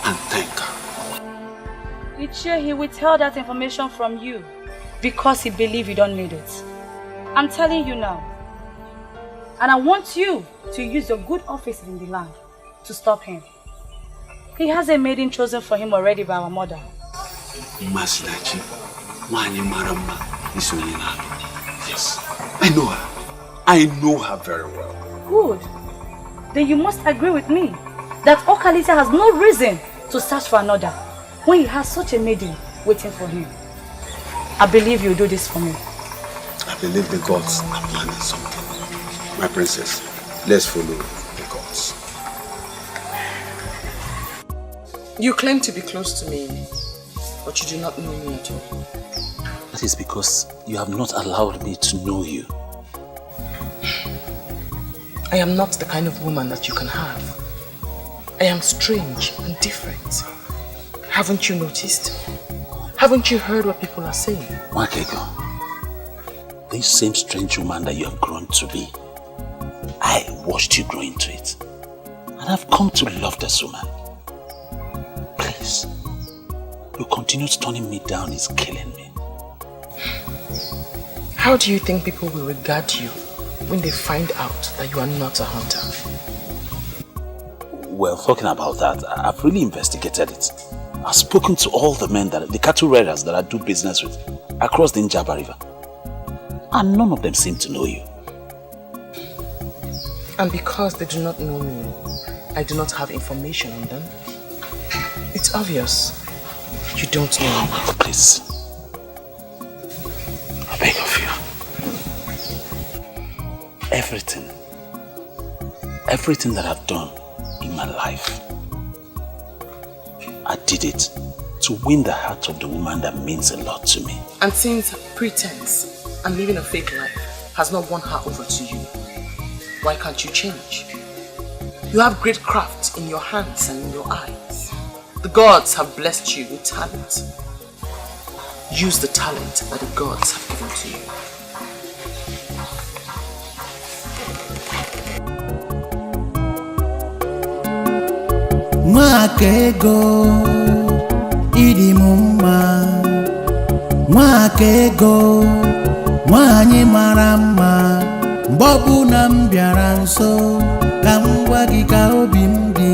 and thank her. Ichi, he withheld that information from you because he believed you don't need it. I'm telling you now. And I want you to use your good office in the land to stop him. He has a maiden chosen for him already by our mother. Masinachi, Wani Marama, Isunina. Yes, I know her. I know her very well. Good. Then you must agree with me that Okalisia has no reason to search for another when he has such a maiden waiting for him. I believe you'll do this for me. I believe the gods are planning something. My princess, let's follow the gods. You claim to be close to me, but you do not know me at all. That is because you have not allowed me to know you. I am not the kind of woman that you can have. I am strange and different. Haven't you noticed? Haven't you heard what people are saying? Wakego, this same strange woman that you have grown to be, I watched you grow into it. And I've come to love this woman. Please, your continued turning me down is killing me. How do you think people will regard you when they find out that you are not a hunter? Well, talking about that, I've really investigated it. I've spoken to all the men, the cattle raiders that I do business with across the Njaba River. And none of them seem to know you. And because they do not know me, I do not have information on them. It's obvious. You don't know me. Please. I beg of you. Everything that I've done in my life, I did it to win the heart of the woman that means a lot to me. And since pretense and living a fake life has not won her over to you, why can't you change? You have great craft in your hands and in your eyes. The gods have blessed you with talent. Use the talent that the gods have given to you. Mwakego idi mumma, mwakego Nwanyị mara mma mgbe ọbụla m bịara nso ka m gwa gị ka obi m dị.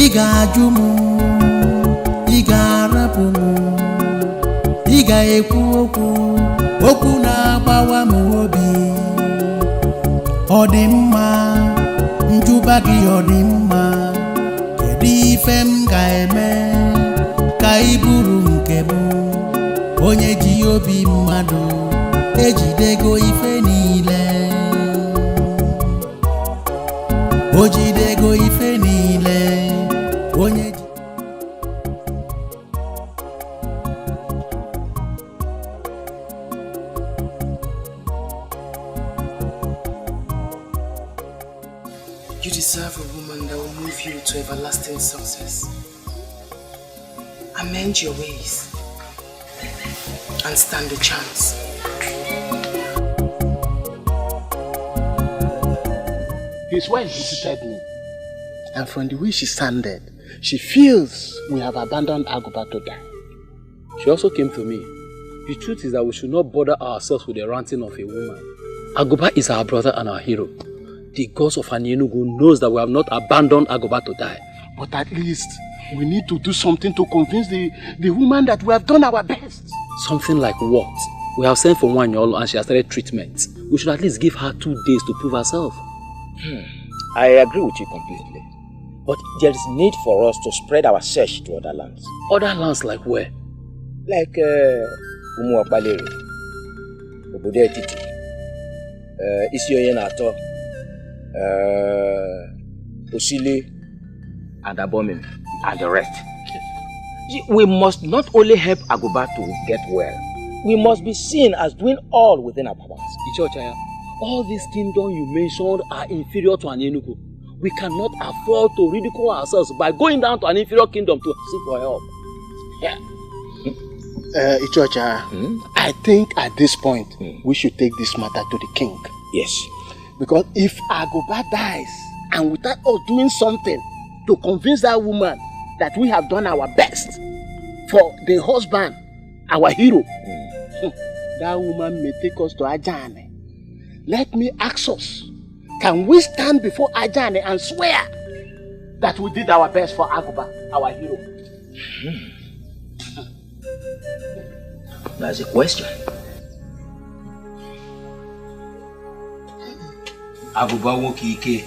Ị ga-ajụ m, ị ga-arapụ m, ị ga-ekwu okwu na-agbawa m obi. Ọ dị mma, njụba gị ọ dị mma, kedu ife m ga-eme ka ị bụrụ nke m? Onye ji obi mmadụ ejidego ife niile, o jidego ife niile. Onye ji You deserve a woman that will move you to everlasting success. Amend your ways and stand a chance. His wife visited me, and from the way she sounded, she feels we have abandoned Aguba to die. She also came to me. The truth is that we should not bother ourselves with the ranting of a woman. Aguba is our brother and our hero. The gods of Enugu knows that we have not abandoned Aguba to die. But at least we need to do something to convince the woman that we have done our best. Something like what? We have sent for Wanyolo and she has started treatment. We should at least give her 2 days to prove herself. I agree with you completely. But there is need for us to spread our search to other lands. Other lands like where? Like Uju Okoli, Obodo Etiti, Isioyenato, Osile, and Abomin, and the rest. We must not only help Aguba to get well, we must be seen as doing all within our powers. Ichochaya, all these kingdoms you mentioned are inferior to Enugu. We cannot afford to ridicule ourselves by going down to an inferior kingdom to seek for help. Yeah. Ichocha, I think at this point we should take this matter to the king. Yes. Because if Aguba dies and without us doing something to convince that woman that we have done our best for the husband, our hero, that woman may take us to Ajane. Let me ask us, can we stand before Ajane and swear that we did our best for Aguba, our hero? That's a question. Aguba Wokike.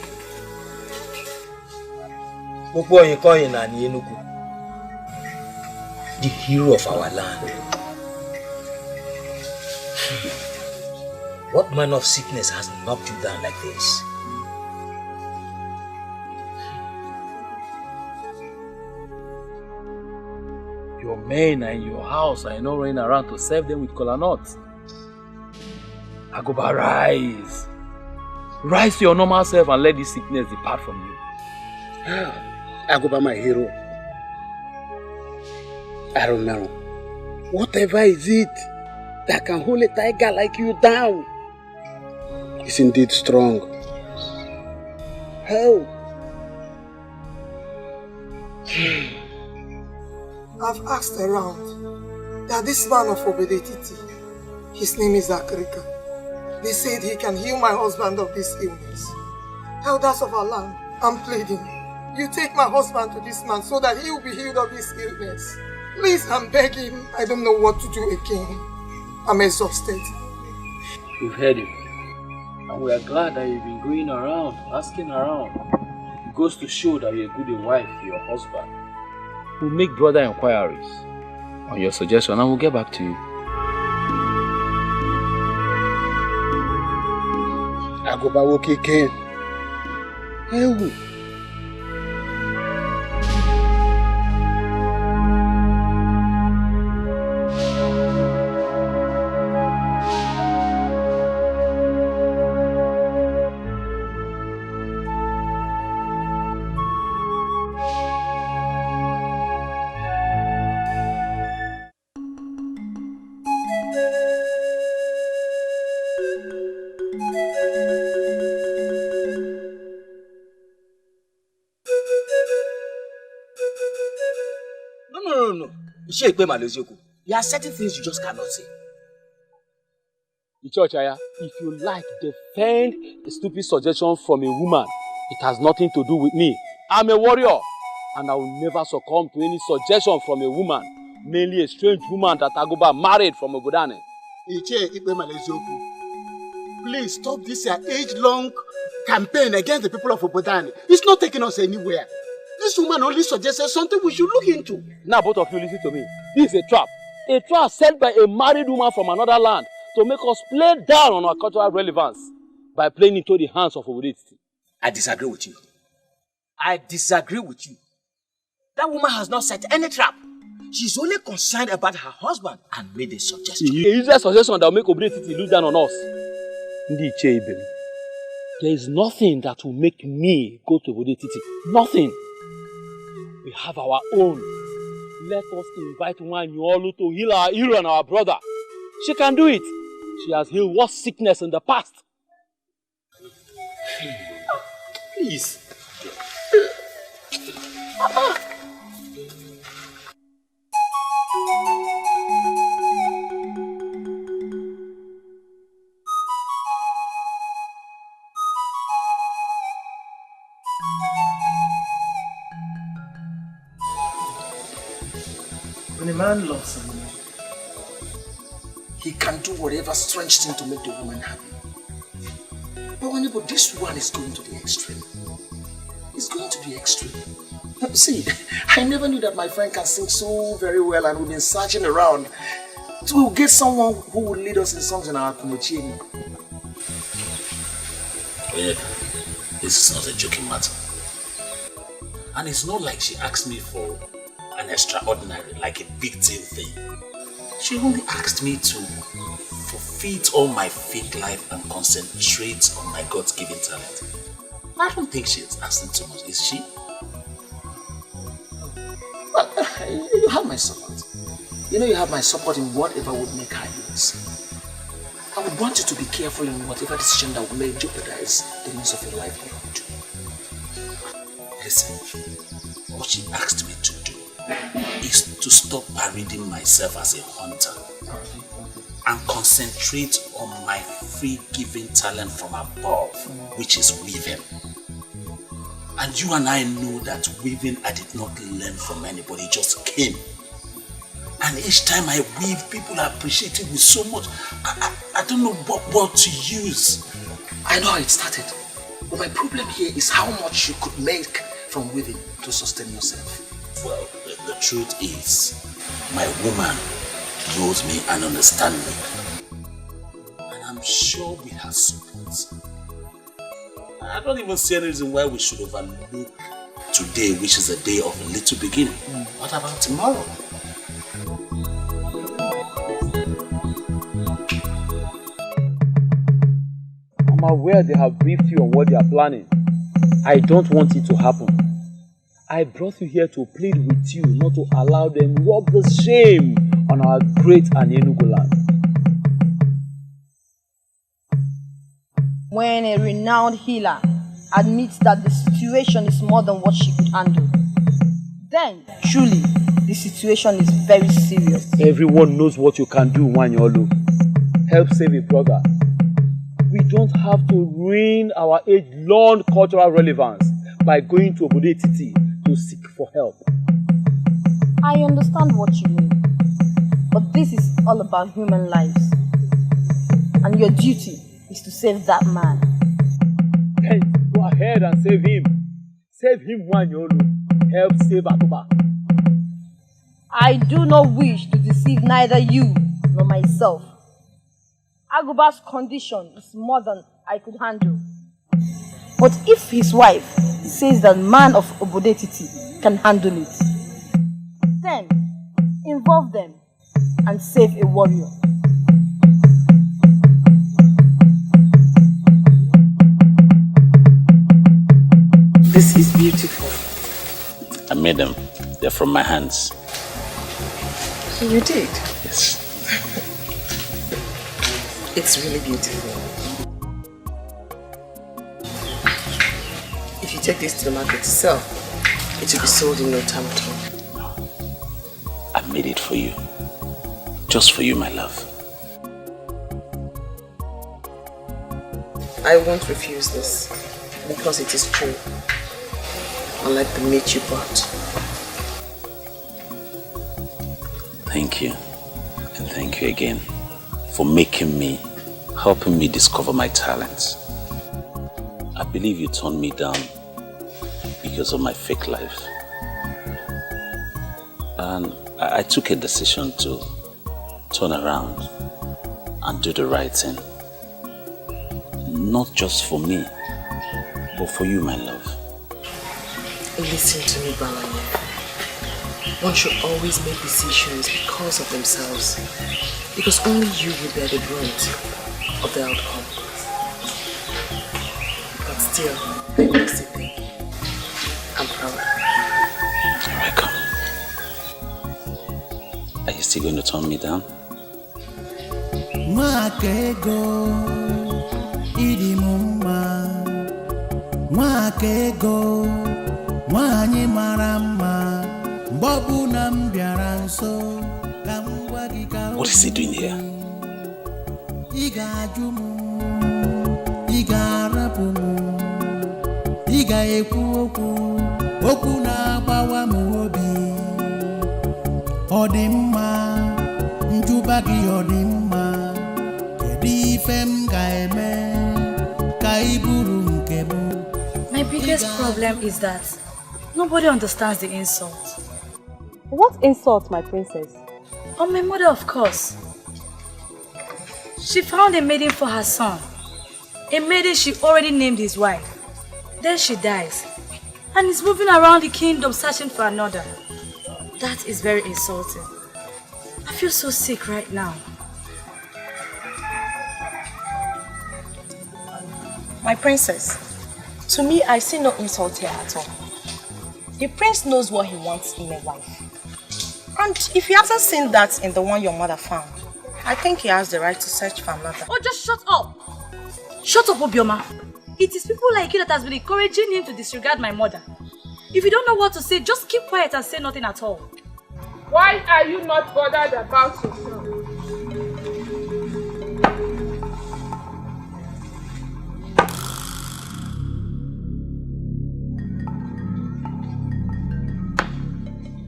The hero of our land. What manner of sickness has knocked you down like this? Your men are in your house. I know running around to serve them with kola nuts. Aguba, rise. Rise to your normal self and let this sickness depart from you. Aguba, my hero. I don't know. Whatever is it that can hold a tiger like you down is indeed strong. How? I've asked around that this man of Obedetiti, his name is Akrika. They said he can heal my husband of this illness. Elders of our land, I'm pleading. You take my husband to this man so that he will be healed of this illness. Please, I'm begging. I don't know what to do again. I'm exhausted. We've heard you. And we are glad that you've been going around, asking around. It goes to show that you're a good wife to your husband. We'll make broader inquiries on your suggestion and we'll get back to you. Aguba Wokike. Hey. No. There are certain things you just cannot say. Ichochaya, if you like defend a stupid suggestion from a woman, it has nothing to do with me. I'm a warrior, and I will never succumb to any suggestion from a woman, mainly a strange woman that Aguba married from Obodane. Please stop this age-long campaign against the people of Obodane. It's not taking us anywhere. This woman only suggested something we should look into. Now both of you listen to me. This is a trap. A trap set by a married woman from another land to make us play down on our cultural relevance by playing into the hands of Obodane. I disagree with you. I disagree with you. That woman has not set any trap. She's only concerned about her husband and made a suggestion. A useless suggestion that will make Obodane lose down on us. There is nothing that will make me go to Obodane. Nothing. We have our own. Let us invite Nwanyolu to heal our hero and our brother. She can do it. She has healed worse sickness in the past. Please. When a man loves a woman, he can do whatever strange thing to make the woman happy. But this one is going to the extreme. It's going to the extreme. See, I never knew that my friend can sing so very well, and we've been searching around to get someone who will lead us in songs in our Kumuchini. This is not a joking matter. And it's not like she asked me for an extraordinary, like a big deal thing. She only asked me to forfeit all my fake life and concentrate on my God-given talent. I don't think she's asking too much, is she? Well, you have my support. You know you have my support in whatever would make her use. I would want you to be careful in whatever decision that may jeopardize the means of your livelihood. Listen, what she asked me to do is to stop parading myself as a hunter and concentrate on my free-giving talent from above, which is weaving. And you and I know that weaving I did not learn from anybody, it just came. And each time I weave, people appreciate it with so much. I don't know what word to use. I know how it started. But my problem here is how much you could make from weaving to sustain yourself. Well, the truth is, my woman knows me and understands me. And I'm sure we have support. I don't even see any reason why we should overlook today, which is a day of a little beginning. What about tomorrow? I'm aware they have briefed you on what they are planning. I don't want it to happen. I brought you here to plead with you not to allow them rub the shame on our great Enugu land. When a renowned healer admits that the situation is more than what she could handle, then truly the situation is very serious. Everyone knows what you can do, Nwanyolu. Help save a brother. We don't have to ruin our age-long cultural relevance by going to Obodane to seek for help. I understand what you mean, but this is all about human lives, and your duty is to save that man. Then go ahead and save him. Save him, Nwanyolu. Help save Akuba. I do not wish to deceive neither you nor myself. Aguba's condition is more than I could handle. But if his wife says that man of Obodane can handle it, then involve them and save a warrior. This is beautiful. I made them. They're from my hands. You did? Yes. It's really beautiful. If you take this to the market to sell, it will be sold in no time at all. I made it for you. Just for you, my love. I won't refuse this because it is true. Unlike the meat you bought. Thank you. And thank you again for helping me discover my talents. I believe you turned me down because of my fake life. And I took a decision to turn around and do the right thing. Not just for me, but for you, my love. Listen to me, Balanya. One should always make decisions because of themselves. Because only you will bear the brunt of the outcome. But still, I must say thank you. I'm proud. You're welcome. Are you still going to turn me down? Mwakego idi mumma Mwakego Mwanyi marama Mbobu na mbiara nso Kamwa gika What is he doing here? Iga ajumu Iga rapumu Iga ekwu okwu Okwu na agbawa mu obi Odimma Njuba gi odimma My biggest problem is that nobody understands the insult. What insult, my princess? On my mother, of course. She found a maiden for her son. A maiden she already named his wife. Then she dies. And is moving around the kingdom searching for another. That is very insulting. I feel so sick right now. My princess, to me, I see no insult here at all. The prince knows what he wants in a wife. And if he hasn't seen that in the one your mother found, I think he has the right to search for another. Oh, just shut up! Shut up, Obioma. It is people like you that has been encouraging him to disregard my mother. If you don't know what to say, just keep quiet and say nothing at all. Why are you not bothered about yourself?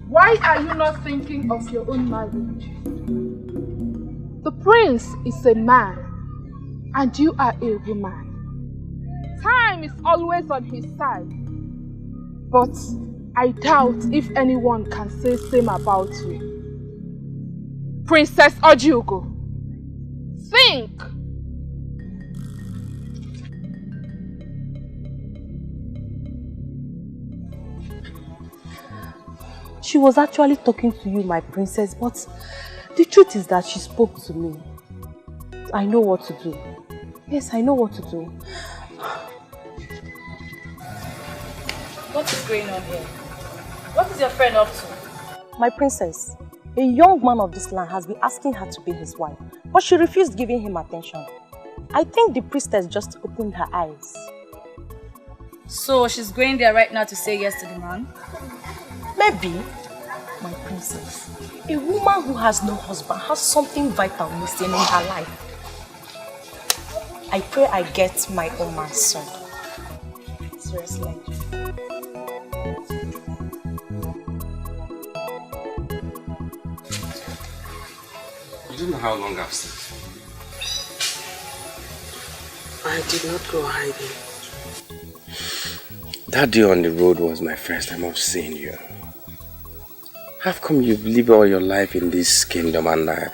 Why are you not thinking of your own marriage? The prince is a man and you are a woman. Time is always on his side. But I doubt if anyone can say same about you. Princess Ojugo, think! She was actually talking to you, my princess, but the truth is that she spoke to me. I know what to do. Yes, I know what to do. What is going on here? What is your friend up to? My princess, a young man of this land has been asking her to be his wife, but she refused giving him attention. I think the priestess just opened her eyes. So she's going there right now to say yes to the man? Maybe, my princess, a woman who has no husband has something vital missing in her life. I pray I get my own man soon. Seriously. You don't know how long I've stayed. I did not go hiding. That day on the road was my first time of seeing you. How come you've lived all your life in this kingdom and I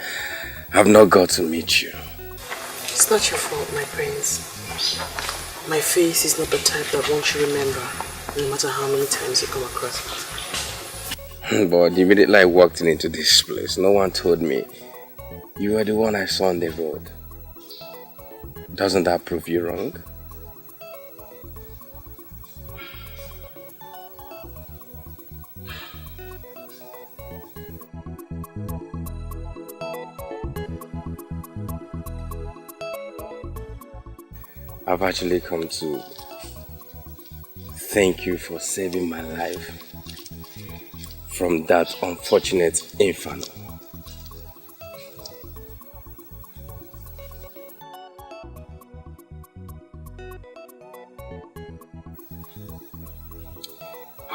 have not got to meet you? It's not your fault, my prince. My face is not the type that one should remember, no matter how many times you come across it. But immediately I walked into this place, no one told me you were the one I saw on the road. Doesn't that prove you wrong? I've actually come to thank you for saving my life from that unfortunate inferno.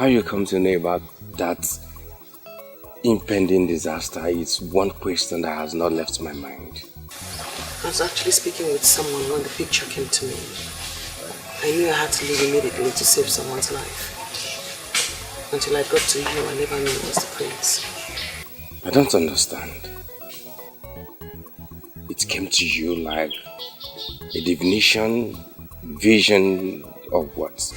you come to know about that impending disaster is one question that has not left my mind. I was actually speaking with someone when the picture came to me. I knew I had to leave immediately to save someone's life. Until I got to you, I never knew it was the prince. I don't understand. It came to you like a divination, vision of what?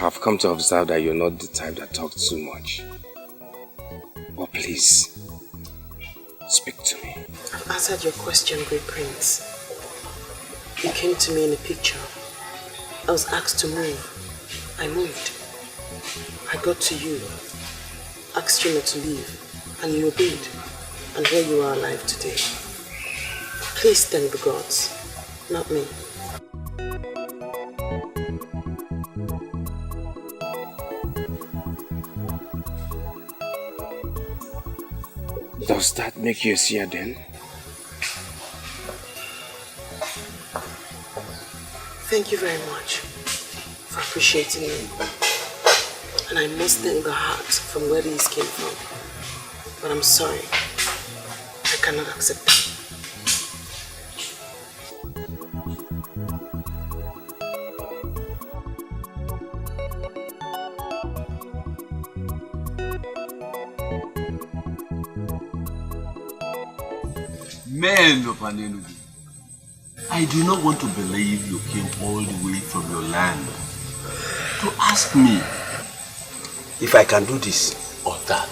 I've come to observe that you're not the type that talks too much. But please, speak to me. I've answered your question, Great Prince. You came to me in a picture. I was asked to move. I moved. I got to you, asked you not to leave, and you obeyed. And here you are alive today. Please thank the gods, not me. Does that make you a seer then? Thank you very much for appreciating me. And I must thank the heart from where these came from. But I'm sorry, I cannot accept that. Men of Anenugu, I do not want to believe you came all the way from your land to ask me if I can do this or that.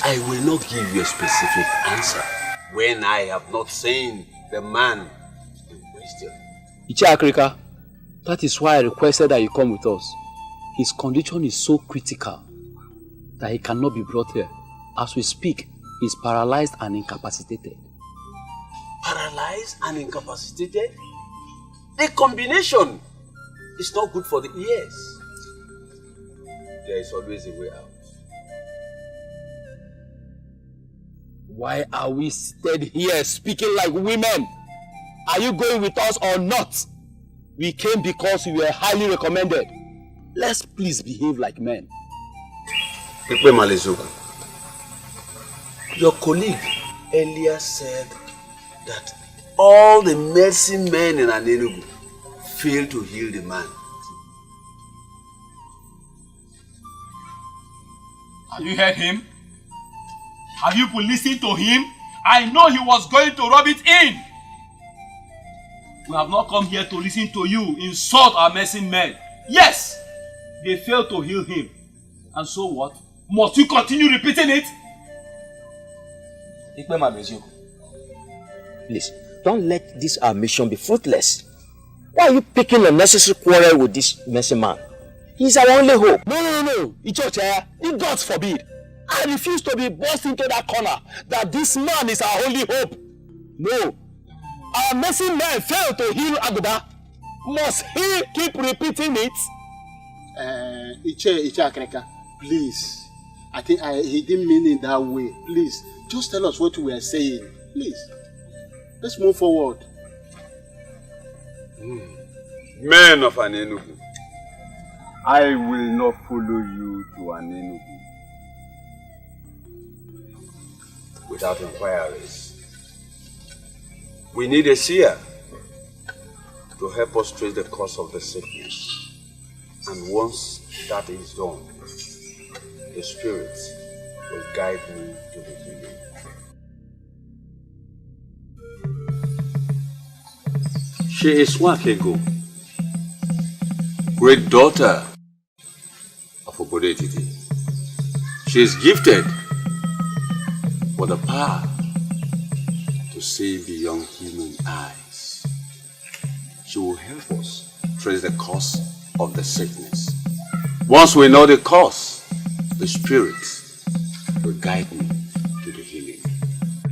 I will not give you a specific answer when I have not seen the man in question. Iche Akrika, that is why I requested that you come with us. His condition is so critical that he cannot be brought here. As we speak, he is paralyzed and incapacitated. Paralyzed and incapacitated? The combination is not good for the ears. There is always a way out. Why are we seated here speaking like women? Are you going with us or not? We came because we were highly recommended. Let's please behave like men. Your colleague earlier said that all the medicine men in Anenugu failed to heal the man. Have you heard him? Have you listened to him? I know he was going to rub it in. We have not come here to listen to you insult our medicine men. Yes, they failed to heal him. And so what? Must you continue repeating it? Please, don't let this our mission be fruitless. Why are you picking a necessary quarrel with this messy man? He's our only hope. No. Ichoche, the gods forbid. I refuse to be forced into that corner that this man is our only hope. No. Our messy man failed to heal Aguba. Must he keep repeating it? Iche Akreka, please. I think he didn't mean it that way. Please, just tell us what we are saying. Please. Let's move forward. Men of Anenugu, I will not follow you to Anenugu without inquiries. We need a seer to help us trace the cause of the sickness. And once that is done, the Spirit will guide me to the healing. She is Wakego, great daughter of Obodetiti. She is gifted with the power to see beyond human eyes. She will help us trace the cause of the sickness. Once we know the cause, the Spirit will guide me to the healing.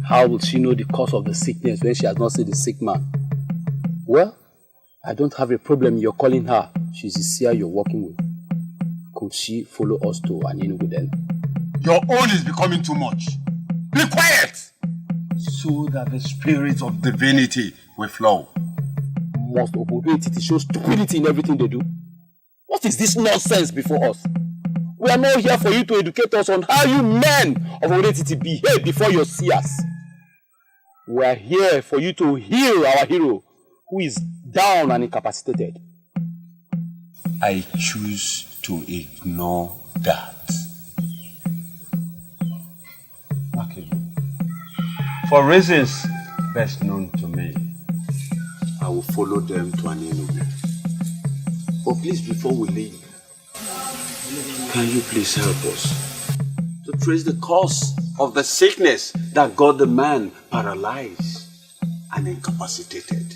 How will she know the cause of the sickness when she has not seen the sick man? Well, I don't have a problem you're calling her. She's the seer you're working with. Could she follow us to Anenugu then? Your own is becoming too much. Be quiet! So that the spirit of divinity will flow. Must Obodo Etiti show stupidity in everything they do? What is this nonsense before us? We are not here for you to educate us on how you men of Obodo Etiti behave before your seers. We are here for you to heal our hero, who is down and incapacitated. I choose to ignore that. Okay. For reasons best known to me, I will follow them to an Enugu. But please, before we leave, can you please help us to trace the cause of the sickness that got the man paralyzed and incapacitated?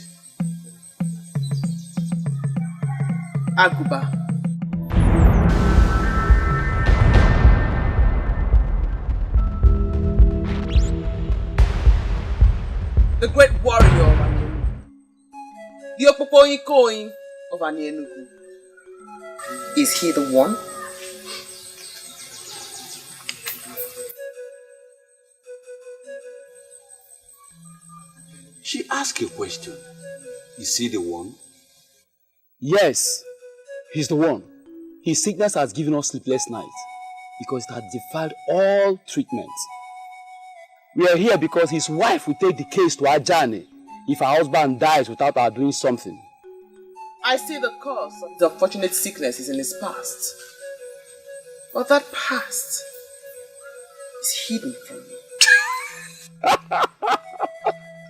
Aguba. The great warrior of Enugu. The Opopoikoin of Enugu. Is he the one? She asked a question. Is he the one? Yes, he's the one. His sickness has given us sleepless nights because it has defied all treatment. We are here because his wife will take the case to Ajani if her husband dies without her doing something. I see the cause of the unfortunate sickness is in his past. But that past is hidden from me.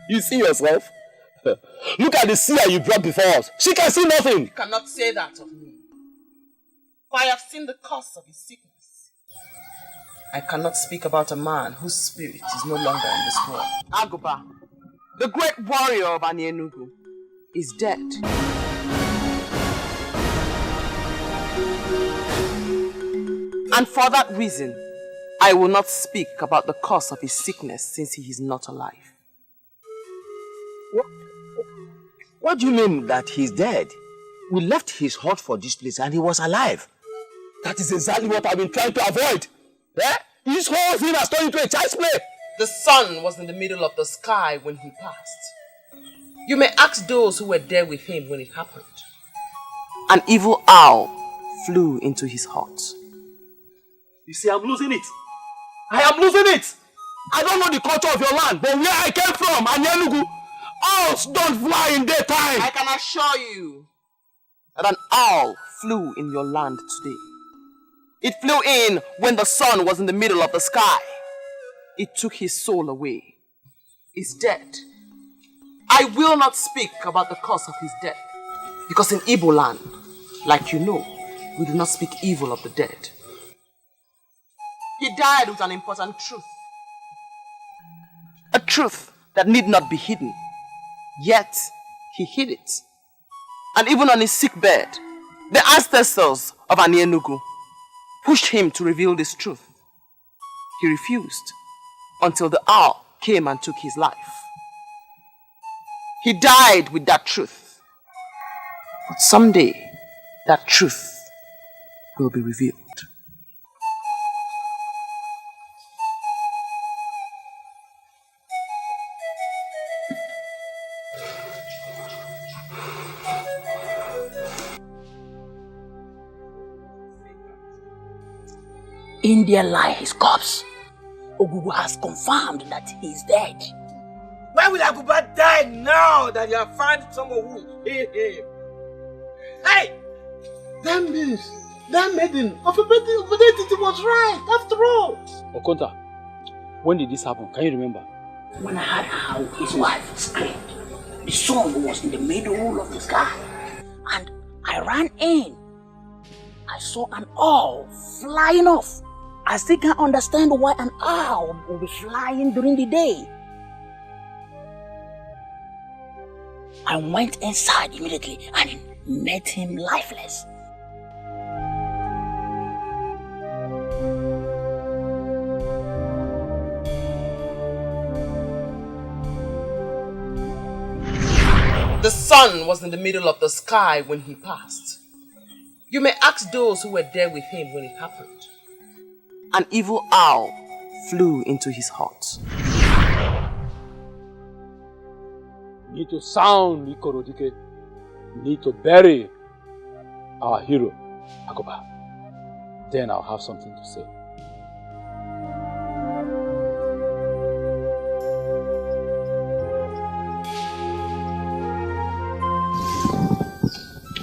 You see yourself? Look at the seer you brought before us. She can see nothing. You cannot say that of me. For I have seen the cause of his sickness. I cannot speak about a man whose spirit is no longer in this world. Aguba, the great warrior of Enugu, is dead. And for that reason, I will not speak about the cause of his sickness since he is not alive. What do you mean that he's dead? We left his hut for this place and he was alive. That is exactly what I've been trying to avoid. Eh? This whole thing has turned into a child's play. The sun was in the middle of the sky when he passed. You may ask those who were there with him when it happened. An evil owl flew into his hut. You see, I'm losing it. I am losing it. I don't know the culture of your land, but where I came from, Enugu, owls don't fly in daytime. I can assure you that an owl flew in your land today. It flew in when the sun was in the middle of the sky. It took his soul away. He's dead. I will not speak about the cause of his death. Because in Igbo land, like you know, we do not speak evil of the dead. He died with an important truth. A truth that need not be hidden. Yet, he hid it. And even on his sick bed, the ancestors of Enugu pushed him to reveal this truth. He refused until the owl came and took his life. He died with that truth. But someday, that truth will be revealed. In there lie his corpse. Ogugu has confirmed that he is dead. Why would Aguba die now that you have found someone who will heal him? Hey! That means that maiden of Obodo Etiti was right after all. Okonta, when did this happen? Can you remember? When I heard how his wife screamed, the sun was in the middle of the sky, and I ran in. I saw an owl flying off. I still can't understand why an owl will be flying during the day. I went inside immediately and met him lifeless. The sun was in the middle of the sky when he passed. You may ask those who were there with him when it happened. an evil owl flew into his heart. We need to sound Ikorodike. We need to bury our hero, Agoba. Then I'll have something to say.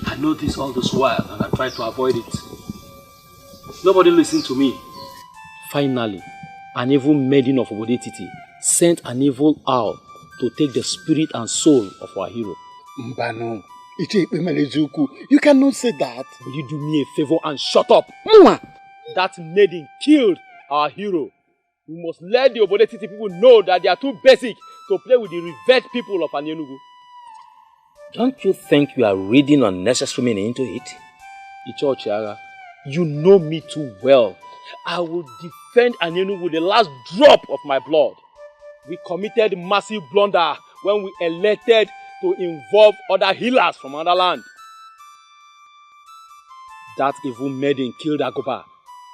I know this all this while and I try to avoid it. Nobody listened to me. Finally, an evil maiden of Obodetiti sent an evil owl to take the spirit and soul of our hero. Mbano, you cannot say that. Will you do me a favor and shut up? Mwa! That maiden killed our hero. We must let the Obodetiti people know that they are too basic to play with the revered people of Anyenugu. Don't you think you are reading unnecessary meaning into it? Icho Chiaga, you know me too well. I will defend Anyenugu with the last drop of my blood. We committed massive blunder when we elected to involve other healers from another land. That evil maiden killed Agoba,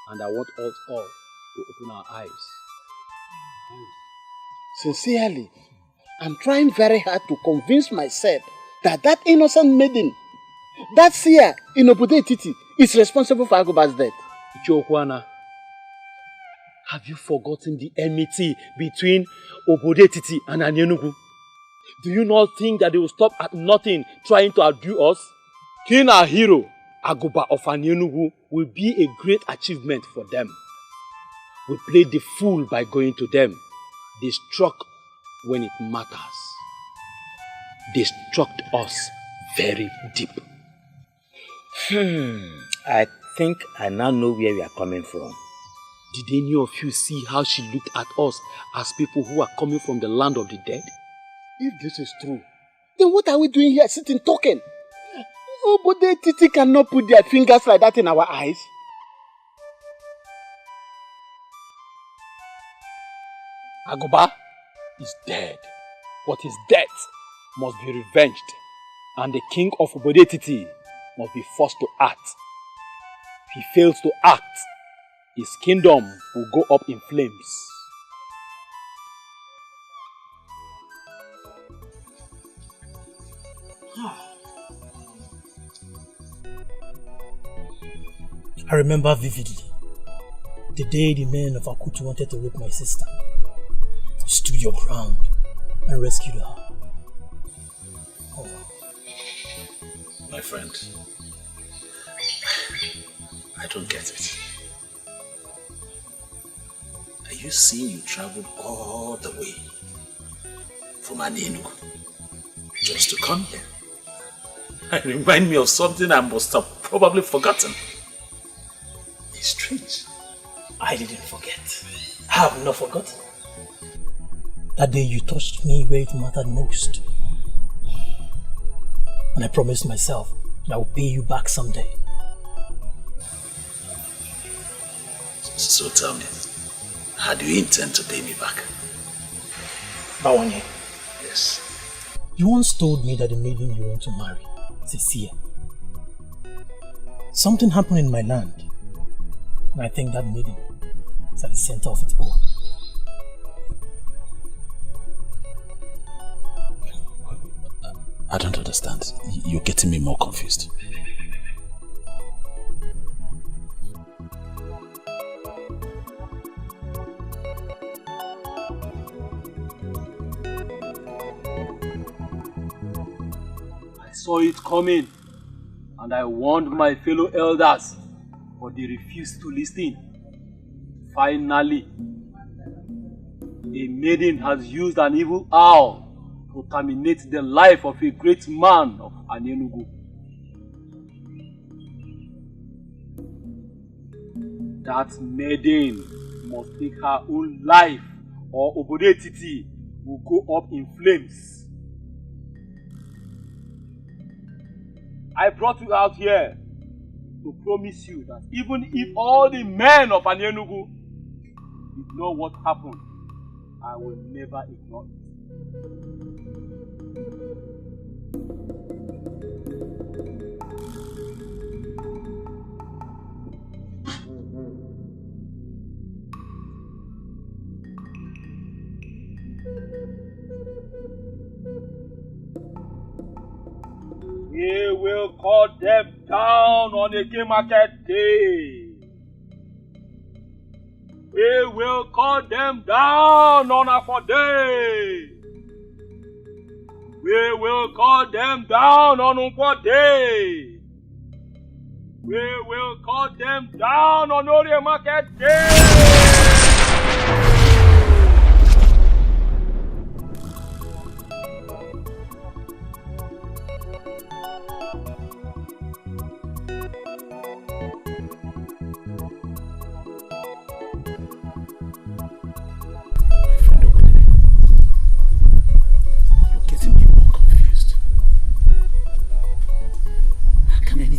and I want us all to open our eyes. Sincerely, I'm trying very hard to convince myself that innocent maiden, that Seer in Obodetiti, is responsible for Agoba's death. Ichokwana, have you forgotten the enmity between Obodetiti and Anyenugu? Do you not think that they will stop at nothing trying to outdo us? Killing our hero, Agoba of Anyenugu, will be a great achievement for them. We played the fool by going to them. They struck when it matters. They struck us very deep. I think I now know where we are coming from. Did any of you see how she looked at us as people who are coming from the land of the dead? If this is true, then what are we doing here sitting talking? Obodetiti cannot put their fingers like that in our eyes. Agoba is dead, but his death must be revenged, and the king of Obodetiti must be forced to act. If he fails to act, his kingdom will go up in flames. I remember vividly the day the men of Akutu wanted to rape my sister. You stood your ground and rescued her. Oh. My friend, I don't get it. Are you saying you traveled all the way from Anyenugu just to come here? It reminds me of something I must have probably forgotten. It's strange. I didn't forget. I have not forgotten. That day you touched me where it mattered most. And I promised myself that I will pay you back someday. So tell me, how do you intend to pay me back? Bawanye. Yes. You once told me that the maiden you want to marry is a seer. Something happened in my land, and I think that maiden is at the center of it all. I don't understand. You're getting me more confused. I saw it coming, and I warned my fellow elders, but they refused to listen. Finally, a maiden has used an evil owl to terminate the life of a great man of Anyenugu. That maiden must take her own life, or Obodetiti will go up in flames. I brought you out here to promise you that even if all the men of Anyenugu ignore what happened, I will never ignore it. We will cut them down on a game market day. We will cut them down on a day. We will cut them down on a day. We will cut them down on a market day.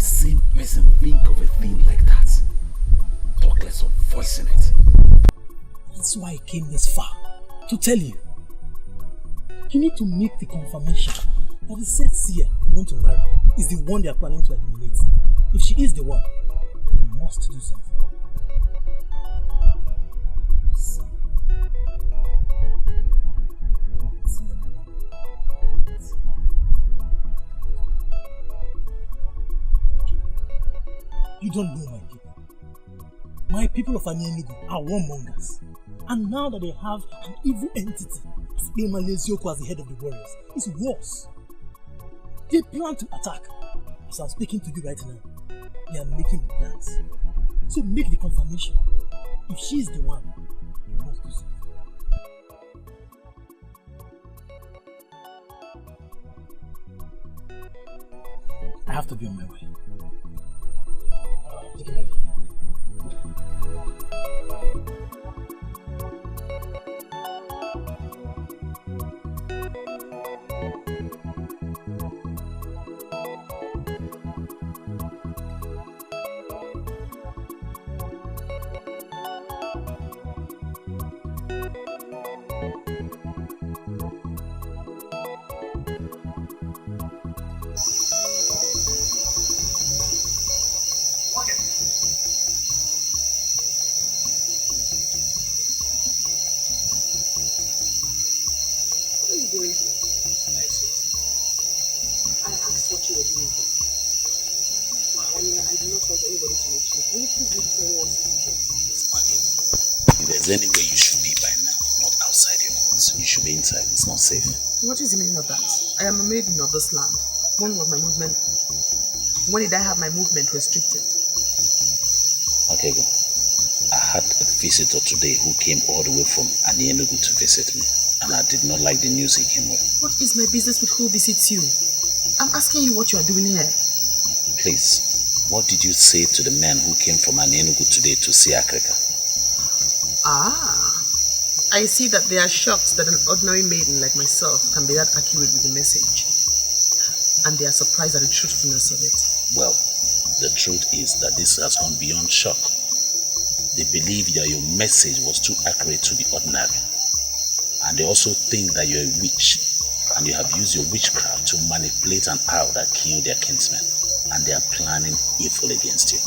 Same person think of a thing like that. Talk less of voicing it. That's why I came this far. To tell you. You need to make the confirmation that the said Seer you want to marry is the one they are planning to eliminate. If she is the one, you must do something. You don't know my people. My people of Ini Edo are warmongers. And now that they have an evil entity, Ezioko as the head of the warriors, it's worse. They plan to attack. As I'm speaking to you right now, they are making the plans. So make the confirmation. If she is the one, you must do something. I have to be on my way. Take it easy. If there's anywhere you should be by now, not outside your house, you should be inside. It's not safe. What is the meaning of that? I am a maiden of this land. When was my movement? When did I have my movement restricted? Okay, go. I had a visitor today who came all the way from Ini Edo to visit me, and I did not like the news he came with. What is my business with who visits you? I'm asking you what you are doing here. Please, what did you say to the men who came from Ini Edo today to see Africa? Ah, I see that they are shocked that an ordinary maiden like myself can be that accurate with the message. And they are surprised at the truthfulness of it. Well, the truth is that this has gone beyond shock. They believe that your message was too accurate to the ordinary. And they also think that you're a witch and you have used your witchcraft to manipulate an owl that killed their kinsmen. And they are planning evil against you.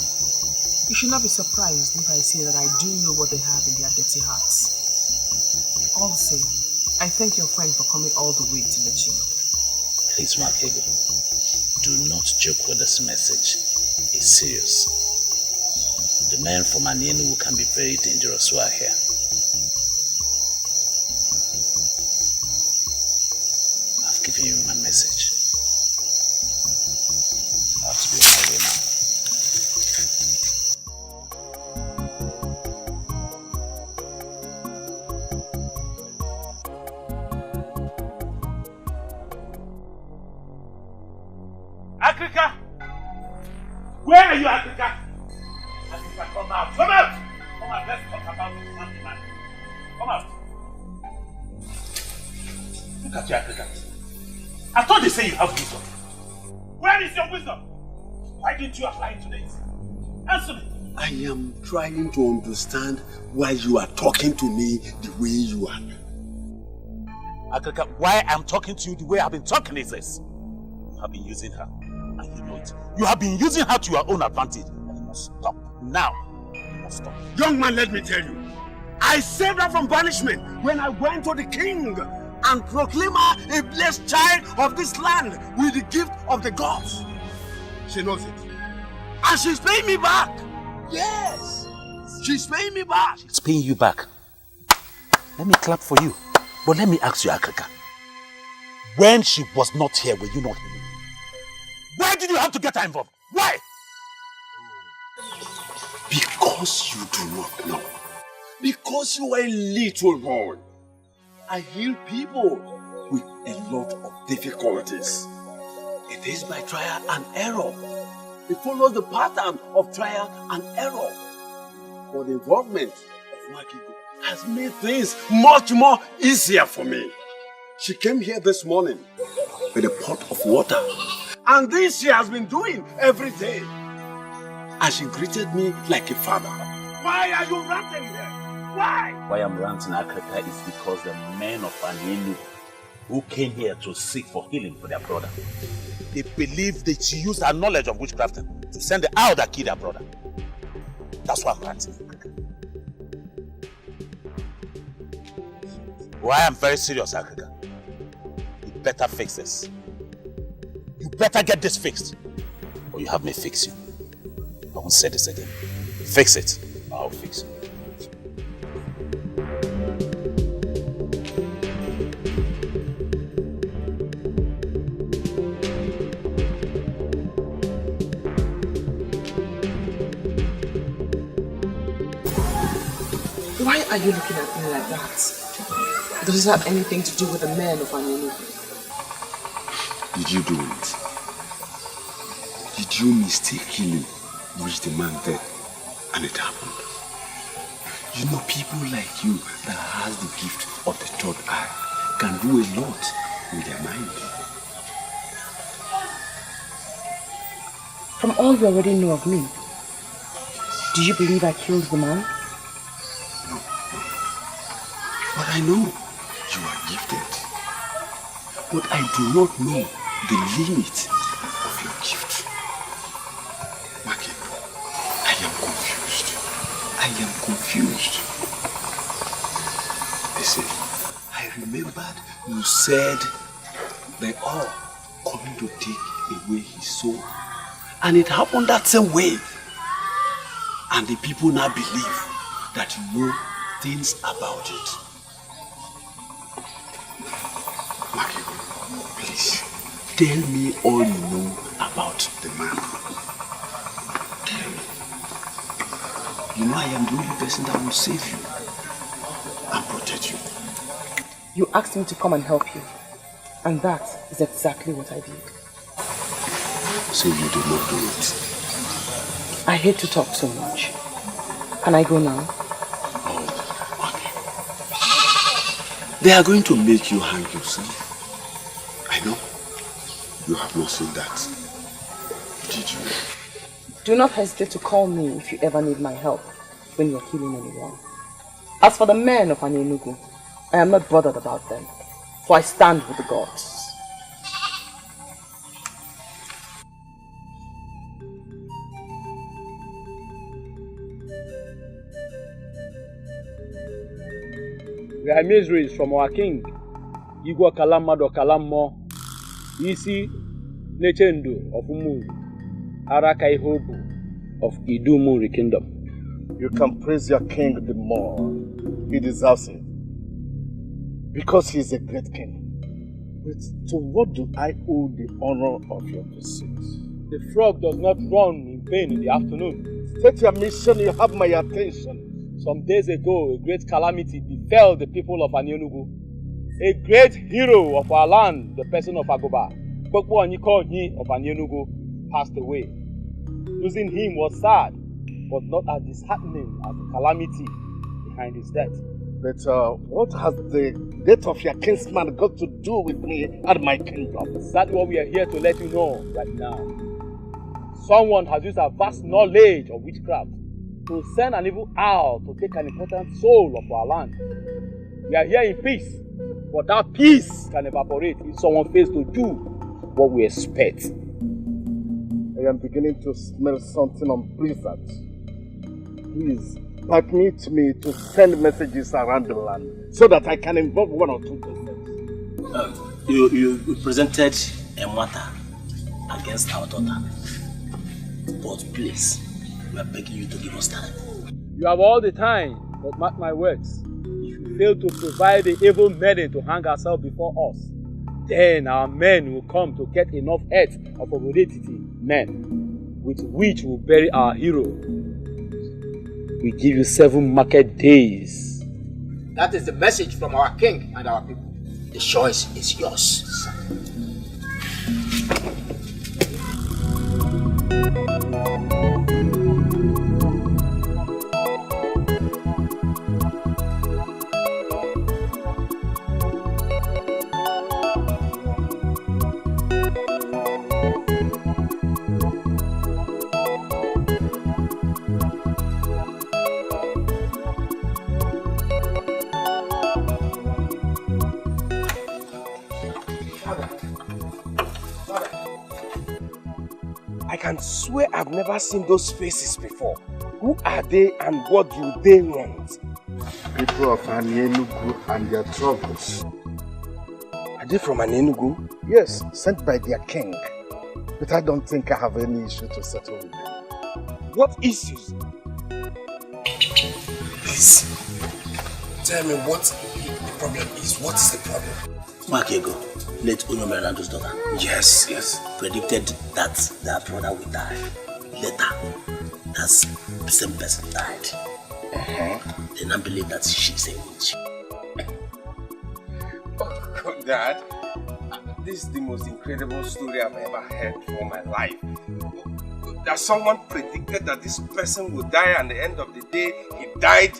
You should not be surprised if I say that I do know what they have in their dirty hearts. All the same, I thank your friend for coming all the way to let you know. Please, Makego, do not joke with this message. It's serious. The men from Ini Edo can be very dangerous who are here. I've given you my message. I have to be on my way now. Africa! Where are you, Africa? Africa, come out! Come out! Come out, let's talk about this man. Come out! Look at you, Africa. I thought they say you have wisdom. Where is your wisdom? Why didn't you apply it to this? Answer me! I am trying to understand why you are talking to me the way you are. Africa, why I'm talking to you the way I've been talking is this. You have been using her. And you know it. You have been using her to your own advantage. And you must stop. Now. You must stop. Young man, let me tell you. I saved her from banishment when I went to the king and proclaim her a blessed child of this land with the gift of the gods. She knows it. And she's paying me back. Yes. She's paying me back. It's paying you back. Let me clap for you. But let me ask you, Akaka. When she was not here, were you not here? Why did you have to get her involved? Why? Because you do not know. Because you are a little boy. I heal people with a lot of difficulties. It is by trial and error. It follows the pattern of trial and error. But the involvement of Makiko has made things much more easier for me. She came here this morning with a pot of water. And this she has been doing every day. And she greeted me like a father. Why are you ranting here? Why? Why I'm ranting, Akaka, is because the men of Anienu who came here to seek for healing for their brother, they believe that she used her knowledge of witchcraft to send the owl that killed their brother. That's why I'm ranting. Why I'm very serious, Akaka. You better fix this. You better get this fixed, or you have me fix you. I won't say this again. Fix it, I'll fix it. Why are you looking at me like that? Does it have anything to do with the men of Anienu? Did you do it? Did you mistakenly reach the man dead and it happened? You know, people like you that has the gift of the third eye can do a lot with their mind. From all you already know of me, do you believe I killed the man? No. But I know you are gifted. But I do not know the limit of your gift. Maki, I am confused. I am confused. Listen, I remembered you said they are coming to take away his soul. And it happened that same way. And the people now believe that you know things about it. Maki, please, tell me all you know about the man. Tell me. You know I am the only person that will save you and protect you. You asked me to come and help you. And that is exactly what I did. So you did not do it? I hate to talk so much. Can I go now? They are going to make you hang yourself. I know. You have not seen that. Did you? Do not hesitate to call me if you ever need my help when you're killing anyone. As for the men of Anienugu, I am not bothered about them, for I stand with the gods. We are miseries from our king, Igwe Kalamado Kalamo, Isi Nechendu of Umu, Arakai Hobu of Idumuri Kingdom. You can praise your king the more. He deserves it. Because he is a great king. But to what do I owe the honor of your pursuit? The frog does not run in vain in the afternoon. State your mission, you have my attention. Some days ago, a great calamity befell the people of Anienugu. A great hero of our land, the person of Agoba, Gbogbo Onyikonyi of Anienugu, passed away. Losing him was sad, but not as disheartening as the calamity behind his death. But what has the death of your kinsman got to do with me and my kingdom? That's what we are here to let you know right now. Someone has used a vast knowledge of witchcraft to send an evil owl to take an important soul of our land. We are here in peace, but that peace can evaporate if someone fails to do what we expect. I am beginning to smell something unpleasant. Please, permit me to send messages around the land so that I can involve one or two persons. You presented a matter against our daughter. But please, we are begging you to give us time. You have all the time, but mark my words. If you fail to provide the evil maiden to hang herself before us, then our men will come to get enough heads of Obodetiti men, with which we'll bury our hero. We give you 7 market days. That is the message from our king and our people. The choice is yours. I can swear I've never seen those faces before. Who are they and what do they want? People of Enugu and their troubles. Are they from Enugu? Yes, sent by their king. But I don't think I have any issue to settle with them. What issues? Please, tell me what the problem is. What is the problem? Mark Ego, late Onyomerando's daughter. Yes. Predicted that their brother would die. Later, that same person died. They now believe that she's a witch. Oh God, Dad. This is the most incredible story I've ever heard for my life. That someone predicted that this person would die and at the end of the day, he died.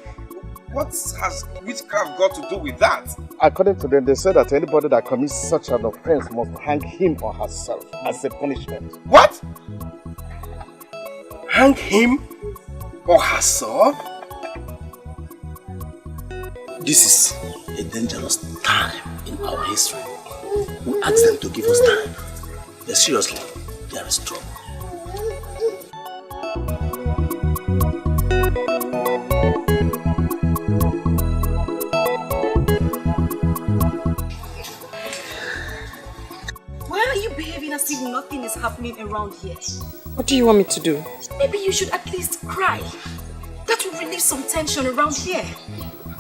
What has witchcraft got to do with that? According to them, they said that anybody that commits such an offense must hang him or herself as a punishment. What? Hang him or herself? This is a dangerous time in our history. We ask them to give us time. But seriously, there is trouble. Why are you behaving as if nothing is happening around here? What do you want me to do? Maybe you should at least cry. That will relieve some tension around here.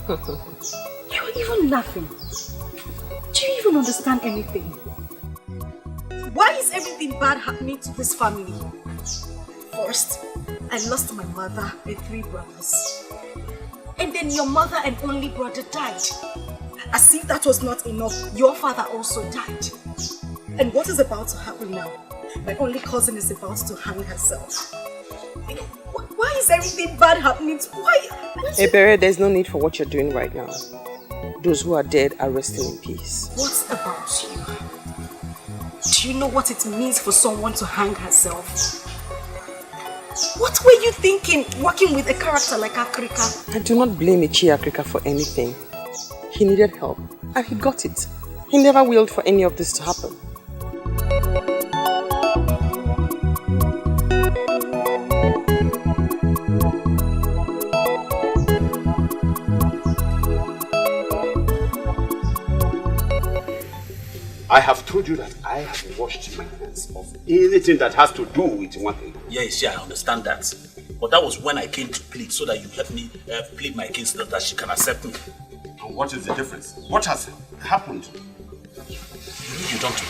You're even laughing. Do you even understand anything? Why is everything bad happening to this family? First, I lost my mother and 3 brothers. And then your mother and only brother died. As if that was not enough, your father also died. And what is about to happen now? My only cousin is about to hang herself. Why is everything bad happening? Why? Ebere, there's no need for what you're doing right now. Those who are dead are resting in peace. What about you? Do you know what it means for someone to hang herself? What were you thinking working with a character like Akrika? I do not blame Ichi Akrika for anything. He needed help and he got it. He never willed for any of this to happen. I have told you that I have washed my hands of anything that has to do with one thing. Yes, I understand that. But that was when I came to plead, so that you help me plead my case so that she can accept me. And what is the difference? What has happened? You don't.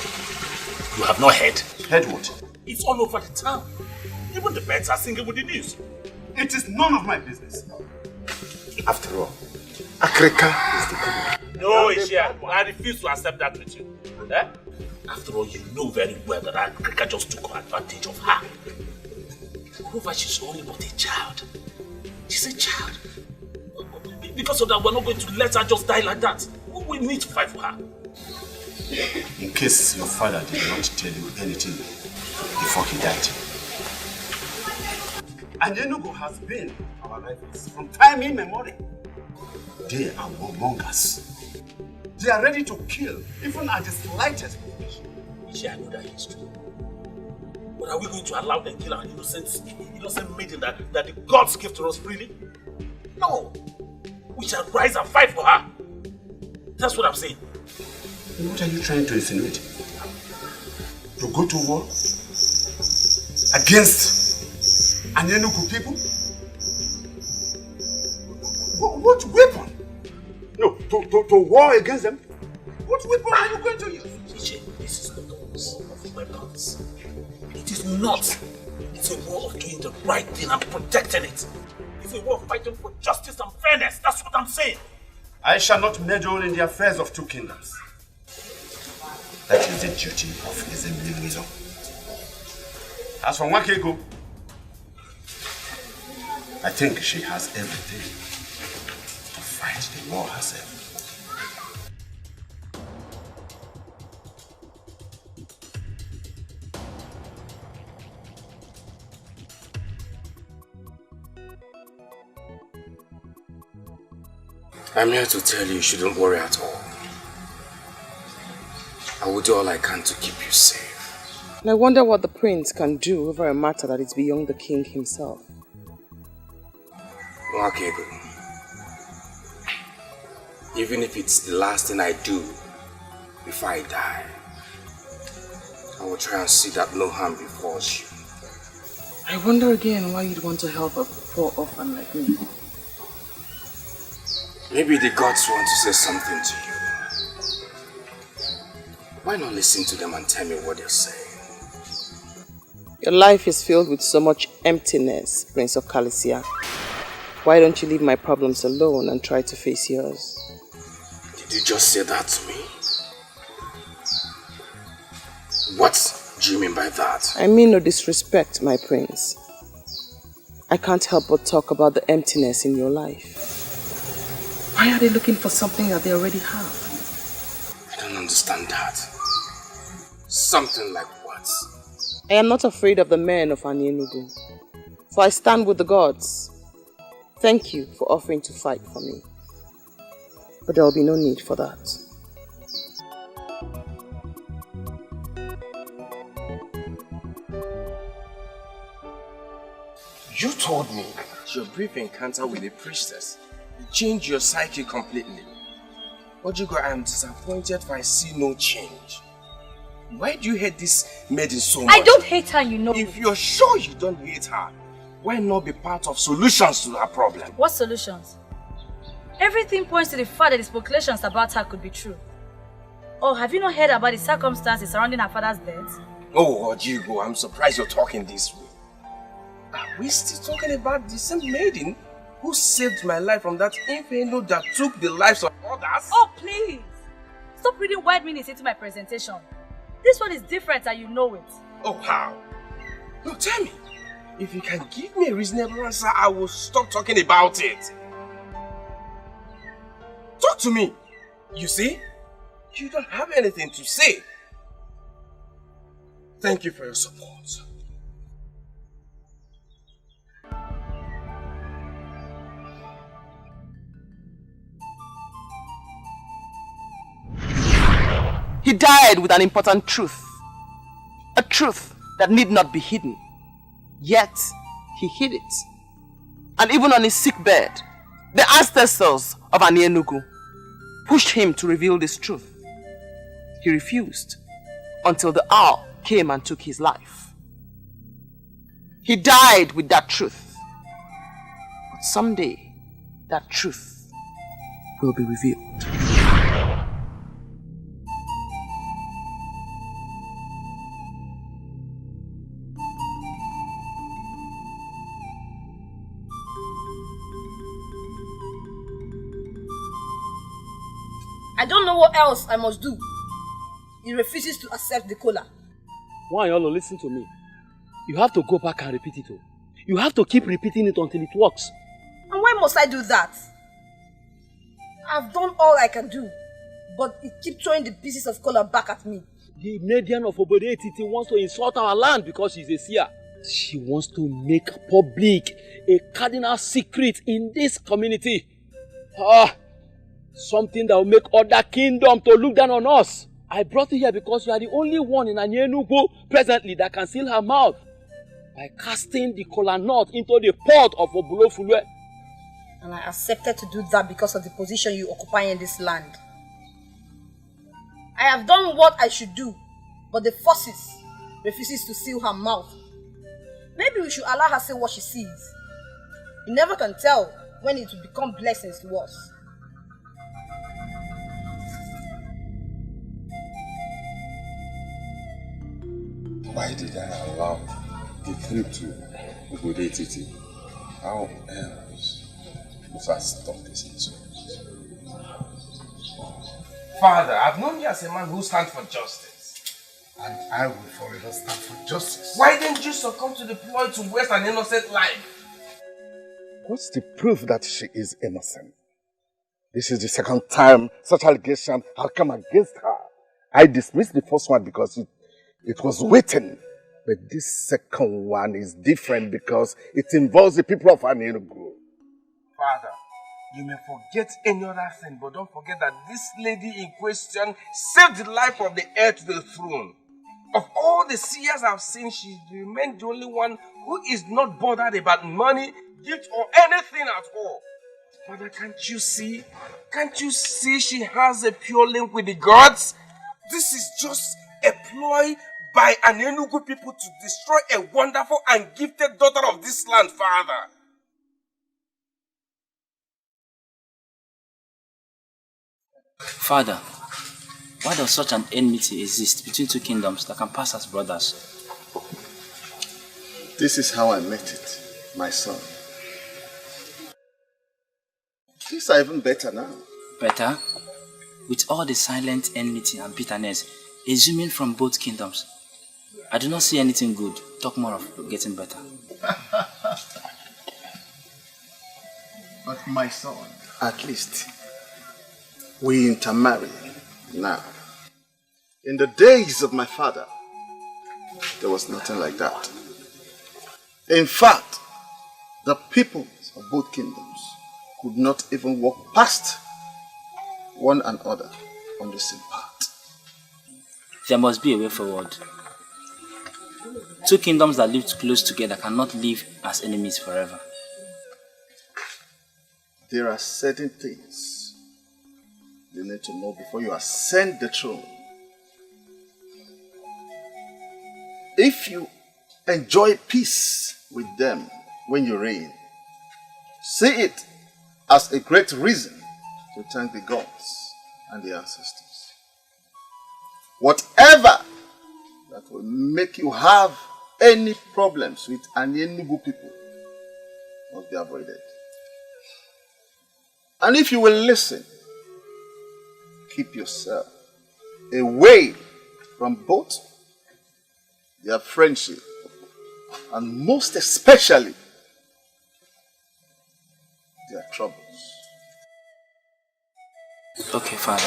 You have not heard. Heard what? It's all over the town. Even the birds are singing with the news. It is none of my business. After all, Akrika is the criminal. No, Ishia, I refuse to accept that with you. Eh? After all, you know very well that Akrika just took advantage of her. Moreover, she's only not a child. She's a child. Because of that, we're not going to let her just die like that. We need to fight for her. In case your father did not tell you anything before he died. And Enugu has been our rivals from time immemorial. They are among us. They are ready to kill, even at the slightest provocation. I know that history. But are we going to allow them kill our innocent maiden that the gods give to us freely? No. We shall rise and fight for her. That's what I'm saying. What are you trying to insinuate? To go to war against Anyenugu people? What weapon? No, to war against them? What weapon are you going to use? DJ, this is not a war of weapons. It is not. It's a war of doing the right thing and protecting it. It's a war of fighting for justice and fairness. That's what I'm saying. I shall not meddle in the affairs of two kingdoms. That is the duty of Ini Edo. As for Nwakego, I think she has everything to fight the war herself. I'm here to tell you shouldn't worry at all. I will do all I can to keep you safe. And I wonder what the prince can do over a matter that is beyond the king himself. Nwakego, even if it's the last thing I do before I die, I will try and see that no harm befalls you. I wonder again why you'd want to help a poor orphan like me. Maybe the gods want to say something to you. Why not listen to them and tell me what they're saying? Your life is filled with so much emptiness, Prince of Calicia. Why don't you leave my problems alone and try to face yours? Did you just say that to me? What do you mean by that? I mean no disrespect, my prince. I can't help but talk about the emptiness in your life. Why are they looking for something that they already have? I don't understand that. Something like what? I am not afraid of the men of Anyenugu, for I stand with the gods. Thank you for offering to fight for me. But there will be no need for that. You told me your brief encounter with the priestess changed your psyche completely. Ojugo, I am disappointed for I see no change. Why do you hate this maiden so much? I don't hate her, you know. If you're sure you don't hate her, why not be part of solutions to her problem? What solutions? Everything points to the fact that the speculations about her could be true. Oh, have you not heard about the circumstances surrounding her father's death? Oh, Ojugo, I'm surprised you're talking this way. Are we still talking about the same maiden who saved my life from that inferno that took the lives of others? Oh, please! Stop reading wide meanings into my presentation. This one is different and you know it. Oh, how? No, tell me. If you can give me a reasonable answer, I will stop talking about it. Talk to me. You see? You don't have anything to say. Thank you for your support. He died with an important truth. A truth that need not be hidden. Yet, he hid it. And even on his sick bed, the ancestors of Anyenugu pushed him to reveal this truth. He refused until the hour came and took his life. He died with that truth. But someday, that truth will be revealed. I don't know what else I must do. He refuses to accept the cola. Why, Yolo, listen to me. You have to go back and repeat it. You have to keep repeating it until it works. And why must I do that? I've done all I can do, but he keeps throwing the pieces of cola back at me. The median of Obodo Etiti wants to insult our land because she's a seer. She wants to make public a cardinal secret in this community. Something that will make other kingdoms to look down on us. I brought you here because you are the only one in Anyenugu presently that can seal her mouth by casting the kola nut into the pot of Obulofulwe. And I accepted to do that because of the position you occupy in this land. I have done what I should do, but the forces refuses to seal her mouth. Maybe we should allow her say what she sees. You never can tell when it will become blessings to us. Why did I allow the trip to Nollywood Etiti? How else would I stop this incident? Father, I've known you as a man who stands for justice. And I will forever stand for justice. Why didn't you succumb to the ploy to waste an innocent life? What's the proof that she is innocent? This is the second time such allegation have come against her. I dismissed the first one because it was written. But this second one is different because it involves the people of Anenugu. Father, you may forget any other thing, but don't forget that this lady in question saved the life of the heir to the throne. Of all the seers I've seen, she remained the only one who is not bothered about money, gift, or anything at all. Father, can't you see? Can't you see she has a pure link with the gods? This is just a ploy by Anenugu people to destroy a wonderful and gifted daughter of this land, Father. Father, why does such an enmity exist between two kingdoms that can pass as brothers? This is how I met it, my son. Things are even better now. Better? With all the silent enmity and bitterness exhuming from both kingdoms, I do not see anything good. Talk more of getting better. But my son, at least we intermarry now. In the days of my father, there was nothing like that. In fact, the peoples of both kingdoms could not even walk past one another on the same path. There must be a way forward. Two kingdoms that lived close together cannot live as enemies forever. There are certain things you need to know before you ascend the throne. If you enjoy peace with them when you reign, see it as a great reason to thank the gods and the ancestors. Whatever that will make you have any problems with Anenugu people must be avoided. And if you will listen, keep yourself away from both their friendship and most especially their troubles. Okay, Father.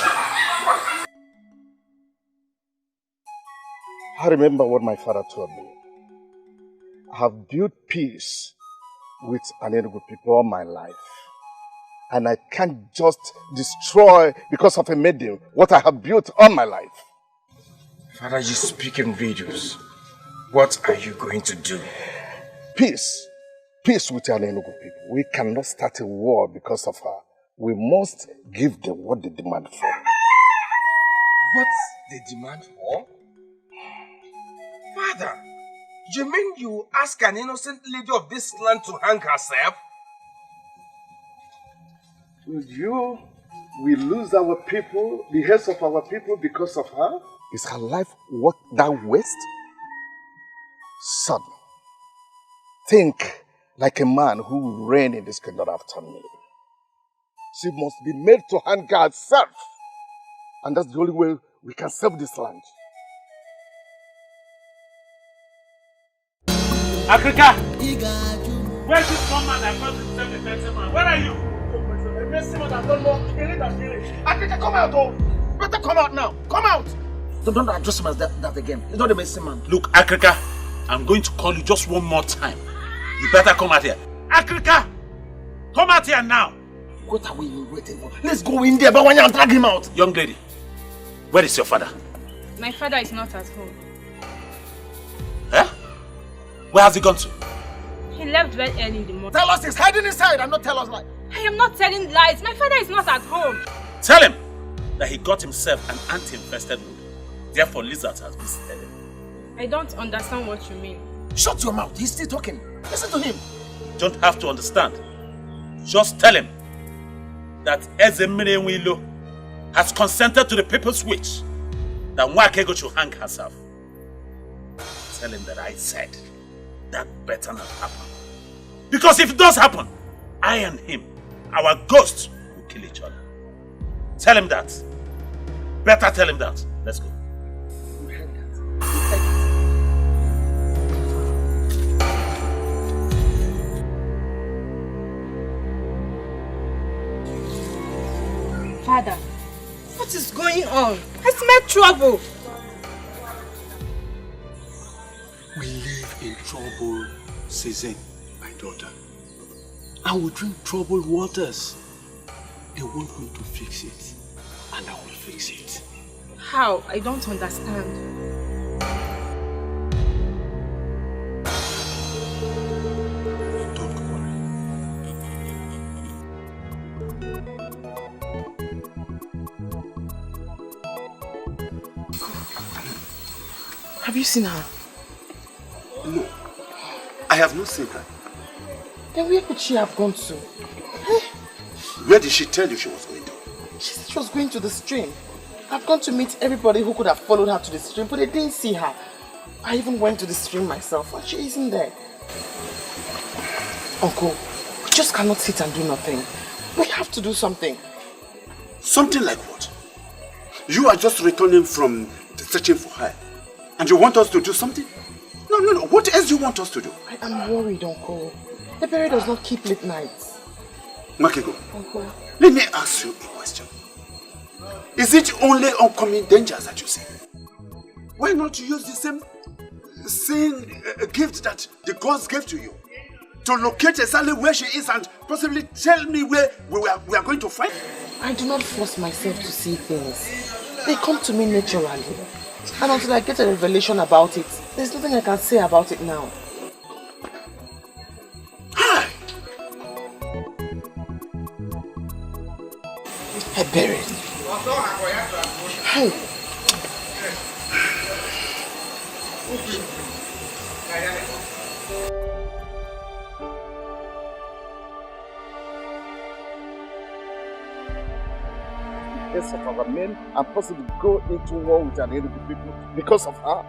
I remember what my father told me. I have built peace with Anenugu people all my life. And I can't just destroy, because of a medium, what I have built all my life. Father, you speak in riddles. What are you going to do? Peace. Peace with Anenugu people. We cannot start a war because of her. We must give them what they demand for. What they demand for? Father, you mean you ask an innocent lady of this land to hang herself? We lose our people, the heads of our people because of her? Is her life worth that waste? Son, think like a man who will reign in this kingdom after me. She must be made to hang herself. And that's the only way we can save this land. Africa! Where's this one man that calls himself a better man? Where are you? Africa, come out, oh! Better come out now! Come out! Don't address him as that again. He's not a messy man. Look, Africa, I'm going to call you just one more time. You better come out here. Africa! Come out here now! What are we waiting for? Let's go in there, but when you drag him out. Young lady, where is your father? My father is not at home. Eh? Where has he gone to? He left very early in the morning. Tell us he's hiding inside and not tell us lies. I am not telling lies. My father is not at home. Tell him! that he got himself an anti-infested wood. Therefore, lizards has visited him. I don't understand what you mean. Shut your mouth. He's still talking. Listen to him. You don't have to understand. Just tell him that Ezemirenwilo has consented to the people's wish that Nwakego should hang herself. Tell him that I said that better not happen. Because if it does happen, I and him, our ghosts, will kill each other. Tell him that. Better tell him that. Let's go. Father, what is going on? I smell trouble. We live in trouble season, my daughter. And we drink troubled waters. They want me to fix it, and I will fix it. How? I don't understand. Don't worry. Have you seen her? No, I have not seen her. Then where could she have gone to? Where did she tell you she was going to? She said she was going to the stream. I've gone to meet everybody who could have followed her to the stream, but they didn't see her. I even went to the stream myself, and she isn't there. Uncle, we just cannot sit and do nothing. We have to do something. Something like what? You are just returning from searching for her, and you want us to do something? No. What else do you want us to do? I am worried, Uncle. The berry does not keep late nights. Makego, Uncle. let me ask you a question. Is it only oncoming dangers that you see? Why not use the same gift that the gods gave to you? To locate exactly where she is and possibly tell me where we are going to find her? I do not force myself to see things. They come to me naturally. And until I get a revelation about it, there's nothing I can say about it now. I buried. Hey. Yes, of our men and possibly go into war with an enemy people because of her.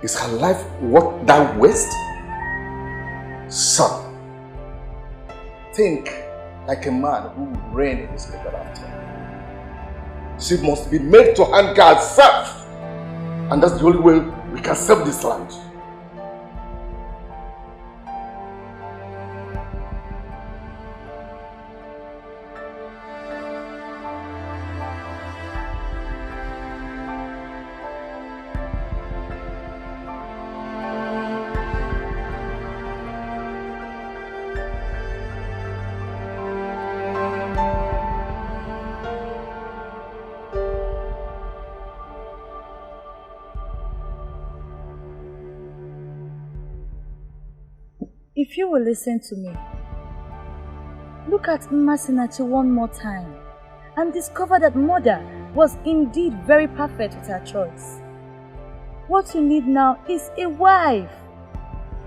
Is her life worth that waste? Son, think like a man who will reign in his later after. She must be made to hang herself, and that's the only way we can save this land. If you will listen to me, look at Mmasinachi one more time and discover that Mother was indeed very perfect with her choice. What you need now is a wife.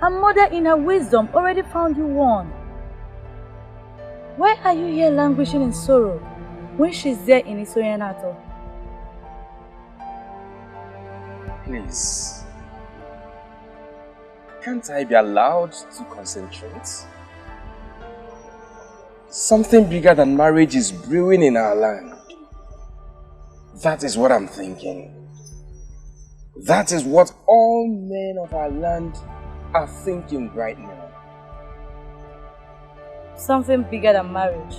And Mother in her wisdom already found you one. Why are you here languishing in sorrow when she's there in Isoyanato? Please. Can't I be allowed to concentrate? Something bigger than marriage is brewing in our land. That is what I'm thinking. That is what all men of our land are thinking right now. Something bigger than marriage.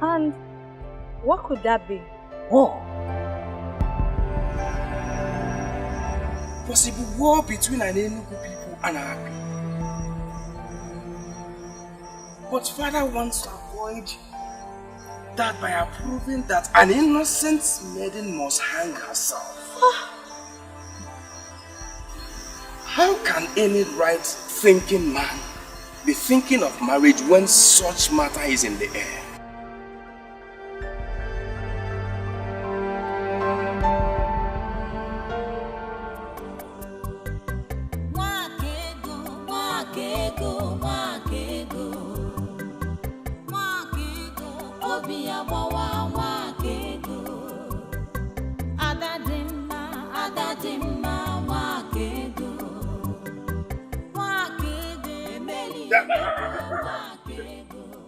And what could that be? War. Possible war between an Enugu people and our people. But Father wants to avoid that by approving that an innocent maiden must hang herself. How can any right-thinking man be thinking of marriage when such matter is in the air?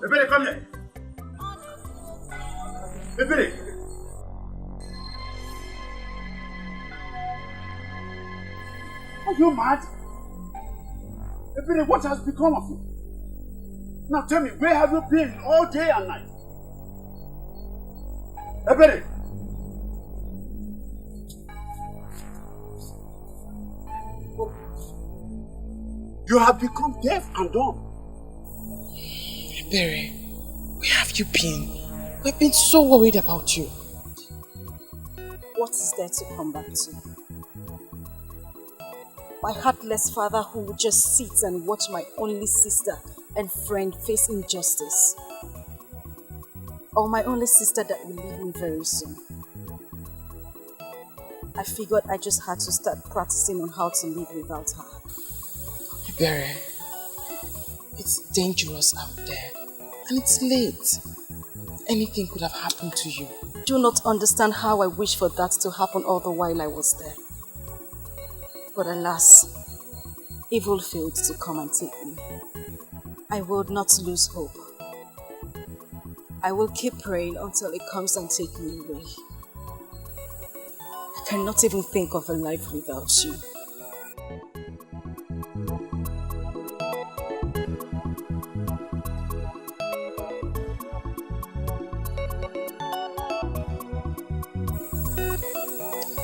Ebere, come here. Ebere. Are you mad? Ebere, what has become of you? Now tell me, where have you been all day and night? Ebere. You have become deaf and dumb. Ebere, where have you been? We've been so worried about you. What is there to come back to? My heartless father who would just sit and watch my only sister and friend face injustice. Or my only sister that will leave me very soon. I figured I just had to start practicing on how to live without her. Ebere, it's dangerous out there and it's late. Anything could have happened to you. Do not understand how I wish for that to happen all the while I was there. But alas, evil failed to come and take me. I will not lose hope. I will keep praying until it comes and takes me away. I cannot even think of a life without you.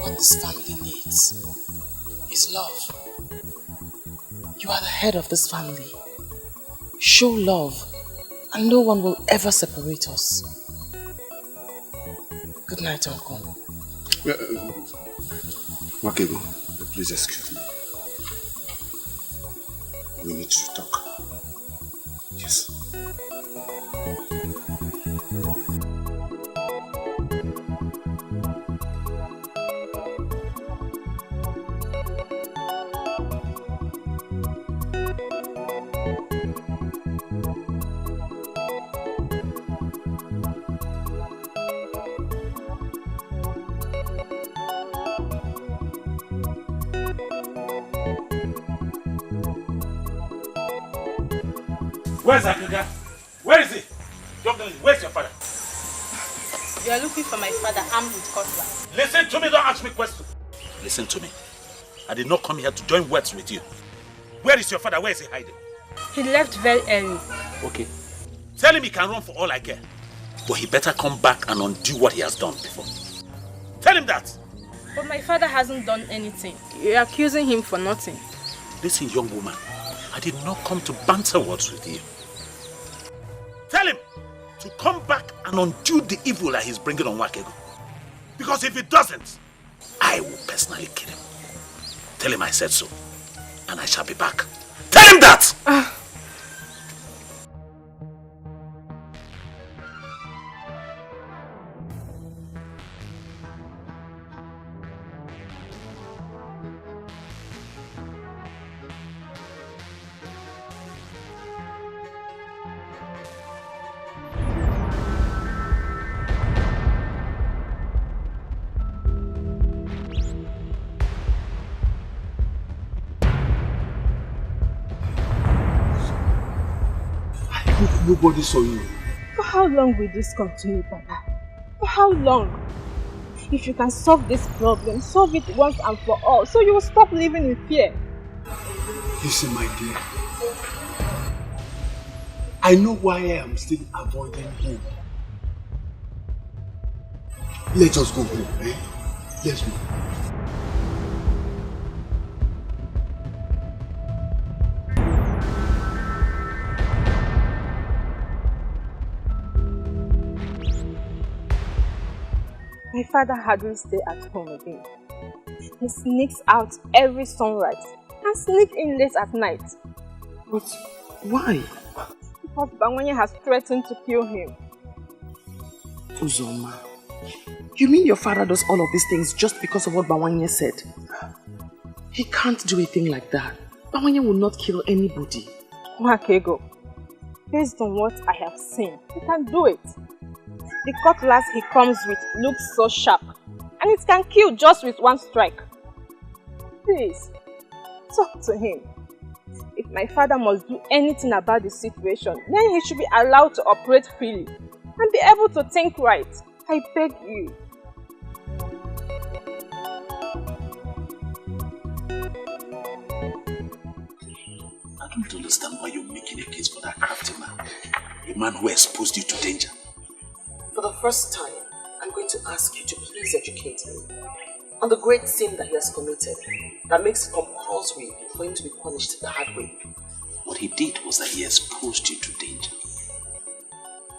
What this family needs is love. You are the head of this family. Show love, and no one will ever separate us. Good night, Uncle. Wakego, please excuse me. We need to talk. Yes. Where's Akuga? Where is he? Young lady, where's your father? You are looking for my father armed with cutlass. Listen to me, don't ask me questions. Listen to me. I did not come here to join words with you. Where is your father? Where is he hiding? He left very early. Okay. Tell him he can run for all I care. But he better come back and undo what he has done before. Tell him that. But my father hasn't done anything. You're accusing him for nothing. Listen, young woman. I did not come to banter words with you. Tell him to come back and undo the evil that he's bringing on Wakego. Because if he doesn't, I will personally kill him. Tell him I said so. And I shall be back. Tell him that! Nobody saw you. For how long will this continue, Papa? For how long? If you can solve this problem, solve it once and for all, so you will stop living in fear. Listen, my dear. I know why I am still avoiding home. Let us go home, eh? Let's go. My father hadn't stayed at home again. He sneaks out every sunrise and sneaks in late at night. But why? Because Bawanye has threatened to kill him. Uzoma, you mean your father does all of these things just because of what Bawanye said? He can't do a thing like that. Bawanye will not kill anybody. Wakego, based on what I have seen, he can do it. The cutlass he comes with looks so sharp, and it can kill just with one strike. Please, talk to him. If my father must do anything about the situation, then he should be allowed to operate freely and be able to think right. I beg you. I don't understand why you're making a case for that crafty man. A man who exposed you to danger. For the first time, I'm going to ask you to please educate me on the great sin that he has committed that makes it compulsory for him to be punished the hard way. What he did was that he exposed you to danger.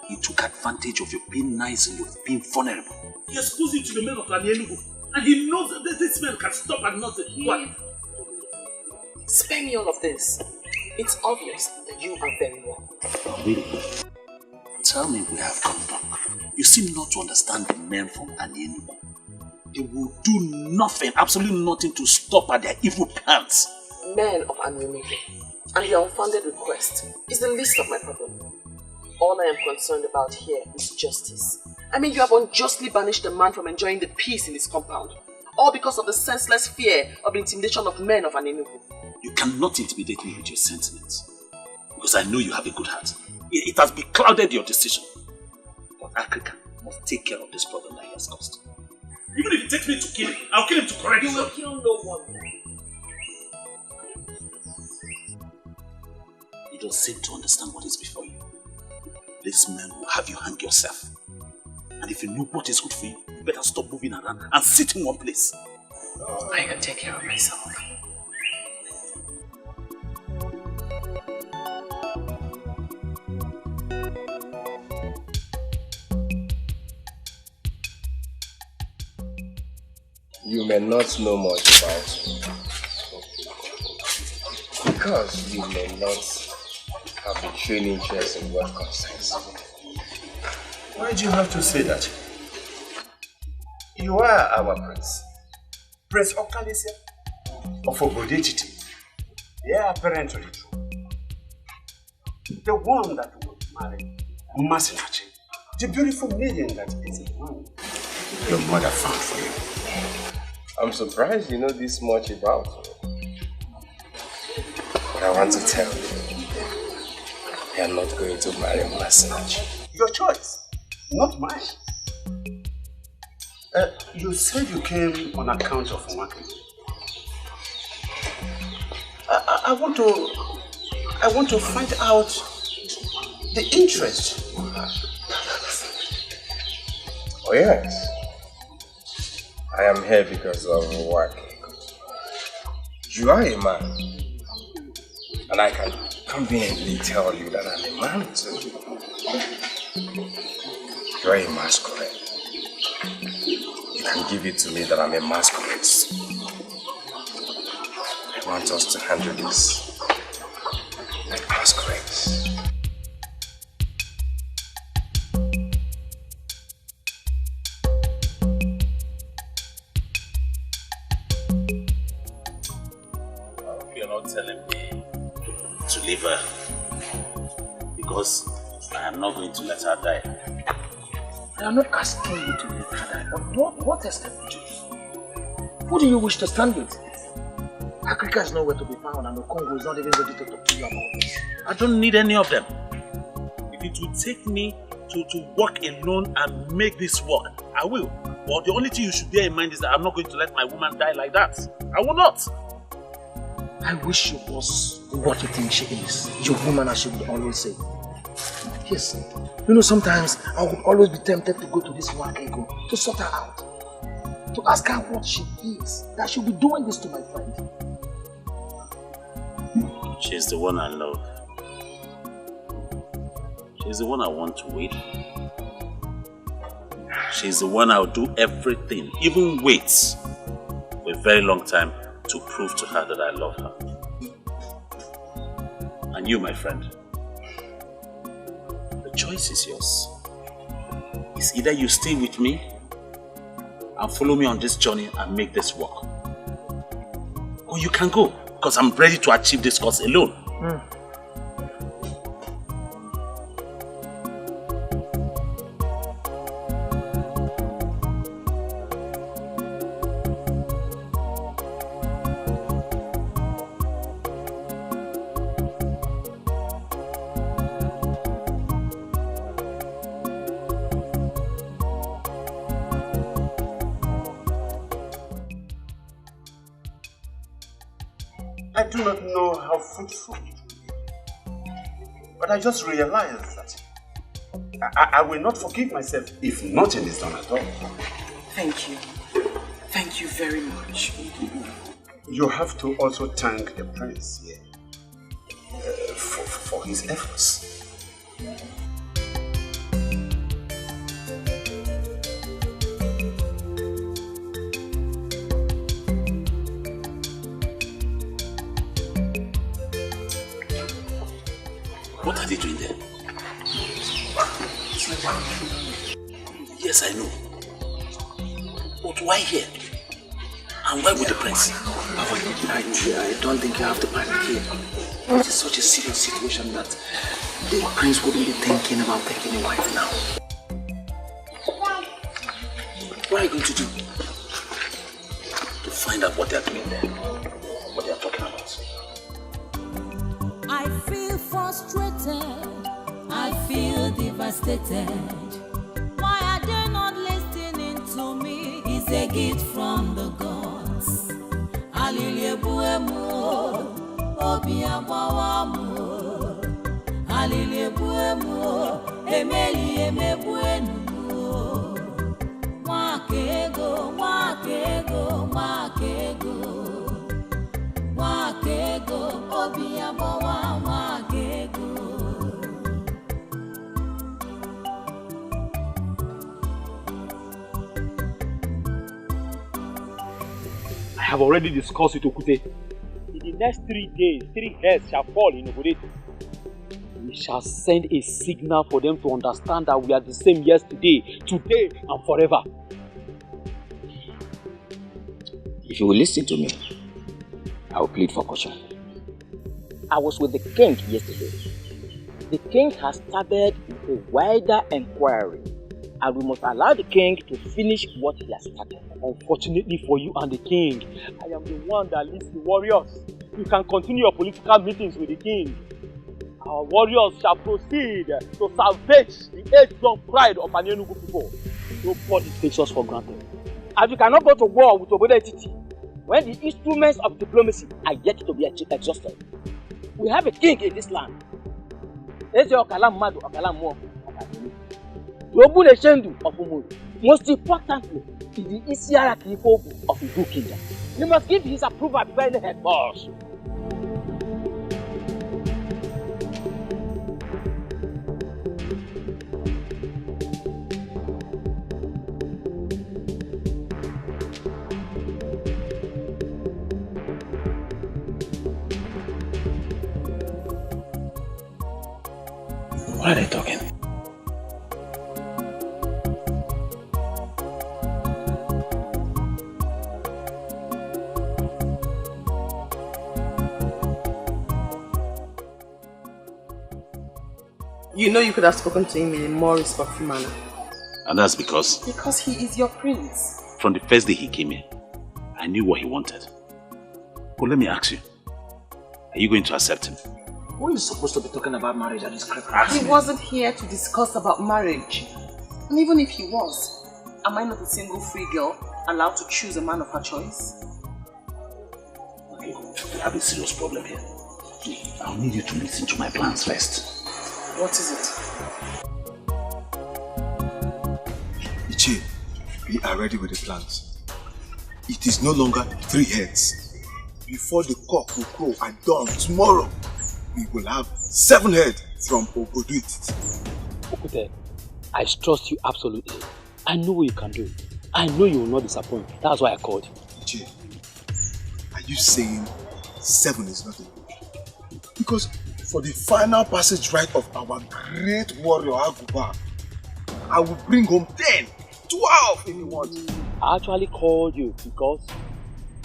He took advantage of your being nice and your being vulnerable. He exposed you to the men of Ini, and he knows that this man can stop at nothing. What? Spare me all of this. It's obvious that you are very wrong. Really? Tell me we have come back. You seem not to understand the men from Ini. They will do nothing, absolutely nothing to stop at their evil plans. Men of Ini and your unfounded request is the least of my problem. All I am concerned about here is justice. I mean, you have unjustly banished a man from enjoying the peace in his compound, all because of the senseless fear of the intimidation of men of Ini. You cannot intimidate me with your sentiments, because I know you have a good heart. It has beclouded your decision. But Africa must take care of this problem that he has caused. Even if it takes me to kill him, I'll kill him to correct him. You will kill no one. You don't seem to understand what is before you. This man will have you hang yourself. And if you know what is good for you, you better stop moving around and sit in one place. I can take care of myself. You may not know much about me. Because you may not have a training interest in what concerns me. Why do you have to say that? You are our prince. Prince Okoli of Obodetiti. They are apparently true. The one that would marry Masinachi. The beautiful maiden that is a man your mother found for you. I'm surprised you know this much about me. But I want to tell you, I am not going to marry Masinachi. Your choice, not mine. You said you came on account of working. I want to find out the interest you have. Oh yes. I am here because of work. You are a man. And I can conveniently tell you that I'm a man too. You are a masquerade. You can give it to me that I'm a masquerade. I want us to handle this like masquerades. Telling me to leave her because I am not going to let her die. I am not asking you to leave her die, but what else can you do? Who do you wish to stand with? Africa is nowhere to be found and the Congo is not even ready to talk to you about this. I don't need any of them. If it will take me to work alone and make this work, I will. But the only thing you should bear in mind is that I'm not going to let my woman die like that. I will not. I wish she was what you think she is. Your woman, as she would always say. Yes. You know, sometimes I would always be tempted to go to this one ego to sort her out. To ask her what she is. That she'll be doing this to my friend. She's the one I love. She's the one I want to wait for. She's the one I'll do everything, even wait for a very long time to prove to her that I love her. And you, my friend, the choice is yours. It's either you stay with me and follow me on this journey and make this work, or you can go, because I'm ready to achieve this cause alone. I do not know how fruitful it will be. But I just realized that I will not forgive myself if nothing is done at all. Thank you. Thank you very much. You have to also thank the prince here for his efforts. What are they doing there? Yes, I know. But why here? And why with the prince? I don't think you have to panic here. It is such a serious situation that the prince wouldn't be thinking about taking a wife now. What are you going to do? To find out what they are doing there. What they are talking about. I feel frustrated. I feel devastated. Why are they not listening to me? It's a gift from the gods. Aliliebuemu, obiabawamu. Aliliebuemu, emeli emebuenu. Wakego, wakego, wakego. Wakego, obiabawa, wakego. I have already discussed with Okute. In the next 3 days, 3 heads shall fall in Obodet. We shall send a signal for them to understand that we are the same yesterday, today, and forever. If you will listen to me, I will plead for caution. I was with the king yesterday. The king has started a wider inquiry, and we must allow the king to finish what he has started. Unfortunately for you and the king, I am the one that leads the warriors. You can continue your political meetings with the king. Our warriors shall proceed to salvage the age-long pride of Anyenugu people. Nobody takes us for granted. As you cannot go to war with Obodo Etiti when the instruments of diplomacy are yet to be exhausted. We have a king in this land. Eze Okalam Madu Okalam Mo Yobule Shendu of Umudu. Most importantly, is the Isiara Kifogu of the Igu Kingdom. You must give his approval before any head boss. What are they talking? You know you could have spoken to him in a more respectful manner. And that's because? Because he is your prince. From the first day he came here, I knew what he wanted. But let me ask you, are you going to accept him? Who is supposed to be talking about marriage at this critical? He wasn't here to discuss about marriage. And even if he was, am I not a single free girl allowed to choose a man of her choice? Okay, we have a serious problem here. I'll need you to listen to my plans first. What is it? Ichi, we are ready with the plans. It is no longer 3 heads. Before the cock will crow at dawn tomorrow, we will have 7 heads from Obodo Etiti. Okute, I trust you absolutely. I know what you can do. I know you will not disappoint. That's why I called you. Ichi, are you saying 7 is not enough? Because for the final passage right of our great warrior Aguba, I will bring home 10, 12 if you want. I actually called you because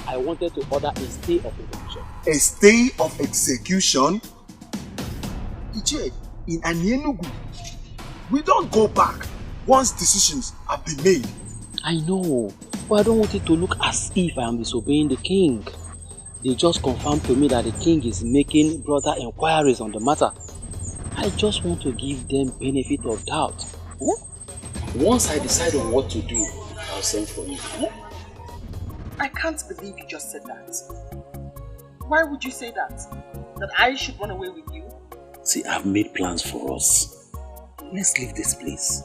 I wanted to order a stay of execution. A stay of execution? Iche, in Anyenugu, we don't go back once decisions have been made. I know, but I don't want it to look as if I am disobeying the king. They just confirmed to me that the king is making broader inquiries on the matter. I just want to give them benefit of doubt. Once I decide on what to do, I'll send for you. I can't believe you just said that. Why would you say that? That I should run away with you? See, I've made plans for us. Let's leave this place.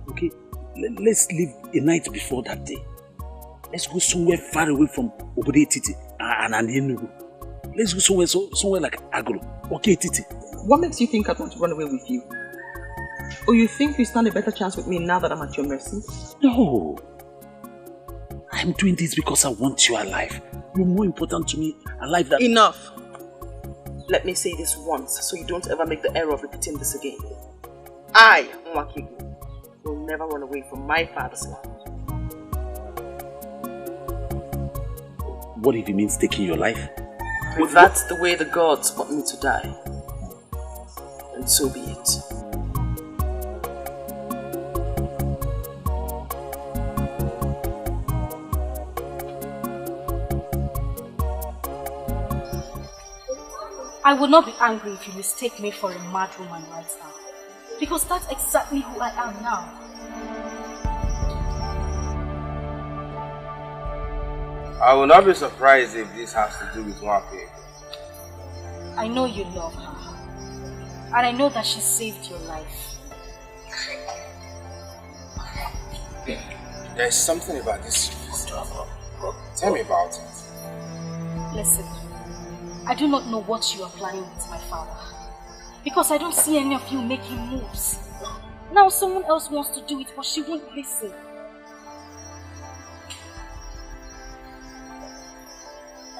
Okay? Let's leave a night before that day. Let's go somewhere far away from Obode Titi and Enugu. Let's go somewhere like Agro. Okay, Titi? What makes you think I want to run away with you? Or you think you stand a better chance with me now that I'm at your mercy? No. I'm doing this because I want you alive. You're more important to me alive than... Enough. Let me say this once so you don't ever make the error of repeating this again. I, Nwakigu, will never run away from my father's land. What if it means taking your life? If that's the way the gods want me to die, then so be it. I would not be angry if you mistake me for a mad woman right now. Because that's exactly who I am now. I will not be surprised if this has to do with Nwake. I know you love her. And I know that she saved your life. There's something about this drama. Tell me about it. Listen, I do not know what you are planning with my father. Because I don't see any of you making moves. Now someone else wants to do it, but she won't listen.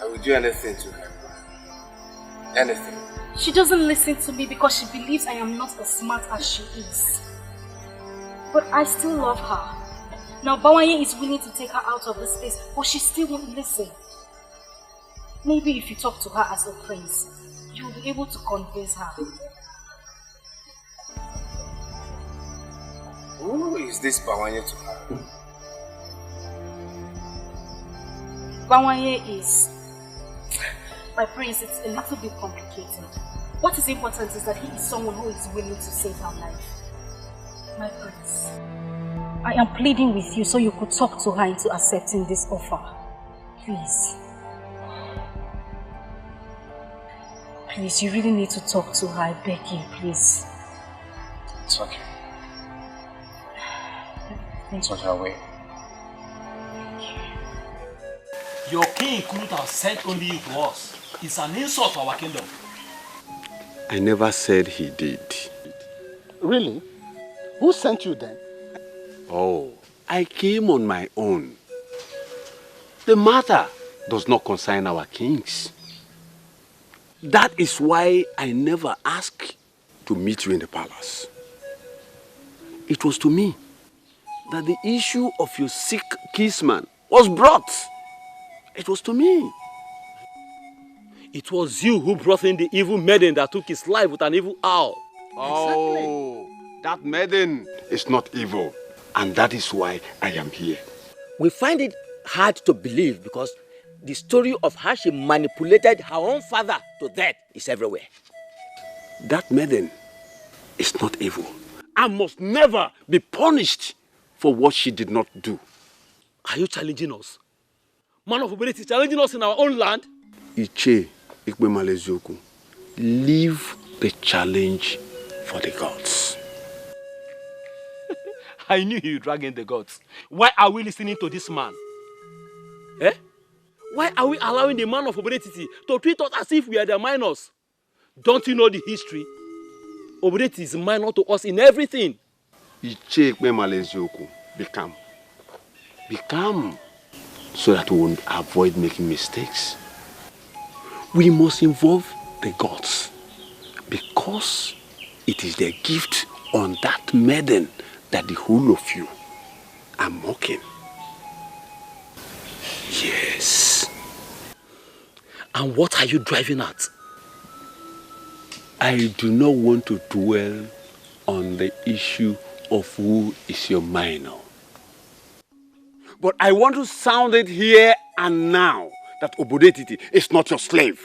I will do anything to help her. Anything. She doesn't listen to me because she believes I am not as smart as she is. But I still love her. Now Bawanye is willing to take her out of this place, but she still won't listen. Maybe if you talk to her as a prince, you will be able to convince her. Who is this Bawanye to her? Bawanye is... My prince, it's a little bit complicated. What is important is that he is someone who is willing to save her life. My prince, I am pleading with you so you could talk to her into accepting this offer. Please. Please, you really need to talk to her. I beg you, please. It's okay. It's on her way. Your king couldn't have sent only you to us. It's an insult to our kingdom. I never said he did. Really? Who sent you then? Oh, I came on my own. The matter does not concern our kings. That is why I never asked to meet you in the palace. It was to me that the issue of your sick kinsman was brought. It was to me. It was you who brought in the evil maiden that took his life with an evil owl. Oh, that maiden is not evil. And that is why I am here. We find it hard to believe because the story of how she manipulated her own father to death is everywhere. That maiden is not evil and must never be punished for what she did not do. Are you challenging us? Man of Obede is challenging us in our own land? Iche Ikbemalezioku, leave the challenge for the gods. I knew you dragging the gods. Why are we listening to this man? Eh? Why are we allowing the man of Obede to treat us as if we are the minors? Don't you know the history? Obede is minor to us in everything. Iche Ikbemalezioku, be calm. Be calm so that we won't avoid making mistakes. We must involve the gods because it is their gift on that maiden that the whole of you are mocking. Yes. And what are you driving at? I do not want to dwell on the issue of who is your minor. But I want to sound it here and now that Obode is not your slave.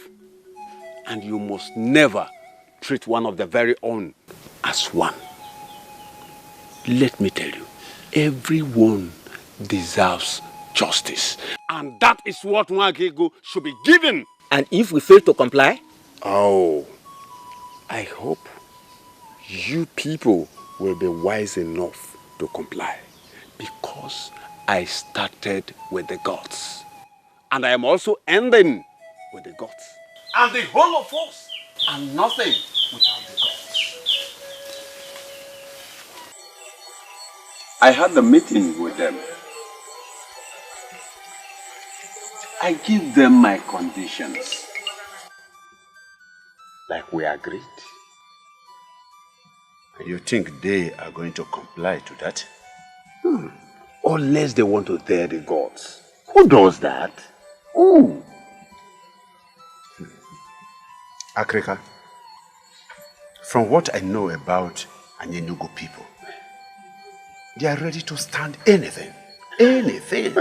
And you must never treat one of the very own as one. Let me tell you, everyone deserves justice. And that is what Nwakego should be given And if we fail to comply? Oh, I hope you people will be wise enough to comply, because I started with the gods and I am also ending with the gods, and the whole of us are nothing without the gods. I had a meeting with them. I give them my conditions, like we agreed. You think they are going to comply to that? Unless they want to dare the gods. Who does that? Who? Akrika, from what I know about Anyenugu people, they are ready to stand anything. Anything.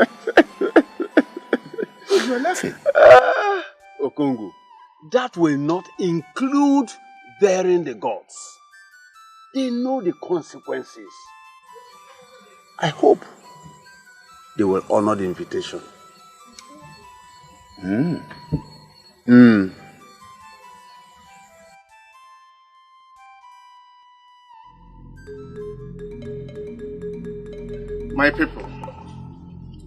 You are laughing. Okongu, that will not include daring the gods. They know the consequences. I hope they will honor the invitation. My people,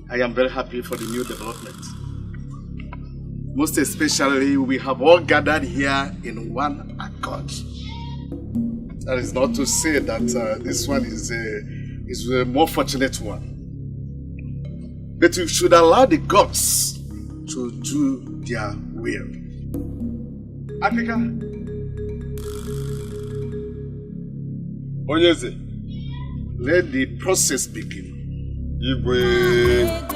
I am very happy for the new development. Most especially, we have all gathered here in one accord. That is not to say that this one is a more fortunate one. But we should allow the gods to do their will. Africa. Onyeze, let the process begin. Igwe.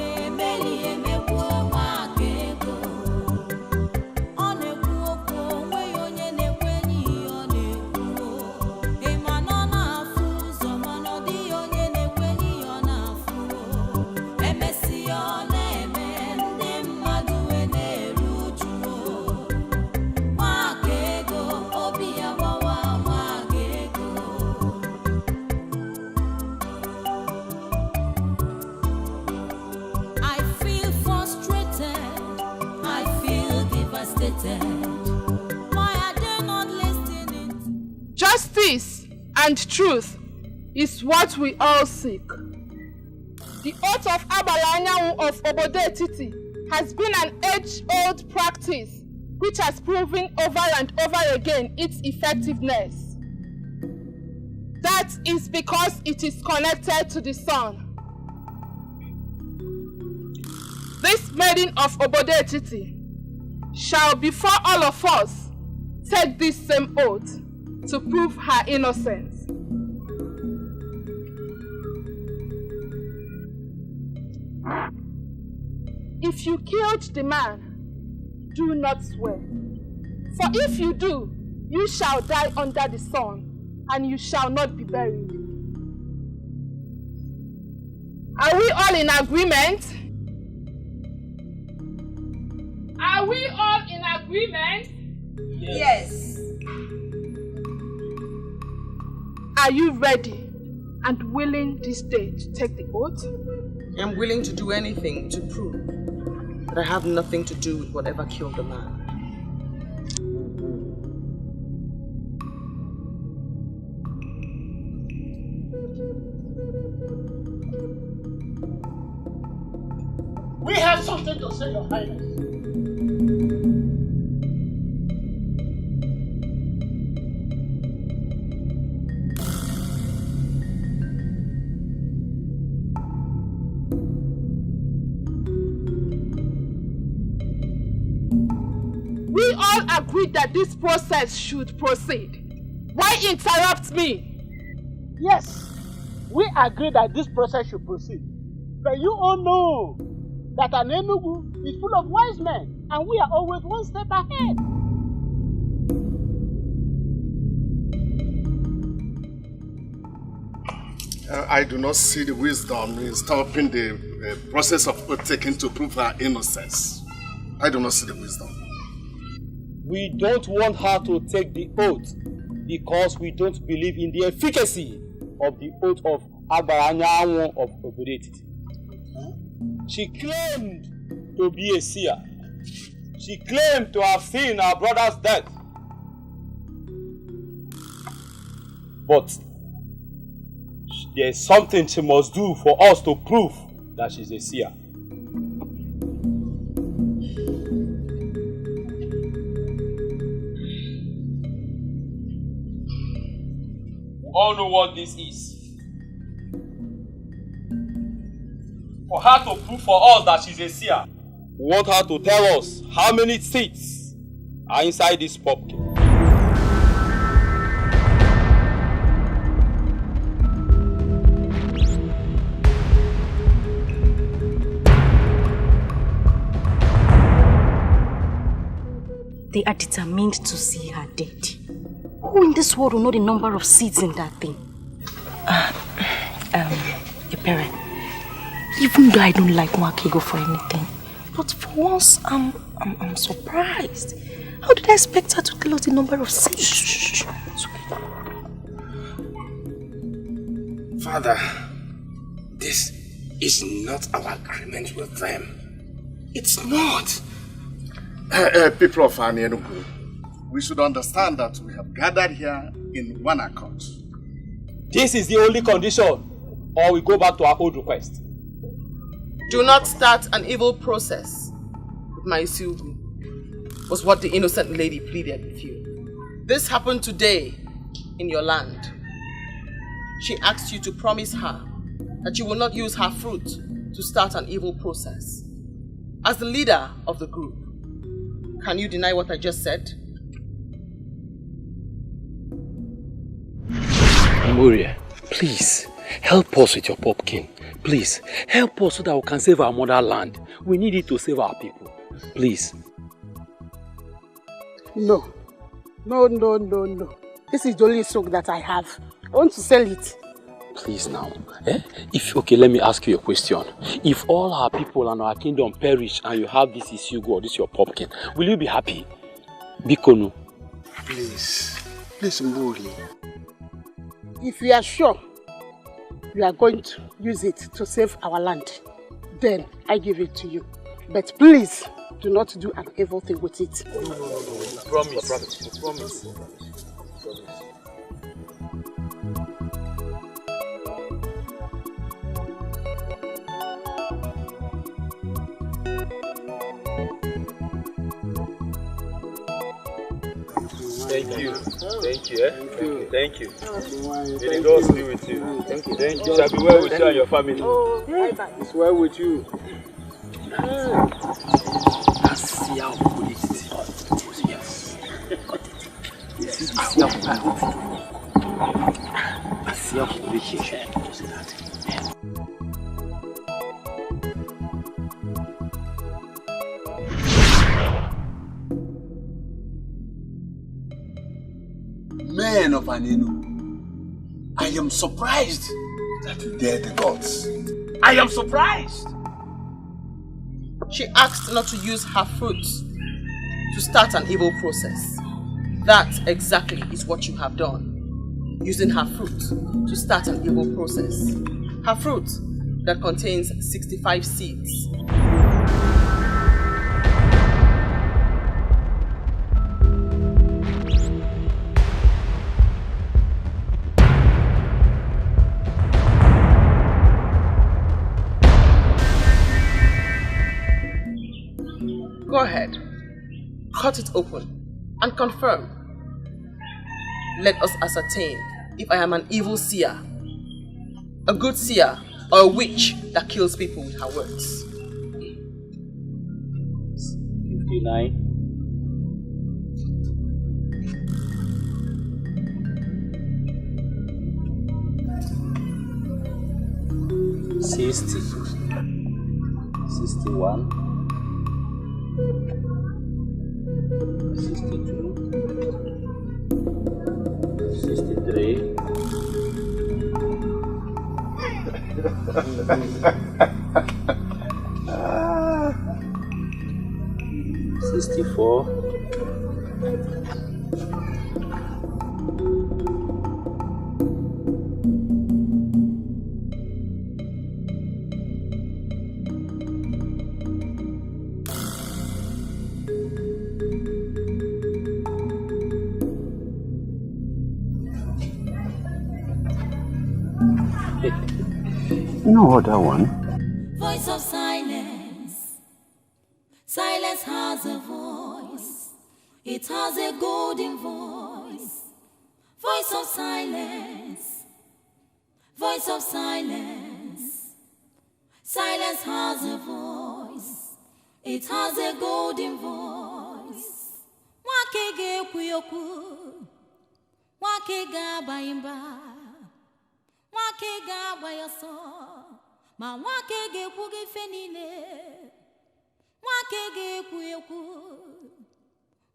Justice and truth is what we all seek. The oath of Abalanyawu of Obodo Etiti has been an age-old practice which has proven over and over again its effectiveness. That is because it is connected to the sun. This maiden of Obodo Etiti shall before all of us take this same oath to prove her innocence. If you killed the man, do not swear. For if you do, you shall die under the sun, and you shall not be buried. Are we all in agreement? Are we all in agreement? Yes. Are you ready and willing this day to take the oath? I'm willing to do anything to prove that I have nothing to do with whatever killed the man. We have something to say, Your Highness. We all agreed that this process should proceed. Why interrupt me? Yes, we agree that this process should proceed. But you all know that an Enugu is full of wise men, and we are always one step ahead. I do not see the wisdom in stopping the process of oath taking to prove her innocence. I do not see the wisdom. We don't want her to take the oath because we don't believe in the efficacy of the oath of Abaranyawo of Obodo Etiti. She claimed to be a seer, She claimed to have seen her brother's death. But there's something she must do for us to prove that she's a seer. We all know what this is. For her to prove for us that she's a seer, we want her to tell us how many seeds are inside this pumpkin. They are determined to see her dead. Who in this world will know the number of seeds in that thing? Your parent. Even though I don't like Mwakego for anything, but for once, I'm surprised. How did I expect her to tell us the number of seeds? Shh. It's okay. Father, this is not our agreement with them. It's not. People of Enugu, we should understand that we have gathered here in one accord. This is the only condition, or we go back to our old request. Do not start an evil process with my Isugu, was what the innocent lady pleaded with you. This happened today in your land. She asked you to promise her that you will not use her fruit to start an evil process. As the leader of the group, can you deny what I just said? Moria, please, help us with your pumpkin. Please, help us so that we can save our motherland. We need it to save our people. Please. No. This is the only soak that I have. I want to sell it. Please now. Okay, let me ask you a question. If all our people and our kingdom perish and you have this issue or this your pumpkin, will you be happy? Bikonu. Please, Mburi. If you are sure you are going to use it to save our land, then I give it to you. But please, do not do an evil thing with it. No. Promise. Thank you. May the Lord be with you. Thank you. It shall be well with you and your family. It's well with you. Men of Anenu, I am surprised that you dare the gods. I am surprised. She asked not to use her fruit to start an evil process. That exactly is what you have done. Using her fruit to start an evil process. Her fruit that contains 65 seeds. Go ahead, cut it open and confirm. Let us ascertain if I am an evil seer, a good seer, or a witch that kills people with her words. 59. 60. 61. 62, 63, 64, 65, No other one. Voice of silence. Silence has a voice. It has a golden voice. Voice of silence. Voice of silence. Silence has a voice. It has a golden voice. Wake ge kuyoku. Wake ga baimba. Wake ga bayaso. Ma wake ge kuge fenile. Wake ge kuyoku.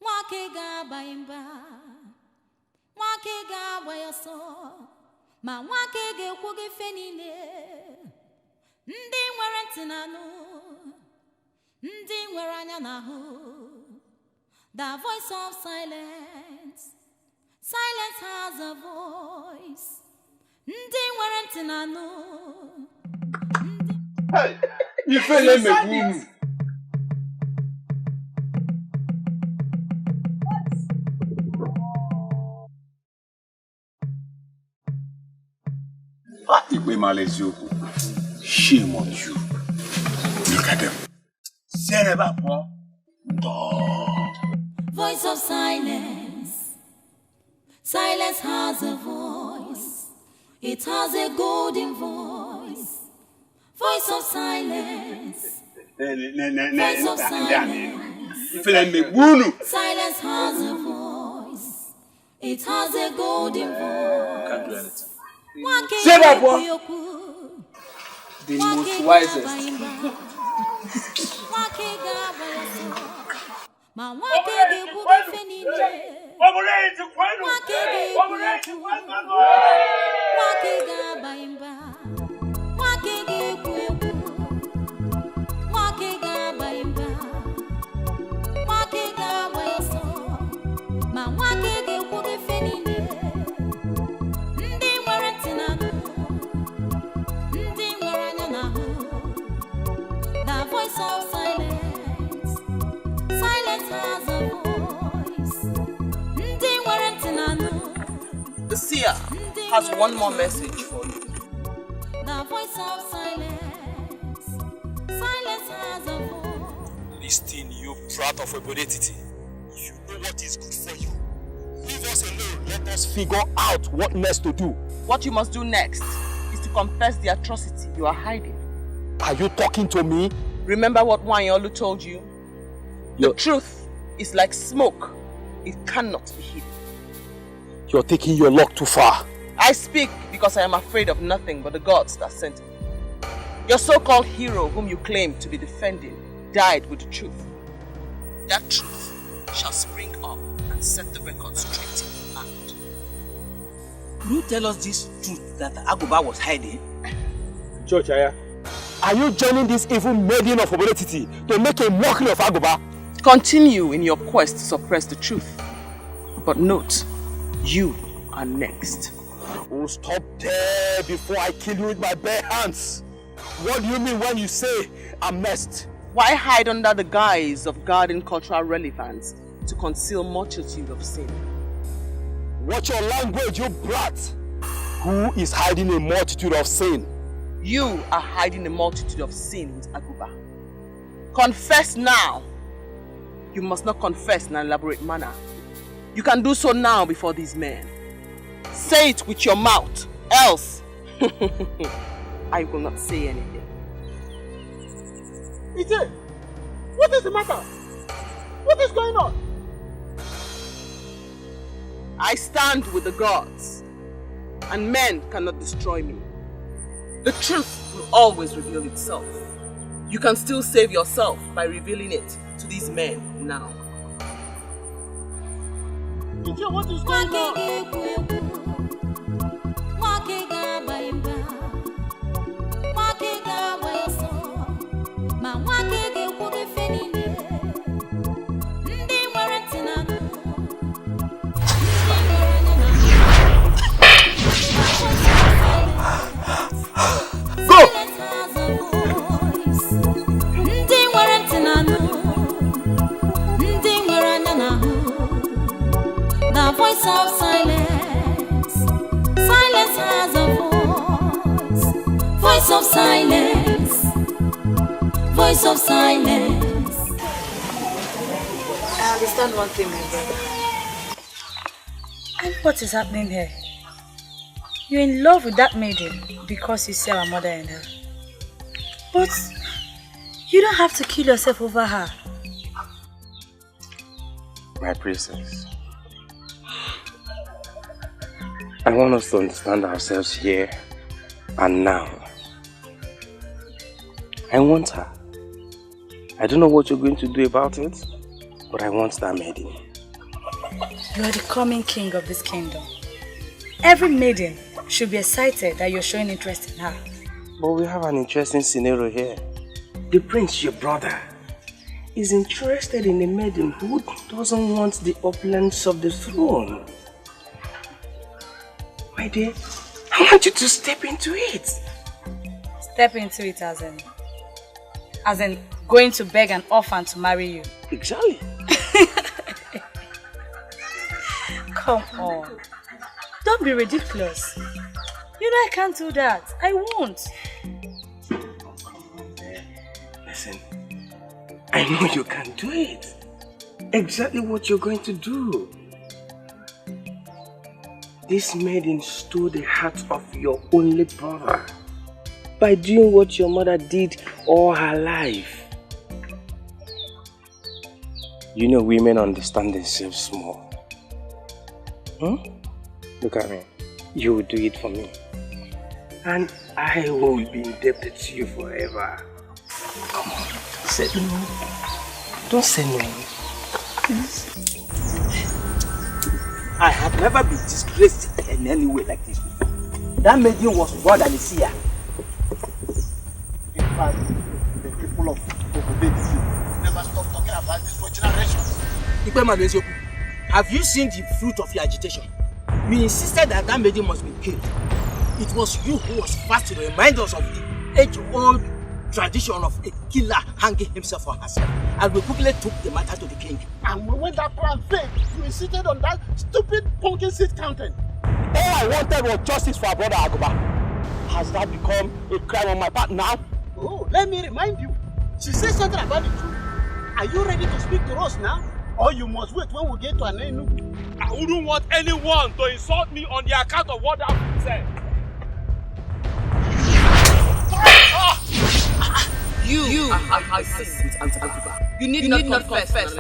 Wake ga baimba. Wake ga bayaso. Ma wake ge kuge fenile. Ndi nwere ntị n'anụ. Ndi nwere anya n'ahụ. The voice of silence. Silence has a voice. Ndi nwere ntị n'anụ. Hey, ifele megbu. Ikpe mara eziokwu. Shame on you. Look at them. Voice of silence. Silence has a voice. It has a golden voice. Voice of silence. Voice of silence. Silence has a voice. It has a golden voice. Can't do anything. Say that, boy. The most wisest. The Seer has one more message for you. The voice of silence. Silence has a voice. Listen, you brat of a bodetity. If you know what is good for you, leave us alone. Let us figure out what next to do. What you must do next is to confess the atrocity you are hiding. Are you talking to me? Remember what Wanyolu told you? The truth is like smoke. It cannot be hidden. You're taking your luck too far. I speak because I am afraid of nothing but the gods that sent me. Your so-called hero, whom you claim to be defending, died with the truth. That truth shall spring up and set the record straight in the land. Will you tell us this truth that Aguba was hiding? Church, are you joining this evil maiden of Obodetiti to make a mockery of Aguba? Continue in your quest to suppress the truth. But note, you are next. Oh, stop there before I kill you with my bare hands. What do you mean when you say I'm next? Why hide under the guise of guarding cultural relevance to conceal multitude of sin? Watch your language, you brat! Who is hiding a multitude of sin? You are hiding a multitude of sin with Aguba. Confess now. You must not confess in an elaborate manner. You can do so now before these men. Say it with your mouth, else I will not say anything. Ije, what is the matter? What is going on? I stand with the gods, and men cannot destroy me. The truth will always reveal itself. You can still save yourself by revealing it to these men now. Ije, what is going on? Voice of silence. Silence has a voice. Voice of silence, voice of silence. I understand one thing, my brother. And what is happening here? You're in love with that maiden because you see our mother and her. But you don't have to kill yourself over her. My princess, I want us to understand ourselves here and now. I want her. I don't know what you're going to do about it, but I want that maiden. You are the coming king of this kingdom. Every maiden should be excited that you're showing interest in her. But we have an interesting scenario here. The prince, your brother, is interested in a maiden who doesn't want the opulence of the throne. My dear, I want you to step into it. Step into it as in going to beg an orphan to marry you. Exactly. Come on. Don't be ridiculous. You know I can't do that. I won't. Listen, I know you can do it. Exactly what you're going to do. This maiden stole the heart of your only brother by doing what your mother did all her life. You know women understand themselves more. Look at me. You will do it for me. And I will be indebted to you forever. Come on, say no. Don't say no. Please. I have never been disgraced in any way like this before. That maiden was more than a seer. In fact, the people of Okobe never stop talking about this for generations. Have you seen the fruit of your agitation? You insisted that that maiden must be killed. It was you who was first to remind us of the age-old tradition of a killer hanging himself or herself. And we quickly took the matter to the king. And when that plan failed, you insisted on that stupid pumpkin seed counting. All I wanted was justice for our brother Agoba. Has that become a crime on my part now? Oh, let me remind you. She said something about the truth. Are you ready to speak to us now? Or you must wait when we get to an end? I wouldn't want anyone to insult me on the account of what I've said. I see. You need not confess.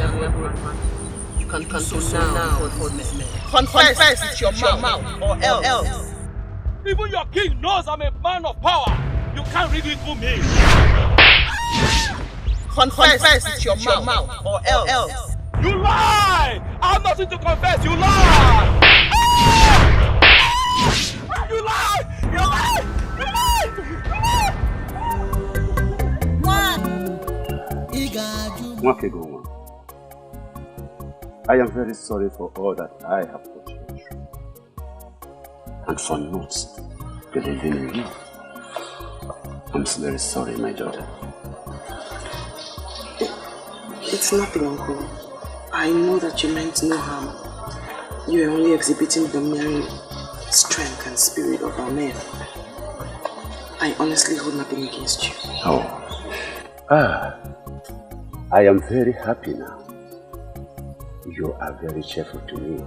You can so now for this man. Confess with your mouth or else. Even your king knows I'm a man of power. You can't read it through me. Confess with your mouth or else. You lie! I have nothing to confess. You lie! You lie! You lie! You lie! Mwakegoma, I am very sorry for all that I have put you through, and for not believing in you. I'm very sorry, my daughter. It's nothing, Uncle. I know that you meant no harm. You are only exhibiting the mere strength and spirit of our men. I honestly hold nothing against you. I am very happy now. You are very cheerful to me.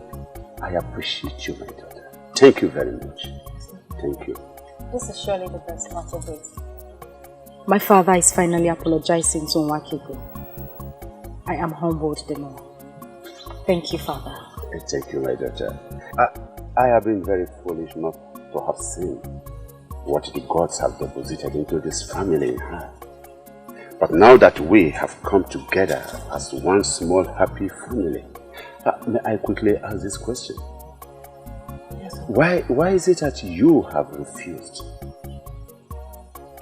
I appreciate you, my daughter. Thank you very much. Thank you. This is surely the best part of it. My father is finally apologizing to Nwakego. I am humbled the more. Thank you, Father. Thank you, my daughter. I have been very foolish not to have seen what the gods have deposited into this family in her. But now that we have come together as one small happy family, may I quickly ask this question? Yes, Why is it that you have refused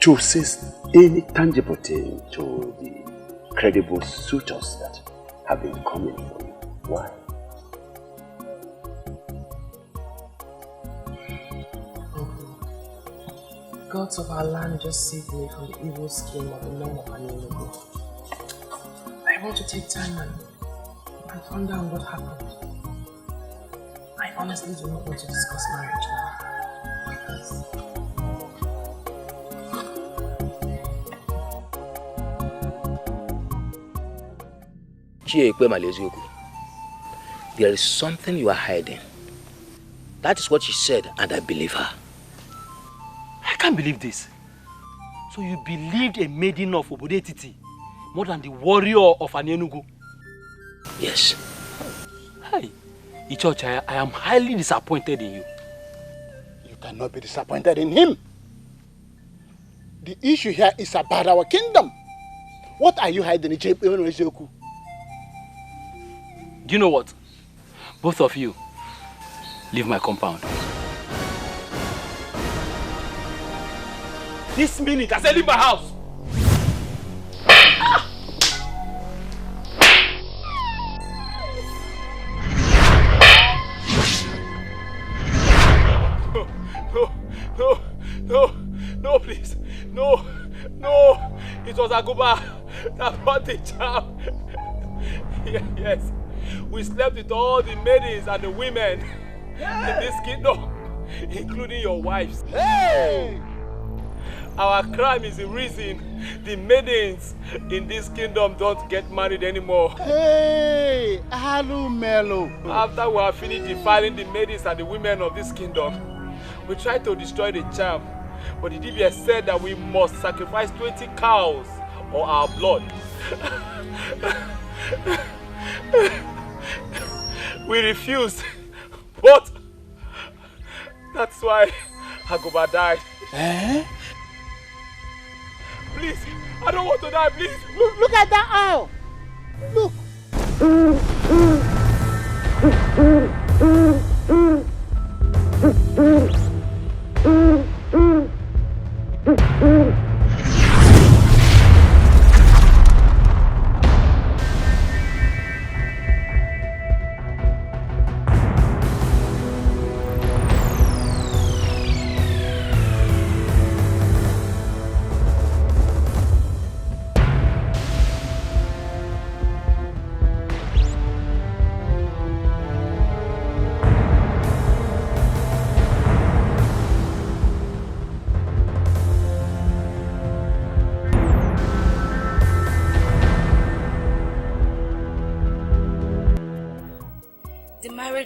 to say any tangible thing to the credible suitors that have been coming for you? Why? Gods of our land just saved me from the evil scheme of the men of Nollywood. I want to take time and find out what happened. I honestly do not want to discuss marriage now. There is something you are hiding. That is what she said, and I believe her. I can't believe this. So you believed a maiden of Obode Etiti more than the warrior of an Enugu? Yes. Hi, Ichocha, I am highly disappointed in you. You cannot be disappointed in him. The issue here is about our kingdom. What are you hiding? Do you know what? Both of you, leave my compound. This minute, I said leave my house! No, please. No. It was Aguba that brought the charm. Yes. We slept with all the maidens and the women in this kingdom, including your wives. Hey! Our crime is the reason the maidens in this kingdom don't get married anymore. Hey! Hello, Melo. After we have finished defiling the maidens and the women of this kingdom, we tried to destroy the charm. But the DBS said that we must sacrifice 20 cows or our blood. We refused, but that's why Agoba died. Eh? Please, I don't want to die, please. Look at that owl. Look.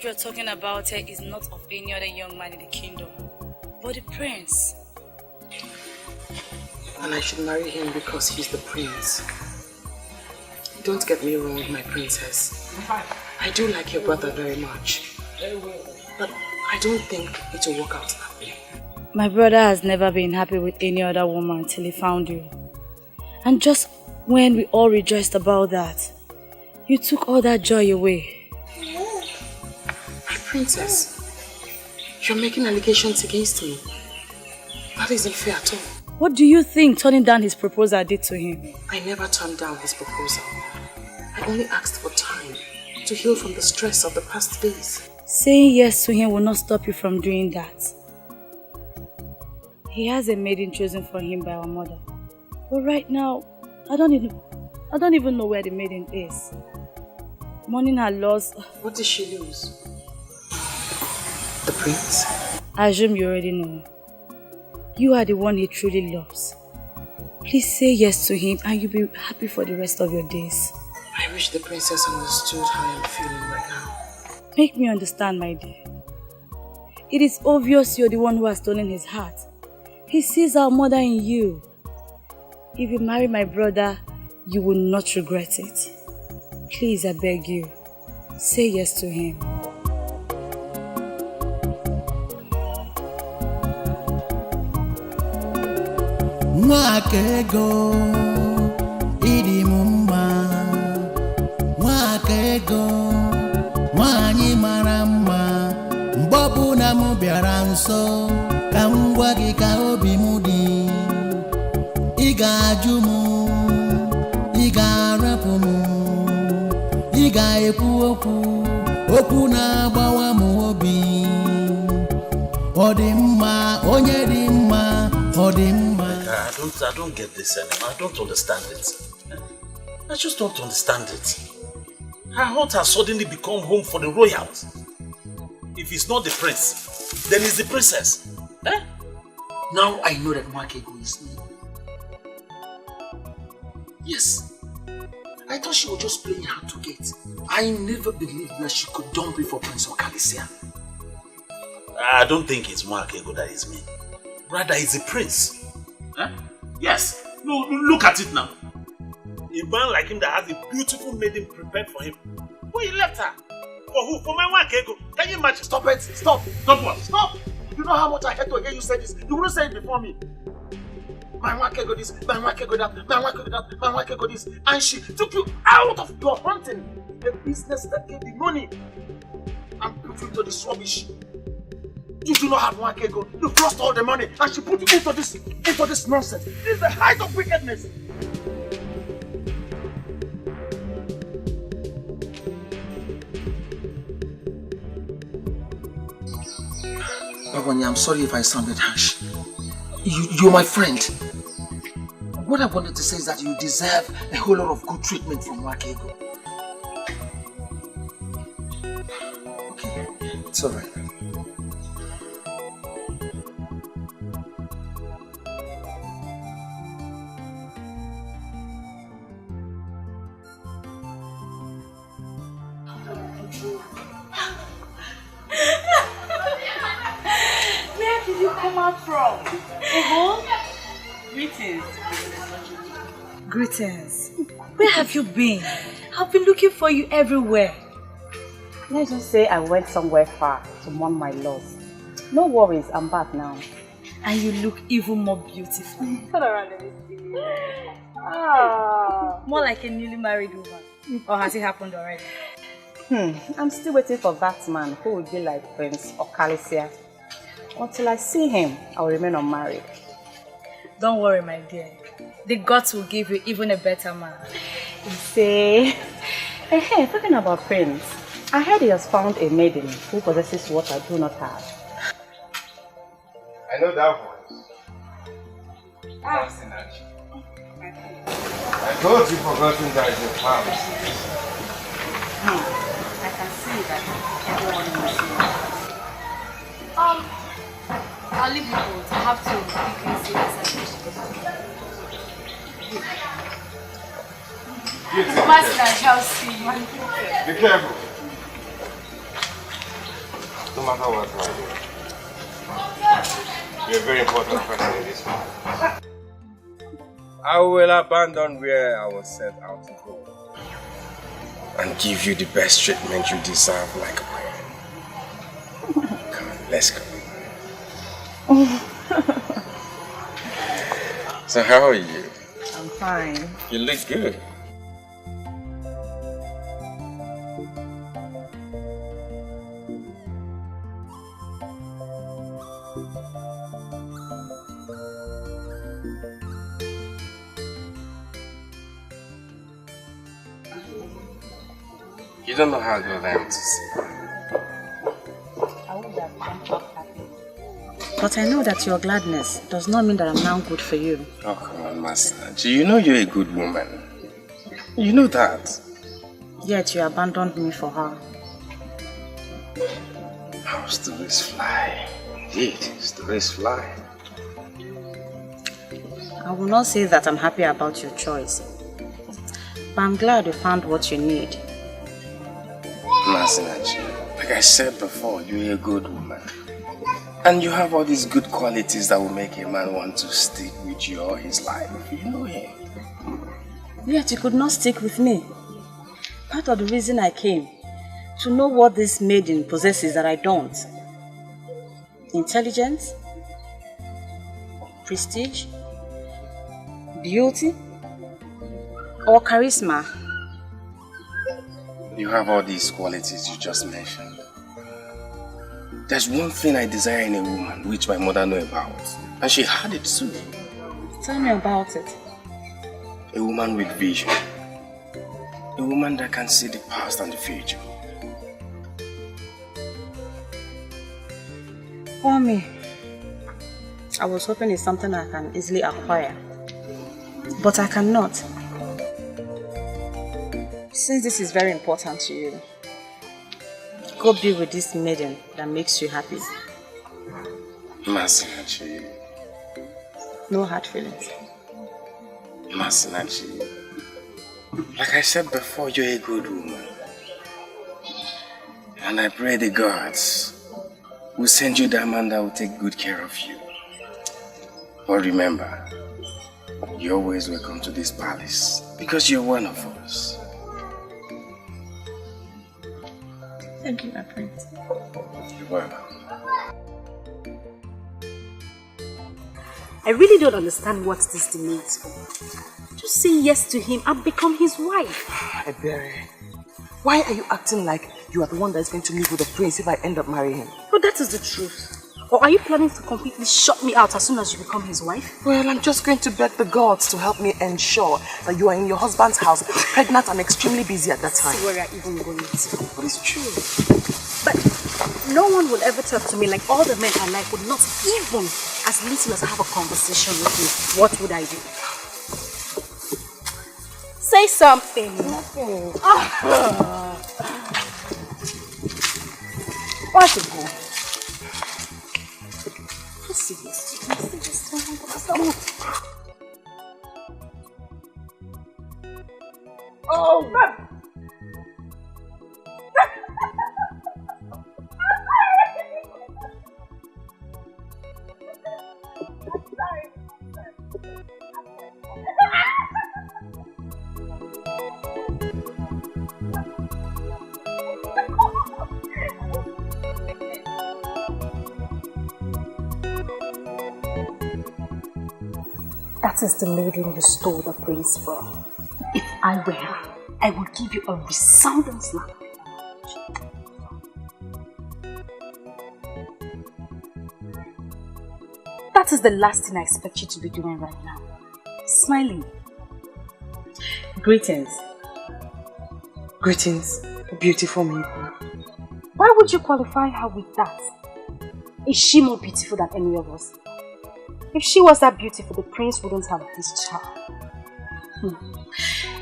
You're talking about her is not of any other young man in the kingdom, but the prince. And I should marry him because he's the prince. Don't get me wrong, my princess. I do like your brother very much. But I don't think it will work out that way. My brother has never been happy with any other woman till he found you. And just when we all rejoiced about that, you took all that joy away. Princess, you're making allegations against me. That isn't fair at all. What do you think turning down his proposal did to him? I never turned down his proposal. I only asked for time to heal from the stress of the past days. Saying yes to him will not stop you from doing that. He has a maiden chosen for him by our mother. But right now, I don't even know where the maiden is. Mourning her loss. What did she lose? The prince? I assume you already know. You are the one he truly loves. Please say yes to him and you'll be happy for the rest of your days. I wish the princess understood how I'm feeling right now. Make me understand, my dear. It is obvious you're the one who has stolen his heart. He sees our mother in you. If you marry my brother, you will not regret it. Please, I beg you, say yes to him. Nwakego ịdị m mma, Nwakego nwanyị mara mma, mgbe ọbụla m bịara nso ka m gwa gị ka obi m dị, ị ga-ajụ m, ị ga-arapụ m, ị ga-ekwu okwu na-agbawa m obi, ọ dị mma onye dị mma, ọ dị mma. I don't get this anymore. I don't understand it. I just don't understand it. Her heart has suddenly become home for the royals. If it's not the prince, then it's the princess. Eh? Now I know that Nwakego is me. Yes, I I thought she was just playing hard to get. I never believed that she could dump me for Prince Okalisia. I don't think it's Mwakego that is me. Rather, it's a prince. Huh? Yes. No, look at it now. A man like him that has a beautiful maiden prepared for him. Who he left her? For who? For my Mwakego. Can you imagine? Stop it. Stop. Stop what? Stop. You know how much I had to hear you say this. You wouldn't say it before me. My Mwakego this, my Mwakego that, my Mwakego that, my Mwakego this. And she took you out of your hunting. The business that gave the money. And put you into this rubbish. You do not have Mwakego. You've lost all the money. And she put you into this nonsense. This is the height of wickedness. Babanya, I'm sorry if I sounded harsh. You're my friend. What I wanted to say is that you deserve a whole lot of good treatment from Mwakego. Okay, it's alright. Where did you come out from? Greetings. Greetings. Where have you been? I've been looking for you everywhere. Let's just say I went somewhere far to mourn my loss. No worries, I'm back now. And you look even more beautiful. Turn around and see. More like a newly married woman. Or has it happened already? I'm still waiting for that man who will be like Prince Okalisia. Until I see him, I will remain unmarried. Don't worry, my dear. The gods will give you even a better man. Say, hey, talking about Prince, I heard he has found a maiden who possesses what I do not have. I know that voice. Ah. I thought you forgotten that it's a farm. I can see that everyone must see. I'll leave you both. I have to quickly see this. Master Chelsea. Be careful. No matter what, you're a very important person in this house. I will abandon where I was set out to go and give you the best treatment you deserve like a queen. Come on, let's go. So how are you? I'm fine. You look good. You don't know how good I am to see. But I know that your gladness does not mean that I'm now good for you. Oh, come on, Master. You know you're a good woman. You know that. Yet you abandoned me for her. How stories fly. Indeed, stories fly. I will not say that I'm happy about your choice. But I'm glad you found what you need. Masinachi, like I said before, you're a good woman. And you have all these good qualities that will make a man want to stick with you all his life. You know him. Yet you could not stick with me. Part of the reason I came, to know what this maiden possesses that I don't. Intelligence, prestige, beauty, or charisma. You have all these qualities you just mentioned. There's one thing I desire in a woman which my mother knew about. And she had it too. Tell me about it. A woman with vision. A woman that can see the past and the future. For me, I was hoping it's something I can easily acquire. But I cannot. Since this is very important to you, go be with this maiden that makes you happy. Masinachi. No hard feelings. Masinachi. Like I said before, you're a good woman. And I pray the gods will send you that man that will take good care of you. But remember, you're always welcome to this palace because you're one of us. Thank you, my prince. You're welcome. I really don't understand what this demands for. Just say yes to him and become his wife. Ebere, why are you acting like you are the one that is going to live with the prince if I end up marrying him? But that is the truth. Or are you planning to completely shut me out as soon as you become his wife? Well, I'm just going to beg the gods to help me ensure that you are in your husband's house, pregnant and extremely busy at that time. See where you're even going to. But it's true. But no one will ever talk to me like all the men I like would not even as little as have a conversation with me. What would I do? Say something. Nothing. What's it for? Oh, man. That is the maiden you stole the prince from. If I were her, I would give you a resounding slap. That is the last thing I expect you to be doing right now. Smiling. Greetings. Greetings, beautiful maiden. Why would you qualify her with that? Is she more beautiful than any of us? If she was that beautiful, the prince wouldn't have this child.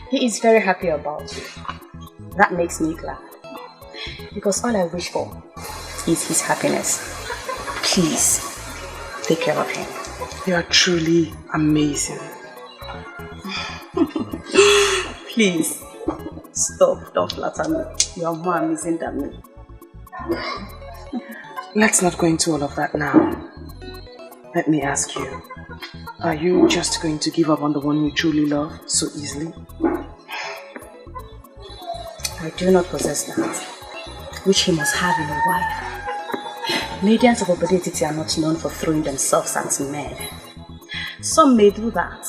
He is very happy about you. That makes me glad. Because all I wish for is his happiness. Please, take care of him. You are truly amazing. Please, stop. Don't flatter me. You are more amazing than me. Let's not go into all of that now. Let me ask you, are you just going to give up on the one you truly love so easily? I do not possess that, which he must have in a wife. Maidens of Obode Etiti are not known for throwing themselves at men. Some may do that.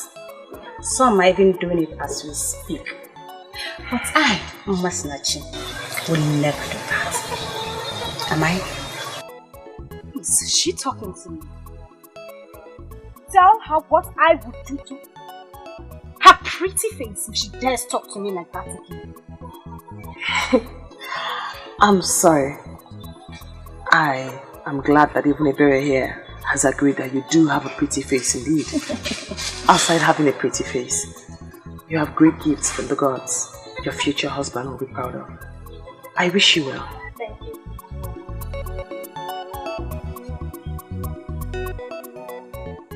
Some are even doing it as we speak. But I, Masinachi, will never do that. Am I? Is she talking to me? Tell her what I would do to her pretty face if she dares talk to me like that again. I'm sorry. I am glad that even Ebere here has agreed that you do have a pretty face indeed. Outside having a pretty face, you have great gifts from the gods your future husband will be proud of. I wish you well. Thank you.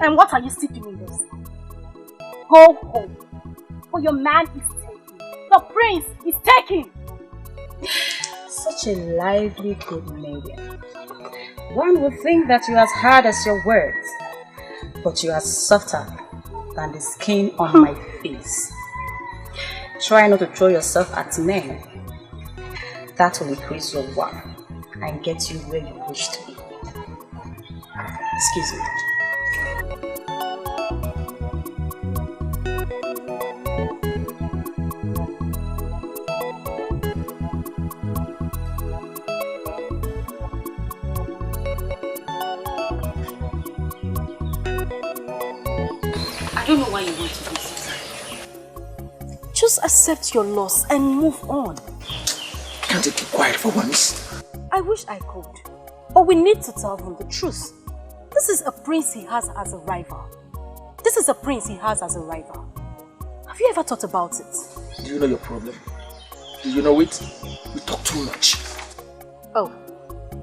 And what are you still doing this? Go home. For your man is taken. The prince is taken. Such a lively good maiden. One would think that you are as hard as your words, but you are softer than the skin on my face. Try not to throw yourself at men. That will increase your worth and get you where you wish to be. Excuse me. I don't know why you want to do this. Just accept your loss and move on. Can't you keep quiet for once? I wish I could. But we need to tell him the truth. This is a prince he has as a rival. This is a prince he has as a rival. Have you ever thought about it? Do you know your problem? Do you know it? You talk too much. Oh,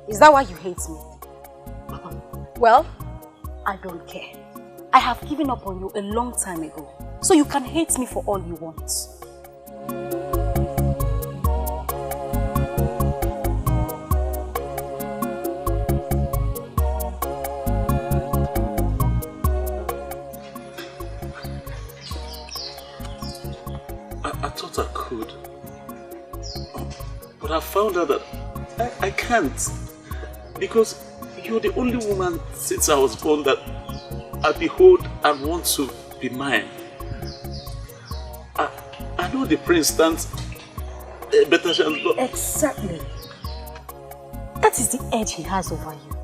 is that why you hate me? Well, I don't care. I have given up on you a long time ago. So you can hate me for all you want. But I found out that I can't. Because you're the only woman since I was born that I behold and want to be mine. I know the prince stands a better chance, but... Exactly. That is the edge he has over you.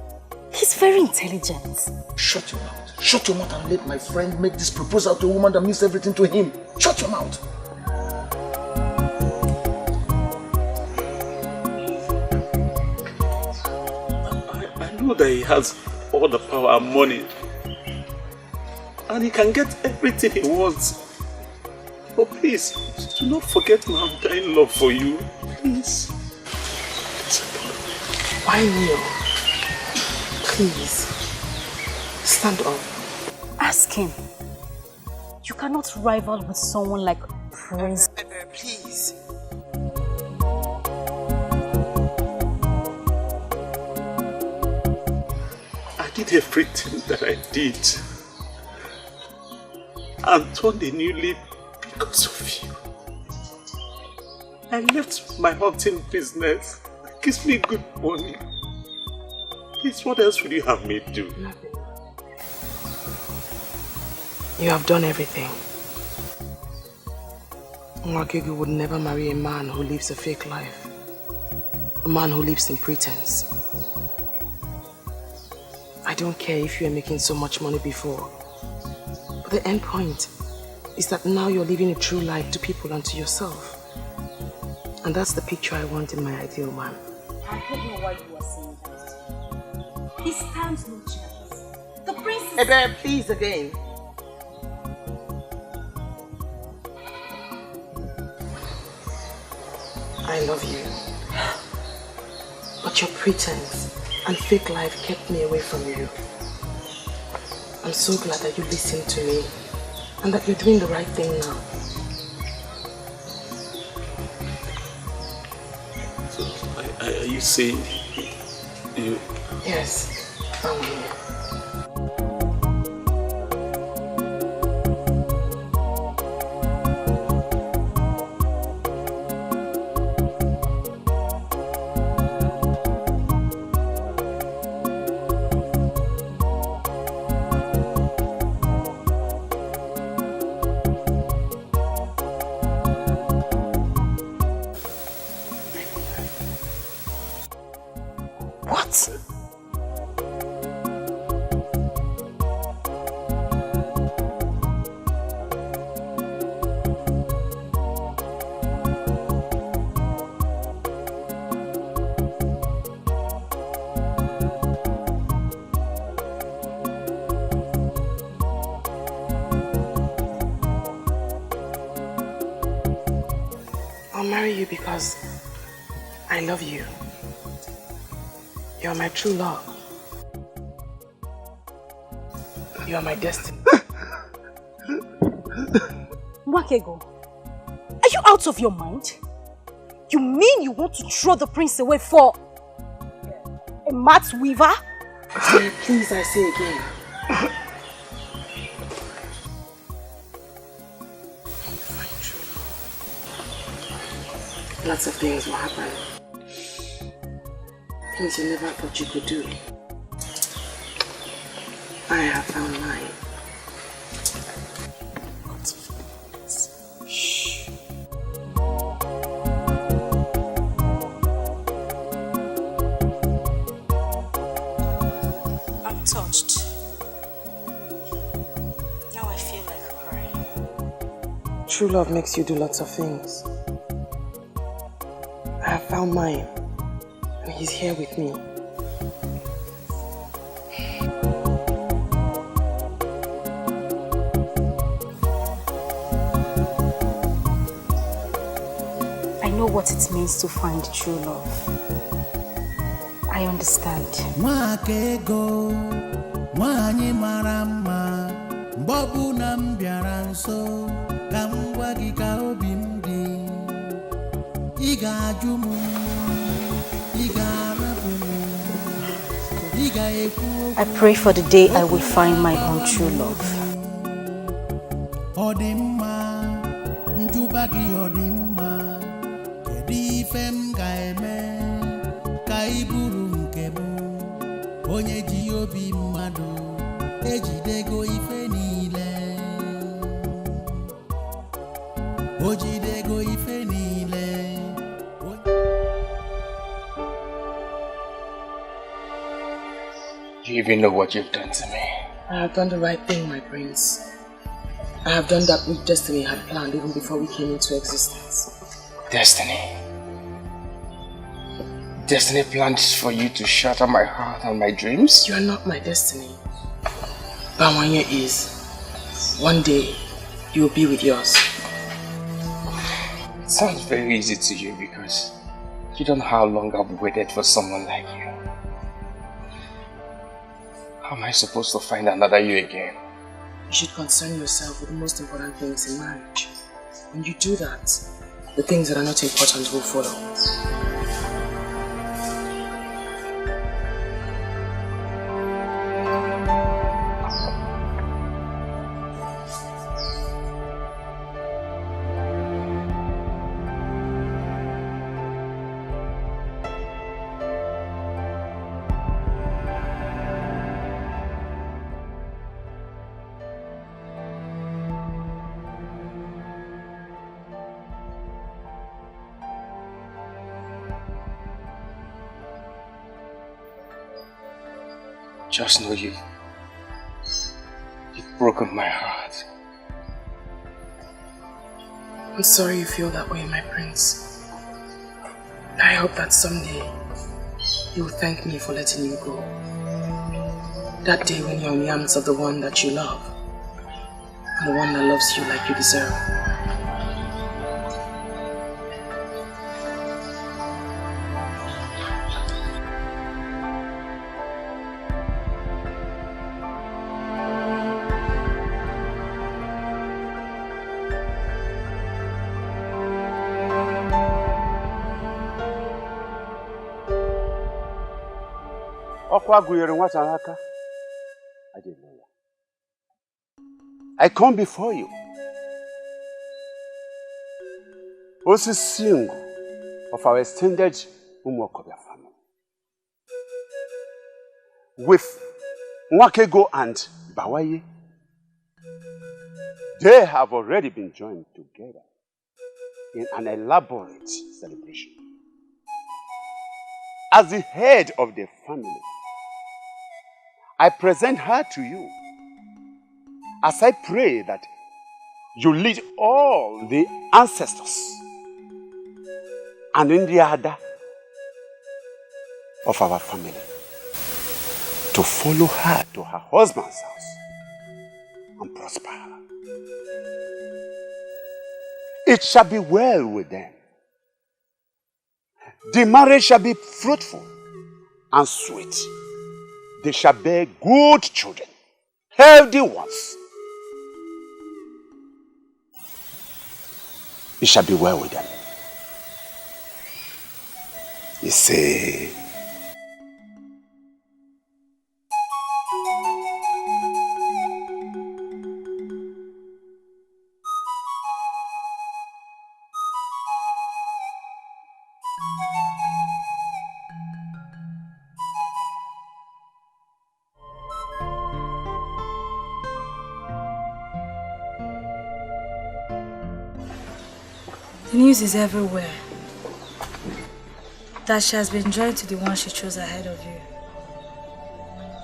He's very intelligent. Shut your mouth. Shut your mouth and let my friend make this proposal to a woman that means everything to him. Shut your mouth. I know that he has all the power and money. And he can get everything he wants. But please, do not forget my undying love for you. Please. Why kneel? Please. Stand up. Ask him. You cannot rival with someone like Prince. Please. I did everything that I did. And turned a new leaf because of you. I left my hunting business. It gives me good money. Please, what else would you have me do? Nothing. You have done everything. Nwakego would never marry a man who lives a fake life. A man who lives in pretense. I don't care if you are making so much money before. But the end point is that now you're living a true life to people and to yourself. And that's the picture I want in my ideal man. I don't know why you are saying that. He stands no chance. The prince is... Ebe, please again. I love you. But your pretense and fake life kept me away from you. I'm so glad that you listened to me and that you're doing the right thing now. So, are you saying you... Yes, I'm here. I'll marry you because I love you. You're my true love. You are my destiny. Nwakego, are you out of your mind? You mean you want to throw the prince away for a mat weaver? Please, I say again. Lots of things will happen. Things you never thought you could do. I have found mine. Shh. I'm touched. Now I feel like crying. True love makes you do lots of things. I have found mine, and he's here with me. I know what it means to find true love. I understand. Nwakego, nwanyị mara mma, mgbe ọbụla m bịara nso, ka m gwa gị ka obi m dị. Ị ga-ajụ m, ị ga-arapụ m, ị ga-ekwu. I pray for the day I will find my own true love. Ọ dị mma, njuba gị ọ dị mma, kedu ife m ga-eme ka ị bụrụ nke m. Onye ji obi mmadụ ejidego ife niile. O jidego ife niile. Do you even know what you've done to me? I have done the right thing, my prince. I have done that which Destiny had planned even before we came into existence. Destiny. Destiny planned for you to shatter my heart and my dreams? You are not my destiny. Bawanya is. One day, you will be with yours. It sounds very easy to you because you don't know how long I've waited for someone like you. How am I supposed to find another you again? You should concern yourself with the most important things in marriage. When you do that, the things that are not important will follow. Just know you've broken my heart. I'm sorry you feel that way, my prince. I hope that someday you will thank me for letting you go. That day when you're in the arms of the one that you love, and the one that loves you like you deserve. I come before you, Osisi of our extended Umokobia family, with Nwakego and Bawaye. They have already been joined together in an elaborate celebration. As the head of the family, I present her to you as I pray that you lead all the ancestors and in the order of our family to follow her to her husband's house and prosper her. It shall be well with them. The marriage shall be fruitful and sweet. They shall bear good children, healthy ones. It shall be well with them. You say, The news is everywhere that she has been joined to the one she chose ahead of you.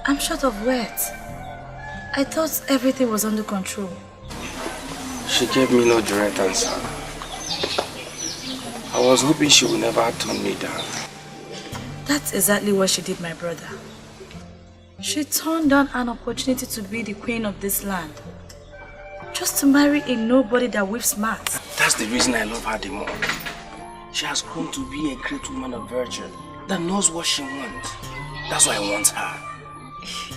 I'm short of words. I thought everything was under control. She gave me no direct answer. I was hoping she would never turn me down. That's exactly what she did, my brother. She turned down an opportunity to be the queen of this land, just to marry a nobody that whips smart. That's the reason I love her the more. She has grown to be a great woman of virtue that knows what she wants. That's why I want her.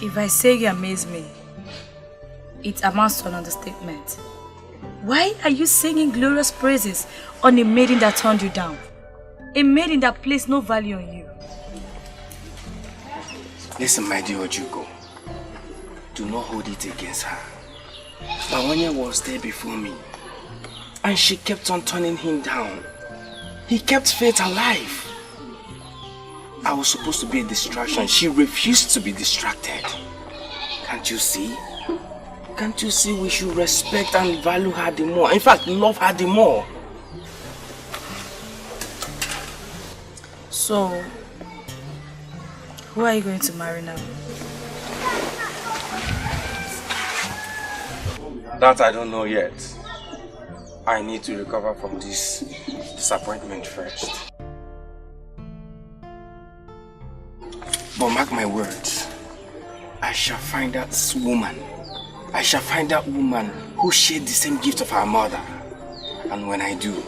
If I say you amaze me, it amounts to an understatement. Why are you singing glorious praises on a maiden that turned you down? A maiden that placed no value on you. Listen, my dear Ojugo. Do not hold it against her. Bawanya was there before me, and she kept on turning him down. He kept Faith alive. I was supposed to be a distraction. She refused to be distracted. Can't you see? Can't you see we should respect and value her the more? In fact, love her the more. So, who are you going to marry now? That I don't know yet. I need to recover from this disappointment first. But mark my words, I shall find that woman. I shall find that woman who shared the same gift of her mother. And when I do,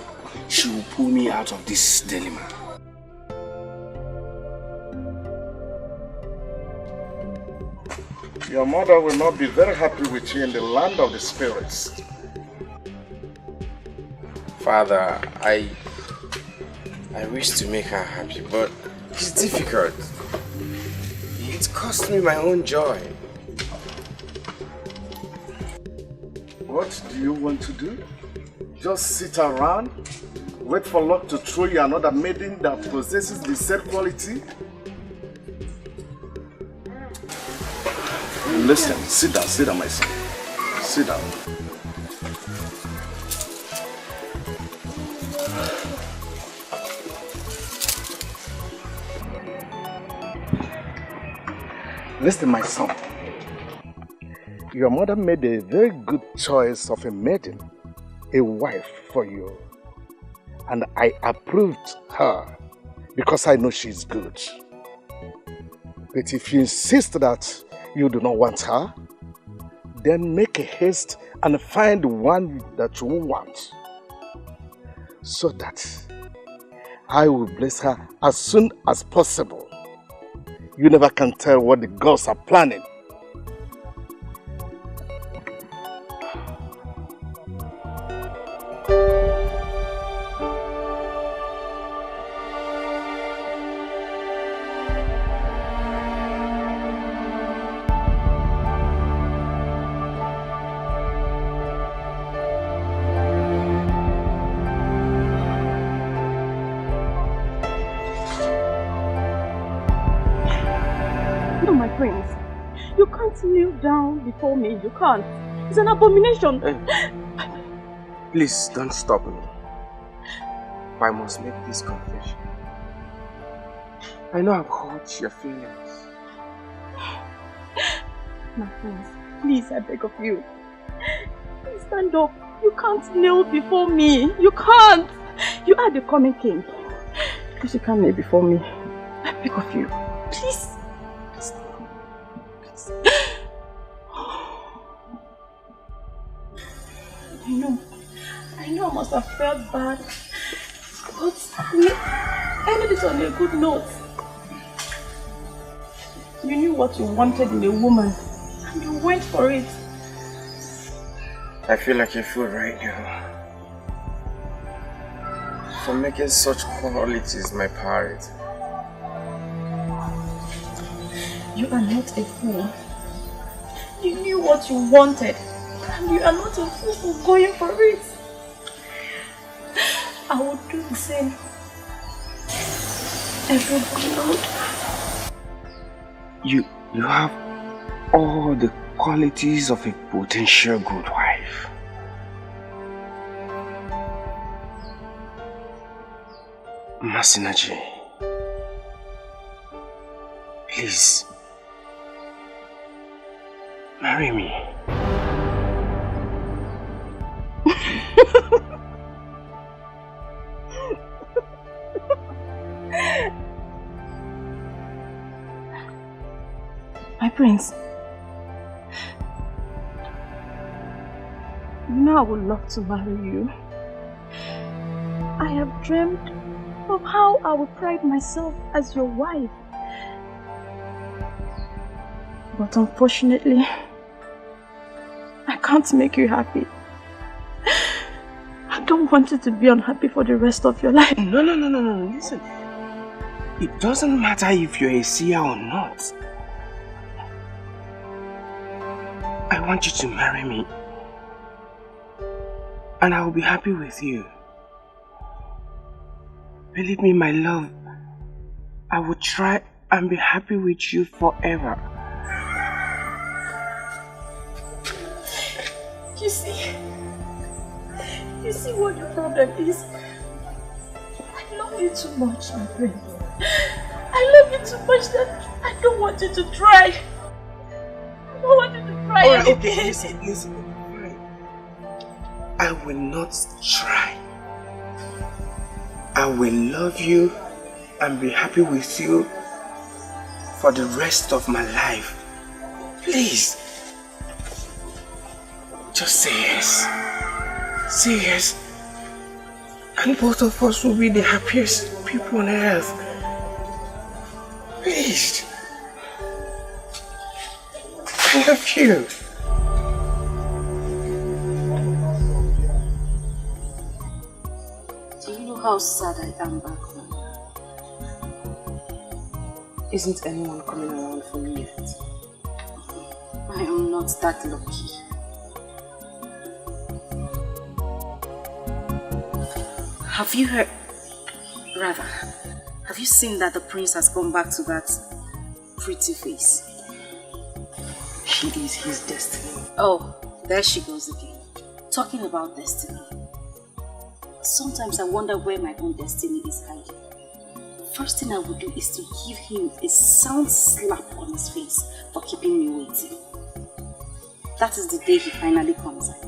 she will pull me out of this dilemma. Your mother will not be very happy with you in the land of the spirits. Father, I wish to make her happy, but it's difficult. It cost me my own joy. What do you want to do? Just sit around, wait for luck to throw you another maiden that possesses the said quality? Listen, sit down, my son. Sit down. Listen, my son. Your mother made a very good choice of a maiden, a wife for you. And I approved her because I know she's good. But if you insist that you do not want her, then make a haste and find one that you want, so that I will bless her as soon as possible. You never can tell what the gods are planning. Kneel down before me. You can't. It's an abomination. Please don't stop me. I must make this confession. I know I've hurt your feelings. My friends, please, I beg of you. Please stand up. You can't kneel before me. You can't. You are the coming king. Please, you can't kneel before me. I beg of you. Please. I know I must have felt bad, but I ended it on a good note. You knew what you wanted in a woman, and you went for it. I feel like a fool right now for making such qualities my priority. You are not a fool. You knew what you wanted, and you are not a fool for going for it. I would do the same. Everybody knows. You have all the qualities of a potential good wife. Masinaji, please, marry me. My prince, you know I would love to marry you. I have dreamed of how I would pride myself as your wife. But unfortunately, I can't make you happy. I don't want you to be unhappy for the rest of your life. No, listen. It doesn't matter if you're a seer or not. I want you to marry me. And I will be happy with you. Believe me, my love, I will try and be happy with you forever. You see what the problem is? I love you too much, my friend. I love you too much that I don't want you to try. I don't want you to try. Alright, okay, listen. I will not try. I will love you and be happy with you for the rest of my life. Please. Just say yes. Say yes. And both of us will be the happiest people on earth. Please. I love you. Do you know how sad I am back home? Isn't anyone coming around for me yet? I am not that lucky. Have you heard? Rather, have you seen that the prince has gone back to that pretty face? She is his destiny. Oh, there she goes again. Talking about destiny. Sometimes I wonder where my own destiny is hiding. First thing I would do is to give him a sound slap on his face for keeping me waiting. That is the day he finally comes out.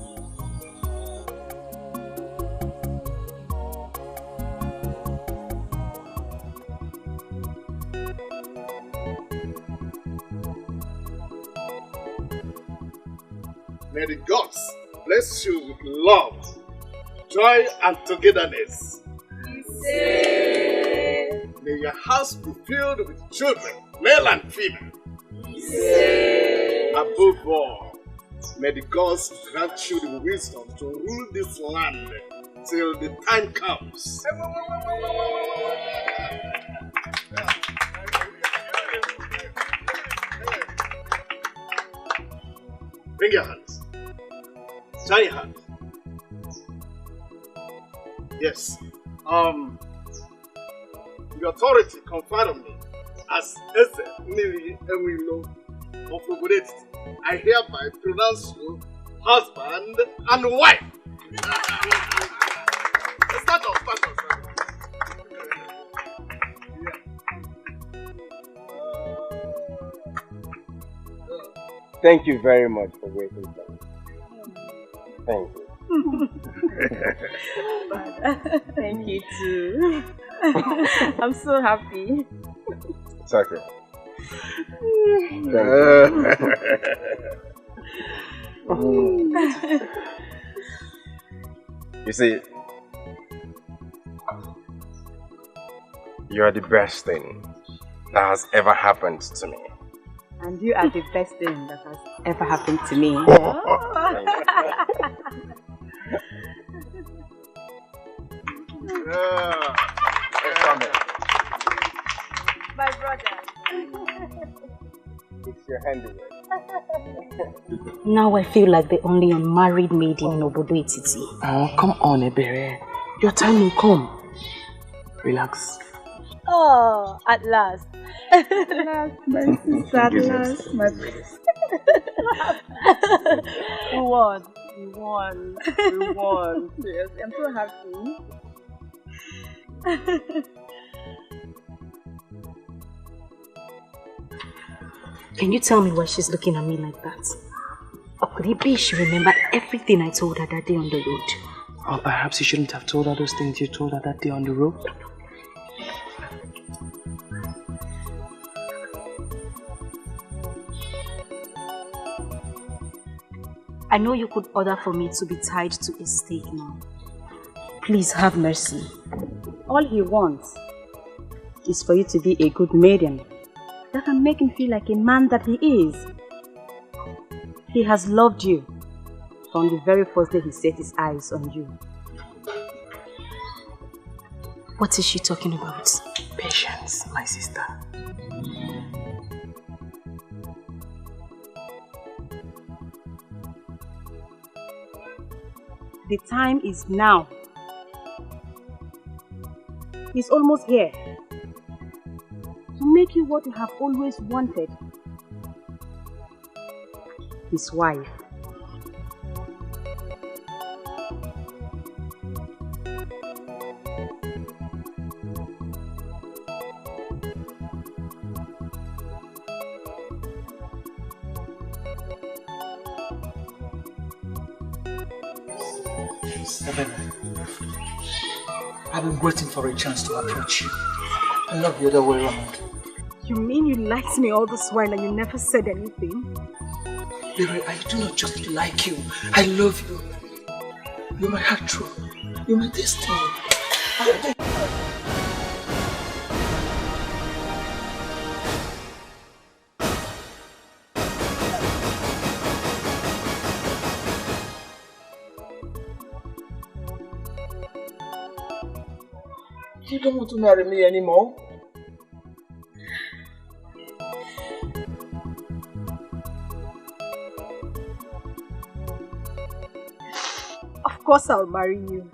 May the gods bless you with love, joy, and togetherness. May your house be filled with children, male and female. Above all, may the gods grant you the wisdom to rule this land till the time comes. Bring your hands. Join your hands. Yes. The authority conferred on me as Eze Ini Edo of Nollywood. I hereby pronounce you husband and wife. Start off. Thank you very much for waiting for me. Thank you. Thank you too. I'm so happy. It's okay. You see, you are the best thing that has ever happened to me. And you are the best thing that has ever happened to me. My brother. It's your handiwork. Now I feel like the only unmarried maiden in Obodo Etiti. Oh, come on, Ebere. Your time will come. Relax. Oh, at last. At last, my sister, at last, my princess. We won. We won. Yes, I'm so happy. Can you tell me why she's looking at me like that? Or could it be she remembered everything I told her that day on the road? Or perhaps you shouldn't have told her those things you told her that day on the road? I know you could order for me to be tied to a stake now. Please have mercy. All he wants is for you to be a good maiden that can make him feel like a man that he is. He has loved you from the very first day he set his eyes on you. What is she talking about? Patience, my sister. The time is now. He's almost here. To make you what you have always wanted. His wife. I've been waiting for a chance to approach you. And not the other way around. You mean you liked me all this while and you never said anything? Baby, I do not just like you. I love you. You're my heart true. You're my destiny. You don't want to marry me anymore? Of course I'll marry you.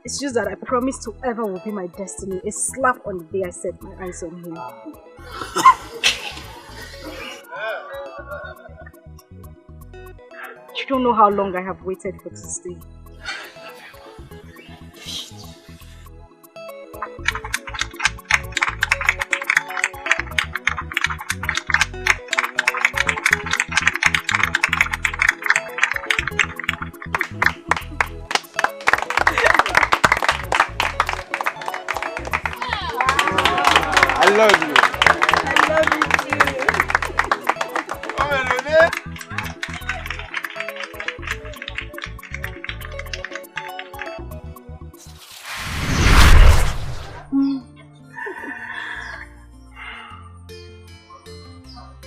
It's just that I promised whoever will be my destiny a slap on the day I set my eyes on him. You don't know how long I have waited for this day. I love you. I love you too.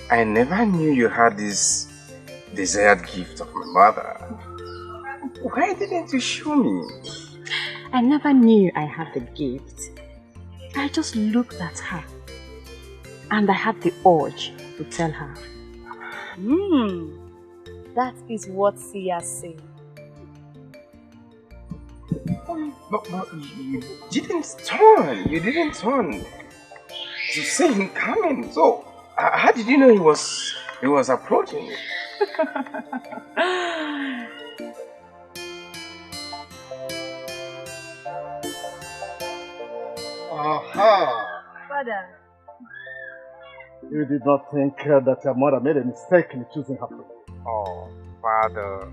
I never knew you had this desired gift of my mother. Why didn't you show me? I never knew I had the gift. I just looked at her and I had the urge to tell her. That is what Seer said. But you didn't turn. You didn't turn to see him coming. So how did you know he was approaching you? Aha! Father. You did not think that your mother made a mistake in choosing her. Oh, Father.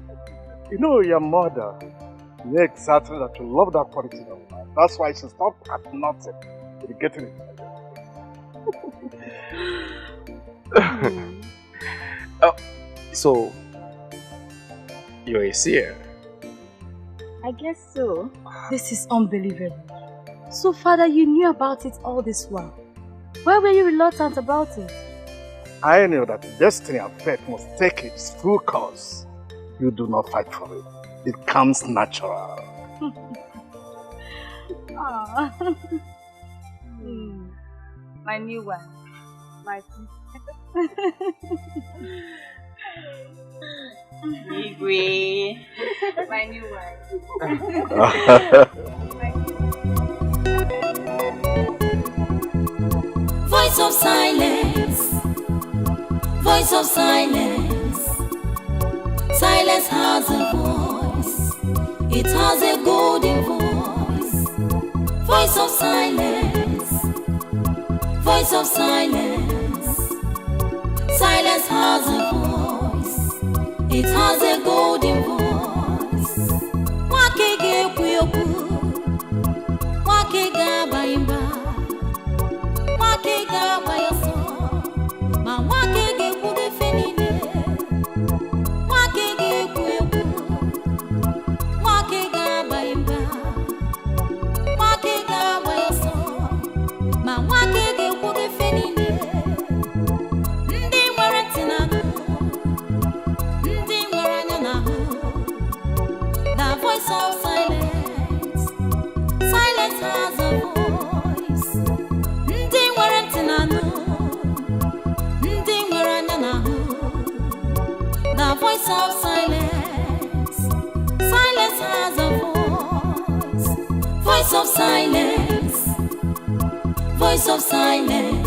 You know your mother knew exactly that you love that quality of life. That's why she stopped at nothing to get it. Oh, so you're a seer? I guess so. This is unbelievable. So, Father, you knew about it all this while. Why were you reluctant about it? I knew that destiny and fate must take its full course. You do not fight for it. It comes natural. My new one. My Igwe. My new one. Voice of silence. Voice of silence. Silence has a voice. It has a golden voice. Voice of silence. Voice of silence. Silence has a voice. It has a golden voice. Wakege kuyoku. Wakega baimba. Wakega bayoso. Ma wakege kuge fenine. Wakege kuyoku. Wakega baimba. Wakega bayoso. Ma wakege kuge fenine. Ndi nwere tinanu. Ndi nwere anya nahu. The voice of silence. Silence has a voice. Ndi nwere tinanu. Ndi nwere anya nahu. The voice of silence. Silence has a voice. Voice Voice of silence, voice of silence.